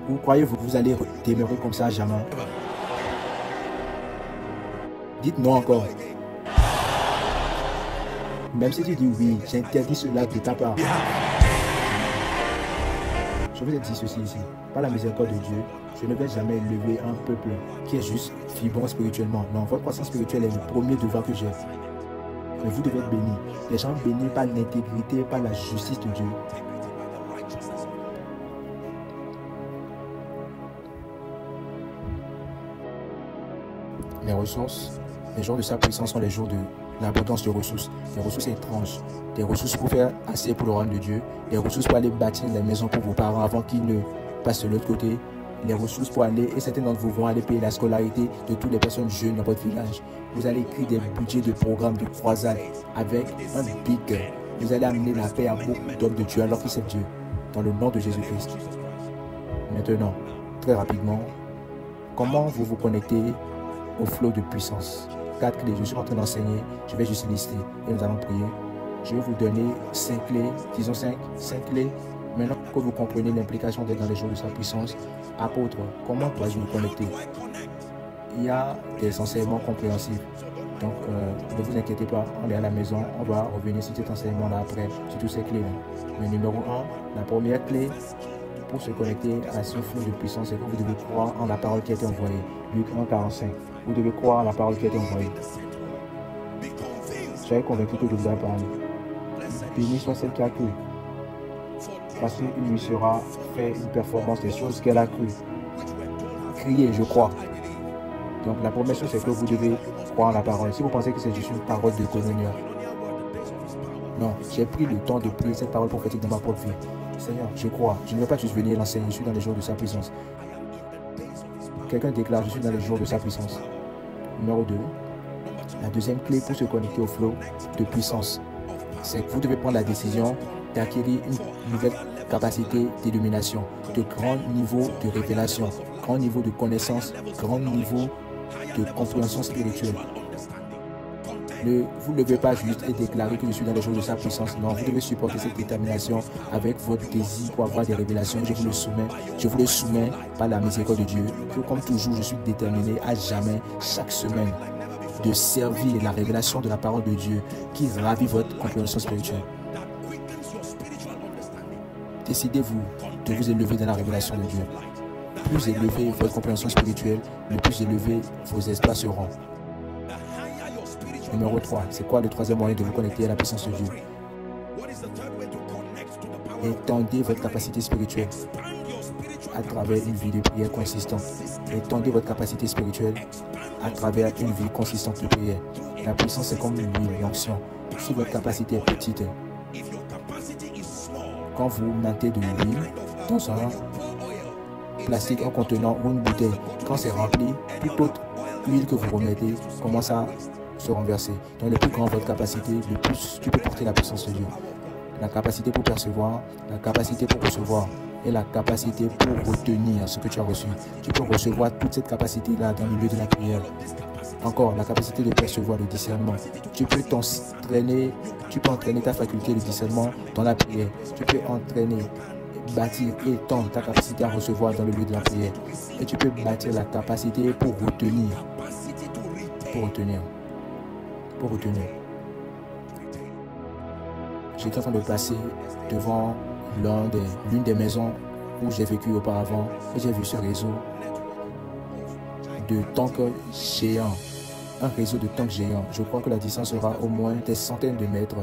Vous croyez-vous que vous allez demeurer comme ça à jamais? Dites non encore. Même si tu dis oui, j'interdis cela de ta part. Je vous ai dit ceci ici, par la miséricorde de Dieu, je ne vais jamais élever un peuple qui est juste vibrant spirituellement. Non, votre croissance spirituelle est le premier devoir que j'ai. Mais vous devez être bénis. Les gens bénis par l'intégrité, par la justice de Dieu. Les ressources, les jours de sa puissance sont les jours de l'abondance de ressources. Des ressources étranges, des ressources pour faire assez pour le royaume de Dieu, des ressources pour aller bâtir les maisons pour vos parents avant qu'ils ne passent de l'autre côté, les ressources pour aller, et certains d'entre vous vont aller payer la scolarité de toutes les personnes jeunes dans votre village. Vous allez écrire des budgets de programmes de croisade avec un big cœur. Vous allez amener la paix à beaucoup d'hommes de Dieu alors qu'ils c'est Dieu, dans le nom de Jésus-Christ. Maintenant, très rapidement, comment vous vous connectez au flot de puissance? 4 clés, je suis en train d'enseigner, je vais juste lister et nous allons prier. Je vais vous donner 5 clés, disons 5 clés. Maintenant que vous comprenez l'implication d'être dans les jours de sa puissance, apôtre, comment dois-je me connecter? Il y a des enseignements compréhensifs. Donc, ne vous inquiétez pas, on est à la maison, on va revenir sur cet enseignement-là après, sur toutes ces clés-là. Mais numéro 1, la première clé pour se connecter à ce flot de puissance, c'est que vous devez croire en la parole qui a été envoyée. Luc 1,45. Vous devez croire en la parole qui a été envoyée. Soyez convaincu que je vous ai parlé. Béni soit celle qui a cru. Parce qu'il lui sera fait une performance des choses qu'elle a cru. Criez, je crois. Donc la première chose, c'est que vous devez croire en la parole. Si vous pensez que c'est juste une parole de communion, non, j'ai pris le temps de prier cette parole prophétique dans ma propre vie. Seigneur, je crois. Je ne vais pas juste venir l'enseigner, je suis dans les jours de sa puissance. Quelqu'un déclare, je suis dans les jours de sa puissance. Numéro 2. La deuxième clé pour se connecter au flot de puissance, c'est que vous devez prendre la décision d'acquérir une nouvelle capacité d'illumination, de grand niveau de révélation, grand niveau de connaissance, grand niveau de compréhension spirituelle. Vous ne devez pas juste déclarer que je suis dans les jours de sa puissance. Non, vous devez supporter cette détermination avec votre désir pour avoir des révélations. Je vous le soumets par la miséricorde de Dieu. Que comme toujours, je suis déterminé à jamais, chaque semaine, de servir la révélation de la parole de Dieu qui ravit votre compréhension spirituelle. Décidez-vous de vous élever dans la révélation de Dieu. Plus élevé votre compréhension spirituelle, le plus élevé vos espoirs seront. Numéro 3, c'est quoi le troisième moyen de vous connecter à la puissance de Dieu? Étendez votre capacité spirituelle à travers une vie de prière consistante. Étendez votre capacité spirituelle à travers une vie consistante de prière. La puissance c'est comme une huile, l'onction. Si votre capacité est petite, quand vous mettez de l'huile dans un plastique, un contenant ou une bouteille, quand c'est rempli, toute autre huile que vous remettez commence à se renverser. Donc le plus grand votre capacité, le plus tu peux porter la puissance de Dieu. La capacité pour percevoir, la capacité pour recevoir et la capacité pour retenir ce que tu as reçu. Tu peux recevoir toute cette capacité-là dans le milieu de la prière. Encore, la capacité de percevoir le discernement. Tu peux entraîner ta faculté de discernement dans la prière. Tu peux entraîner bâtir et étendre ta capacité à recevoir dans le lieu de la prière. Et tu peux bâtir la capacité pour retenir. Pour retenir. Pour retenir. J'étais en train de passer devant l'une des maisons où j'ai vécu auparavant et j'ai vu ce réseau de tanks géants. Un réseau de tanks géants. Je crois que la distance sera au moins des centaines de mètres.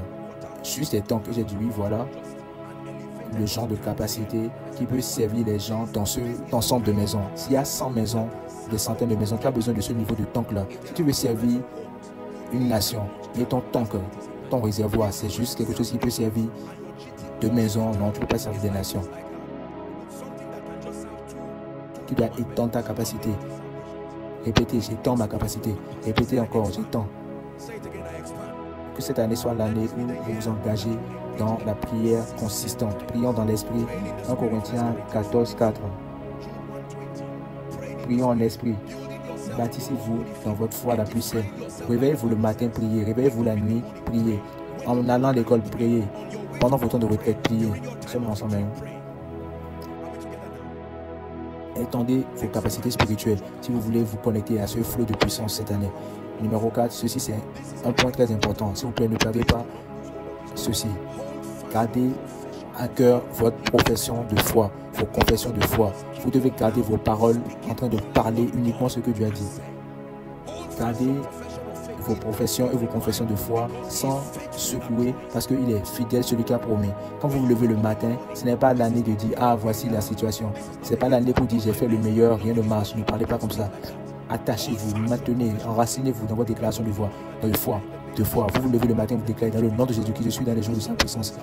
Juste des tanks. Et j'ai dit oui, voilà le genre de capacité qui peut servir les gens dans ce ensemble de maisons. S'il y a 100 maisons, des centaines de maisons, tu as besoin de ce niveau de tank-là. Si tu veux servir une nation et ton tank, ton réservoir, c'est juste quelque chose qui peut servir de maisons. Non, tu ne peux pas servir des nations. Tu dois étendre ta capacité. Répétez, j'étends ma capacité. Répétez encore, j'étends. Que cette année soit l'année où vous vous engagez dans la prière consistante. Prions dans l'esprit. 1 Corinthiens 14, 4. Prions en esprit. Bâtissez-vous dans votre foi la plus saine. Réveillez-vous le matin, priez. Réveillez-vous la nuit, priez. En allant à l'école, priez. Pendant vos temps de retraite, priez. Sommes ensemble. Étendez vos capacités spirituelles si vous voulez vous connecter à ce flot de puissance cette année. Numéro 4, ceci c'est un point très important. S'il vous plaît, ne perdez pas ceci. Gardez à cœur votre profession de foi, vos confessions de foi. Vous devez garder vos paroles en train de parler uniquement ce que Dieu a dit. Gardez vos professions et vos confessions de foi sans secouer parce qu'il est fidèle celui qui a promis. Quand vous vous levez le matin, ce n'est pas l'année de dire « Ah, voici la situation ». Ce n'est pas l'année pour dire « J'ai fait le meilleur, rien ne marche ». Ne parlez pas comme ça. Attachez-vous, maintenez, enracinez-vous dans votre déclaration de foi. Vous vous levez le matin, vous déclarez dans le nom de Jésus-Christ, je suis dans les jours de sa puissance.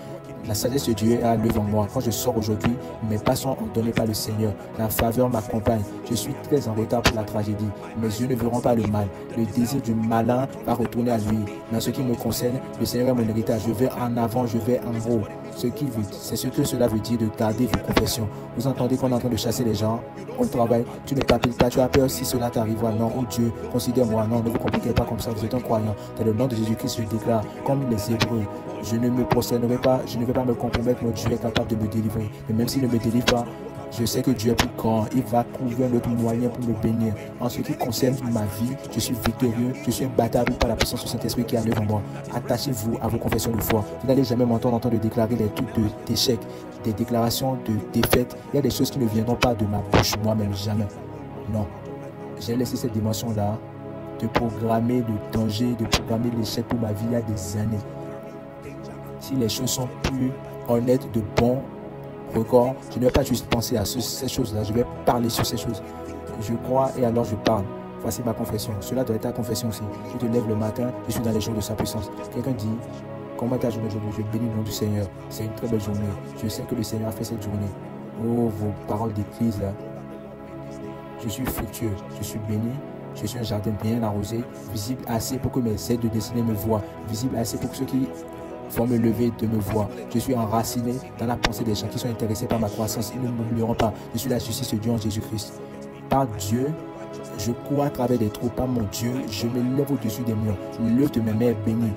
La sagesse de Dieu est à l'œuvre en moi. Quand je sors aujourd'hui, mes pas sont ordonnés par le Seigneur. La faveur m'accompagne. Je suis très en retard pour la tragédie. Mes yeux ne verront pas le mal. Le désir du malin va retourner à lui. Mais en ce qui me concerne, le Seigneur est mon héritage. Je vais en avant, je vais en haut. C'est ce que cela veut dire de garder vos confessions. Vous entendez qu'on est en train de chasser les gens au travail. Tu ne t'appelles pas, tu as peur si cela t'arrivera. Non, oh Dieu, considère-moi. Non, ne vous compliquez pas comme ça. Vous êtes un croyant. Dans le nom de Jésus-Christ, je déclare, comme les Hébreux, je ne me prosternerai pas, je ne vais pas me compromettre. Mon Dieu est capable de me délivrer. Mais même s'il ne me délivre pas, je sais que Dieu est plus grand. Il va trouver un autre moyen pour me bénir. En ce qui concerne ma vie, je suis victorieux. Je suis imbattable par la puissance du Saint-Esprit qui est à l'œuvre en moi. Attachez-vous à vos confessions de foi. Vous n'allez jamais m'entendre en train de déclarer des trucs d'échec, des déclarations de défaite. Il y a des choses qui ne viendront pas de ma bouche moi-même, jamais. Non. J'ai laissé cette dimension-là de programmer le danger, de programmer l'échec pour ma vie il y a des années. Si les choses sont plus honnêtes, de bons records, je ne vais pas juste penser à ces choses-là, je vais parler sur ces choses. Je crois et alors je parle. Voici ma confession. Cela doit être ta confession aussi. Tu te lèves le matin, je suis dans les jours de sa puissance. Quelqu'un dit, comment ta journée aujourd'hui? Je bénis le nom du Seigneur. C'est une très belle journée. Je sais que le Seigneur a fait cette journée. Oh, vos paroles d'église là. Je suis fructueux, je suis béni. Je suis un jardin bien arrosé, visible assez pour que mes aides de destinée me voient, visible assez pour que ceux qui vont me lever de me voir. Je suis enraciné dans la pensée des gens qui sont intéressés par ma croissance. Ils ne m'oublieront pas. Je suis la justice de Dieu en Jésus-Christ. Par Dieu, je cours à travers des trous. Par mon Dieu, je me lève au-dessus des murs. L'œuvre de mes mains est bénie.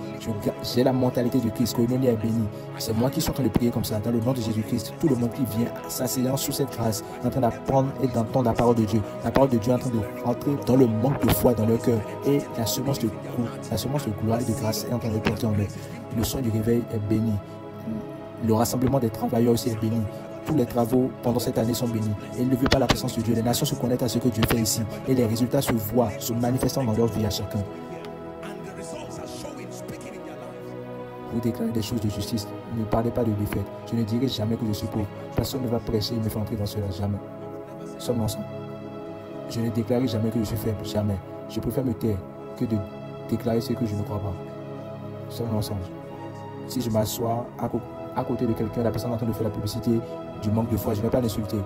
J'ai la mentalité de Christ. Koinonia est bénie. C'est moi qui suis en train de prier comme ça. Dans le nom de Jésus-Christ, tout le monde qui vient s'asseyant sous cette grâce, en train d'apprendre et d'entendre la parole de Dieu. La parole de Dieu est en train de rentrer dans le manque de foi dans leur cœur. Et la semence de gloire et de grâce est en train de porter en eux. Le son du réveil est béni. Le rassemblement des travailleurs aussi est béni. Tous les travaux pendant cette année sont bénis. Et ne veut pas la présence de Dieu. Les nations se connectent à ce que Dieu fait ici. Et les résultats se voient, se manifestant dans leur vie à chacun. Vous déclarez des choses de justice. Ne parlez pas de défaite. Je ne dirai jamais que je suis pauvre. Personne ne va prêcher et me faire entrer dans cela. Jamais. Sommes ensemble. Je ne déclarerai jamais que je suis faible. Jamais. Je préfère me taire que de déclarer ce que je ne crois pas. Sommes ensemble. Si je m'assois à côté de quelqu'un, la personne est en train de faire la publicité du manque de foi, je ne vais pas l'insulter.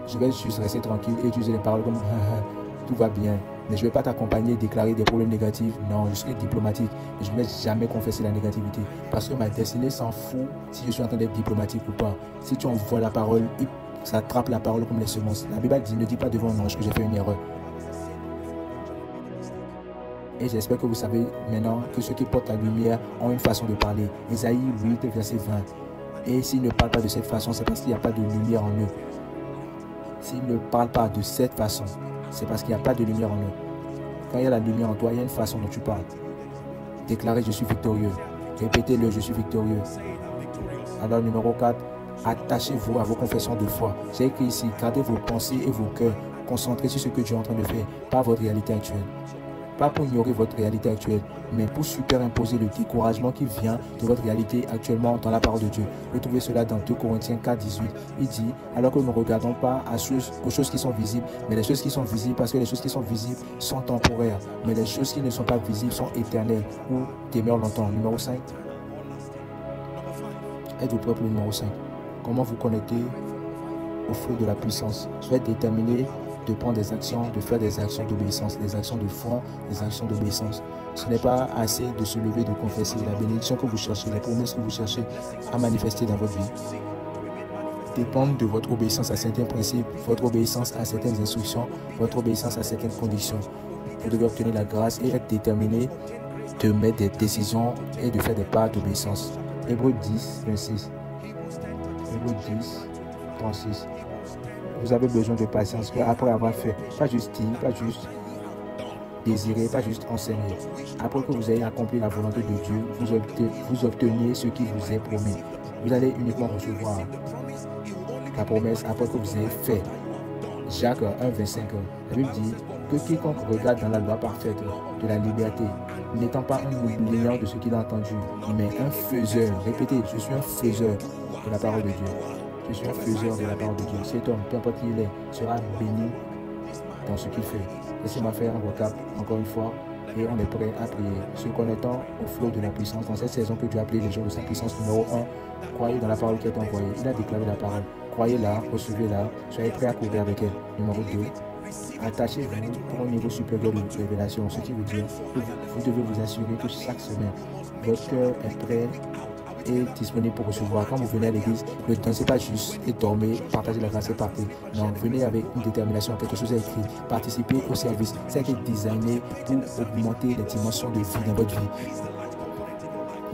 Je vais juste rester tranquille et utiliser les paroles comme tout va bien. Mais je ne vais pas t'accompagner, déclarer des problèmes négatifs. Non, je serai diplomatique. Mais je ne vais jamais confesser la négativité. Parce que ma destinée s'en fout si je suis en train d'être diplomatique ou pas. Si tu envoies la parole, ça attrape la parole comme les semences. La Bible dit, ne dis pas devant un ange que j'ai fait une erreur. Et j'espère que vous savez maintenant que ceux qui portent la lumière ont une façon de parler. Ésaïe 8, verset 20. Et s'ils ne parlent pas de cette façon, c'est parce qu'il n'y a pas de lumière en eux. S'ils ne parlent pas de cette façon, c'est parce qu'il n'y a pas de lumière en eux. Quand il y a la lumière en toi, il y a une façon dont tu parles. Déclarez, je suis victorieux. Répétez-le, je suis victorieux. Alors, numéro 4, attachez-vous à vos confessions de foi. J'ai écrit ici, gardez vos pensées et vos cœurs concentrés sur ce que Dieu est en train de faire, pas votre réalité actuelle. Pas pour ignorer votre réalité actuelle, mais pour superimposer le découragement qui vient de votre réalité actuellement dans la parole de Dieu. Vous trouvez cela dans 2 Corinthiens 4, 18. Il dit, alors que nous ne regardons pas aux choses qui sont visibles, mais les choses qui sont visibles, parce que les choses qui sont visibles sont temporaires, mais les choses qui ne sont pas visibles sont éternelles ou demeurent longtemps. Numéro 5. Êtes-vous prêt pour le numéro 5? Comment vous connecter au flot de la puissance? Soyez déterminé de prendre des actions, de faire des actions d'obéissance, des actions de foi, des actions d'obéissance. Ce n'est pas assez de se lever, de confesser la bénédiction que vous cherchez, les promesses que vous cherchez à manifester dans votre vie. Dépendre de votre obéissance à certains principes, votre obéissance à certaines instructions, votre obéissance à certaines conditions. Vous devez obtenir la grâce et être déterminé de mettre des décisions et de faire des pas d'obéissance. Hébreux 10, 26. Hébreux 10, 36. Vous avez besoin de patience après avoir fait, pas juste dire, pas juste désirer, pas juste enseigner. Après que vous ayez accompli la volonté de Dieu, vous obtenez ce qui vous est promis. Vous allez uniquement recevoir la promesse après que vous ayez fait. Jacques 1, 25. La Bible dit que quiconque regarde dans la loi parfaite de la liberté, n'étant pas un oubliant de ce qu'il a entendu, mais un faiseur. Répétez, je suis un faiseur de la parole de Dieu. Je suis un faiseur de la parole de Dieu. Cet homme, peu importe qui il est, sera béni dans ce qu'il fait. Laissez-moi faire un recap encore une fois et on est prêt à prier. Se connectant au flot de la puissance dans cette saison que Dieu a appelée les jours de sa puissance. Numéro 1, croyez dans la parole qui est envoyée. Il a déclaré la parole. Croyez-la, recevez-la, soyez prêts à courir avec elle. Numéro 2, attachez-vous pour un niveau supérieur de révélation. Ce qui veut dire que vous devez vous assurer que chaque semaine, votre cœur est prêt et disponible pour recevoir. Quand vous venez à l'église, ne dansez pas juste et dormez, partagez la grâce et partez. Non, venez avec une détermination, quelque chose à écrire, participez au service. Ça a été designé pour augmenter les dimensions de vie dans votre vie.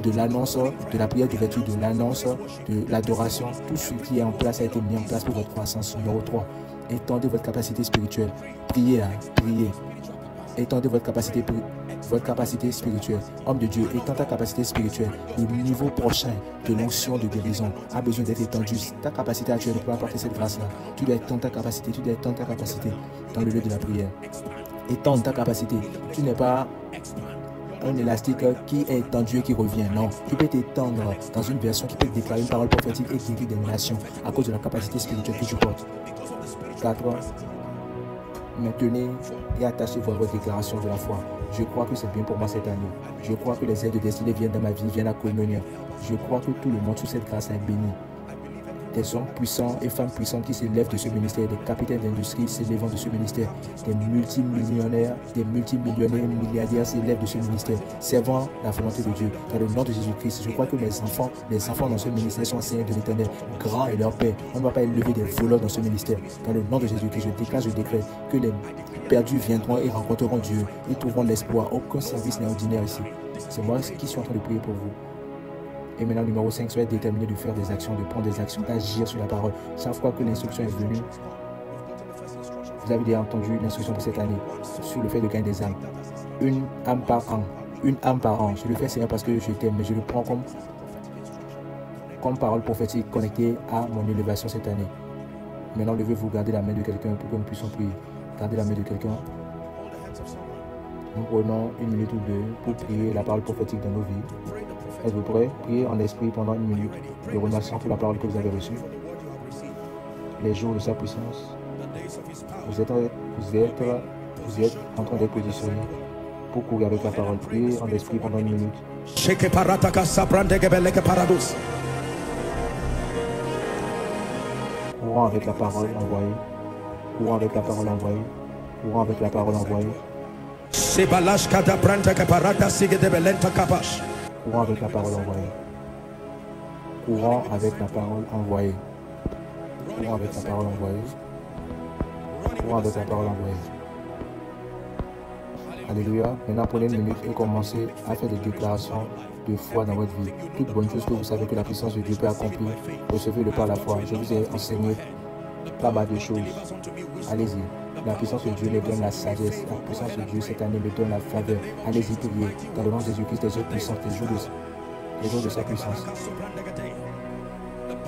De l'annonce, de la prière d'ouverture, de l'annonce, de l'adoration, tout ce qui est en place a été mis en place pour votre croissance. Numéro 3, étendez votre capacité spirituelle. Priez, priez. Étendez votre capacité spirituelle. Homme de Dieu, étends ta capacité spirituelle. Le niveau prochain de l'onction de guérison a besoin d'être étendu. Ta capacité actuelle ne peut apporter cette grâce-là. Tu dois étendre ta capacité, dans le lieu de la prière. Étendre ta capacité. Tu n'es pas un élastique qui est étendu et qui revient. Non, tu peux t'étendre dans une version qui peut déclarer une parole prophétique et guérir des nations à cause de la capacité spirituelle que tu portes. 4. Maintenez et attachez-vous à votre déclaration de la foi. Je crois que c'est bien pour moi cette année. Je crois que les aides de destinée viennent dans ma vie, viennent à communion. Je crois que tout le monde sous cette grâce est béni. Des hommes puissants et femmes puissantes qui s'élèvent de ce ministère, des capitaines d'industrie s'élèvant de ce ministère, des multimillionnaires, milliardaires s'élèvent de ce ministère, servant la volonté de Dieu. Dans le nom de Jésus-Christ, je crois que les enfants dans ce ministère sont enseignés de l'Éternel, grand est leur Père. On ne va pas élever des voleurs dans ce ministère. Dans le nom de Jésus-Christ, je déclare que les perdus viendront et rencontreront Dieu. Ils trouveront l'espoir. Aucun service n'est ordinaire ici. C'est moi qui suis en train de prier pour vous. Et maintenant, numéro 5, soyez déterminé de faire des actions, de prendre des actions, d'agir sur la parole. Chaque fois que l'instruction est venue, vous avez déjà entendu l'instruction pour cette année sur le fait de gagner des âmes. Une âme par an. Une âme par an. Je le fais, Seigneur, parce que je t'aime, mais je le prends comme parole prophétique connectée à mon élévation cette année. Maintenant, levez-vous, gardez la main de quelqu'un pour que nous puissions prier. Gardez la main de quelqu'un. Nous prenons 1 minute ou 2 pour prier la parole prophétique dans nos vies. Êtes-vous prêts? Priez en esprit pendant 1 minute de remerciement pour la parole que vous avez reçue. Les jours de sa puissance. Vous êtes en train d'être positionné pour courir avec la parole. Priez en esprit pendant 1 minute. Courant avec la parole envoyée. Courant avec la parole envoyée. Courant avec la parole envoyée. Courant avec la parole envoyée. Courant avec la parole envoyée. Courant avec la parole envoyée. Courant avec la parole envoyée. Alléluia. Maintenant prenez 1 minute et commencez à faire des déclarations de foi dans votre vie. Toute bonne chose que vous savez que la puissance de Dieu peut accomplir, recevez-le par la foi. Je vous ai enseigné pas mal de choses. Allez-y. La puissance de Dieu me donne la sagesse. La puissance de Dieu cette année me donne la faveur. Allez-y, priez. Dans le nom de Jésus-Christ, des jours puissants, des jours de sa puissance.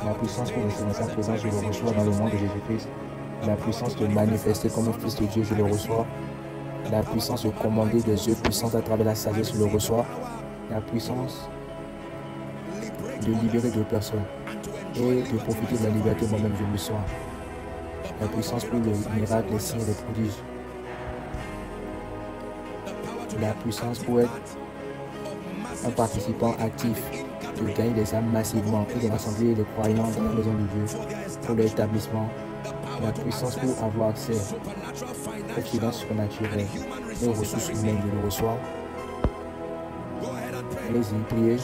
La puissance pour rester dans sa présence, je le reçois dans le nom de Jésus-Christ. La puissance de manifester comme un fils de Dieu, je le reçois. La puissance de commander des œuvres puissantes à travers la sagesse, je le reçois. La puissance de libérer d'autres personnes et de profiter de la liberté moi-même, je le reçois. La puissance pour les miracles, les signes et les prodiges. La puissance pour être un participant actif, de gagner des âmes massivement et de rassembler les croyants dans la maison de Dieu pour l'établissement. La puissance pour avoir accès aux finances surnaturelles et aux ressources humaines, je le reçois. Allez-y, priez.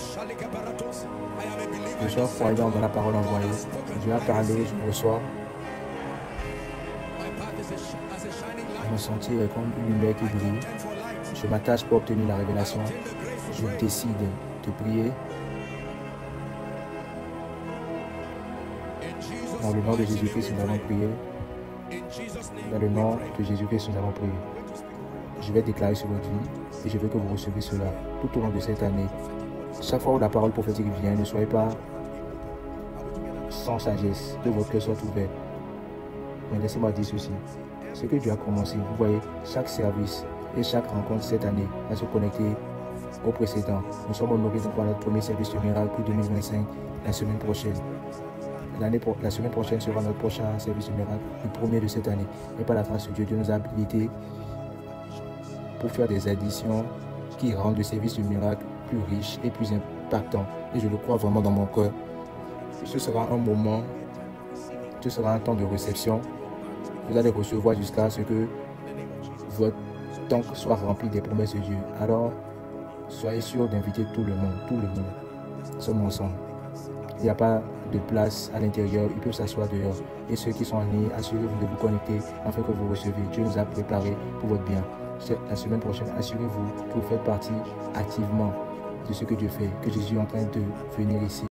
Je suis croyant dans la parole envoyée. Dieu a parlé, je le reçois. Mon sentier est comme une lumière qui brille. Je m'attache pour obtenir la révélation. Je décide de prier. Dans le nom de Jésus-Christ, nous allons prier. Dans le nom de Jésus-Christ, nous allons prier. Je vais déclarer sur votre vie et je veux que vous recevez cela tout au long de cette année. Chaque fois où la parole prophétique vient, ne soyez pas sans sagesse, que votre cœur soit ouvert. Mais laissez-moi dire ceci. Ce que Dieu a commencé, vous voyez, chaque service et chaque rencontre cette année va se connecter au précédent. Nous sommes honorés d'avoir notre premier service de miracle pour 2025 la semaine prochaine. La semaine prochaine sera notre prochain service de miracle, le premier de cette année. Et par la grâce de Dieu, Dieu nous a habilités pour faire des additions qui rendent le service de miracle plus riche et plus impactant. Et je le crois vraiment dans mon cœur. Ce sera un moment, ce sera un temps de réception. Vous allez recevoir jusqu'à ce que votre temps soit rempli des promesses de Dieu. Alors, soyez sûr d'inviter tout le monde. Sommes ensemble. Il n'y a pas de place à l'intérieur, ils peuvent s'asseoir dehors. Et ceux qui sont en ligne, assurez-vous de vous connecter afin que vous recevez. Dieu nous a préparé pour votre bien. La semaine prochaine, assurez-vous que vous faites partie activement de ce que Dieu fait, que Jésus est en train de venir ici.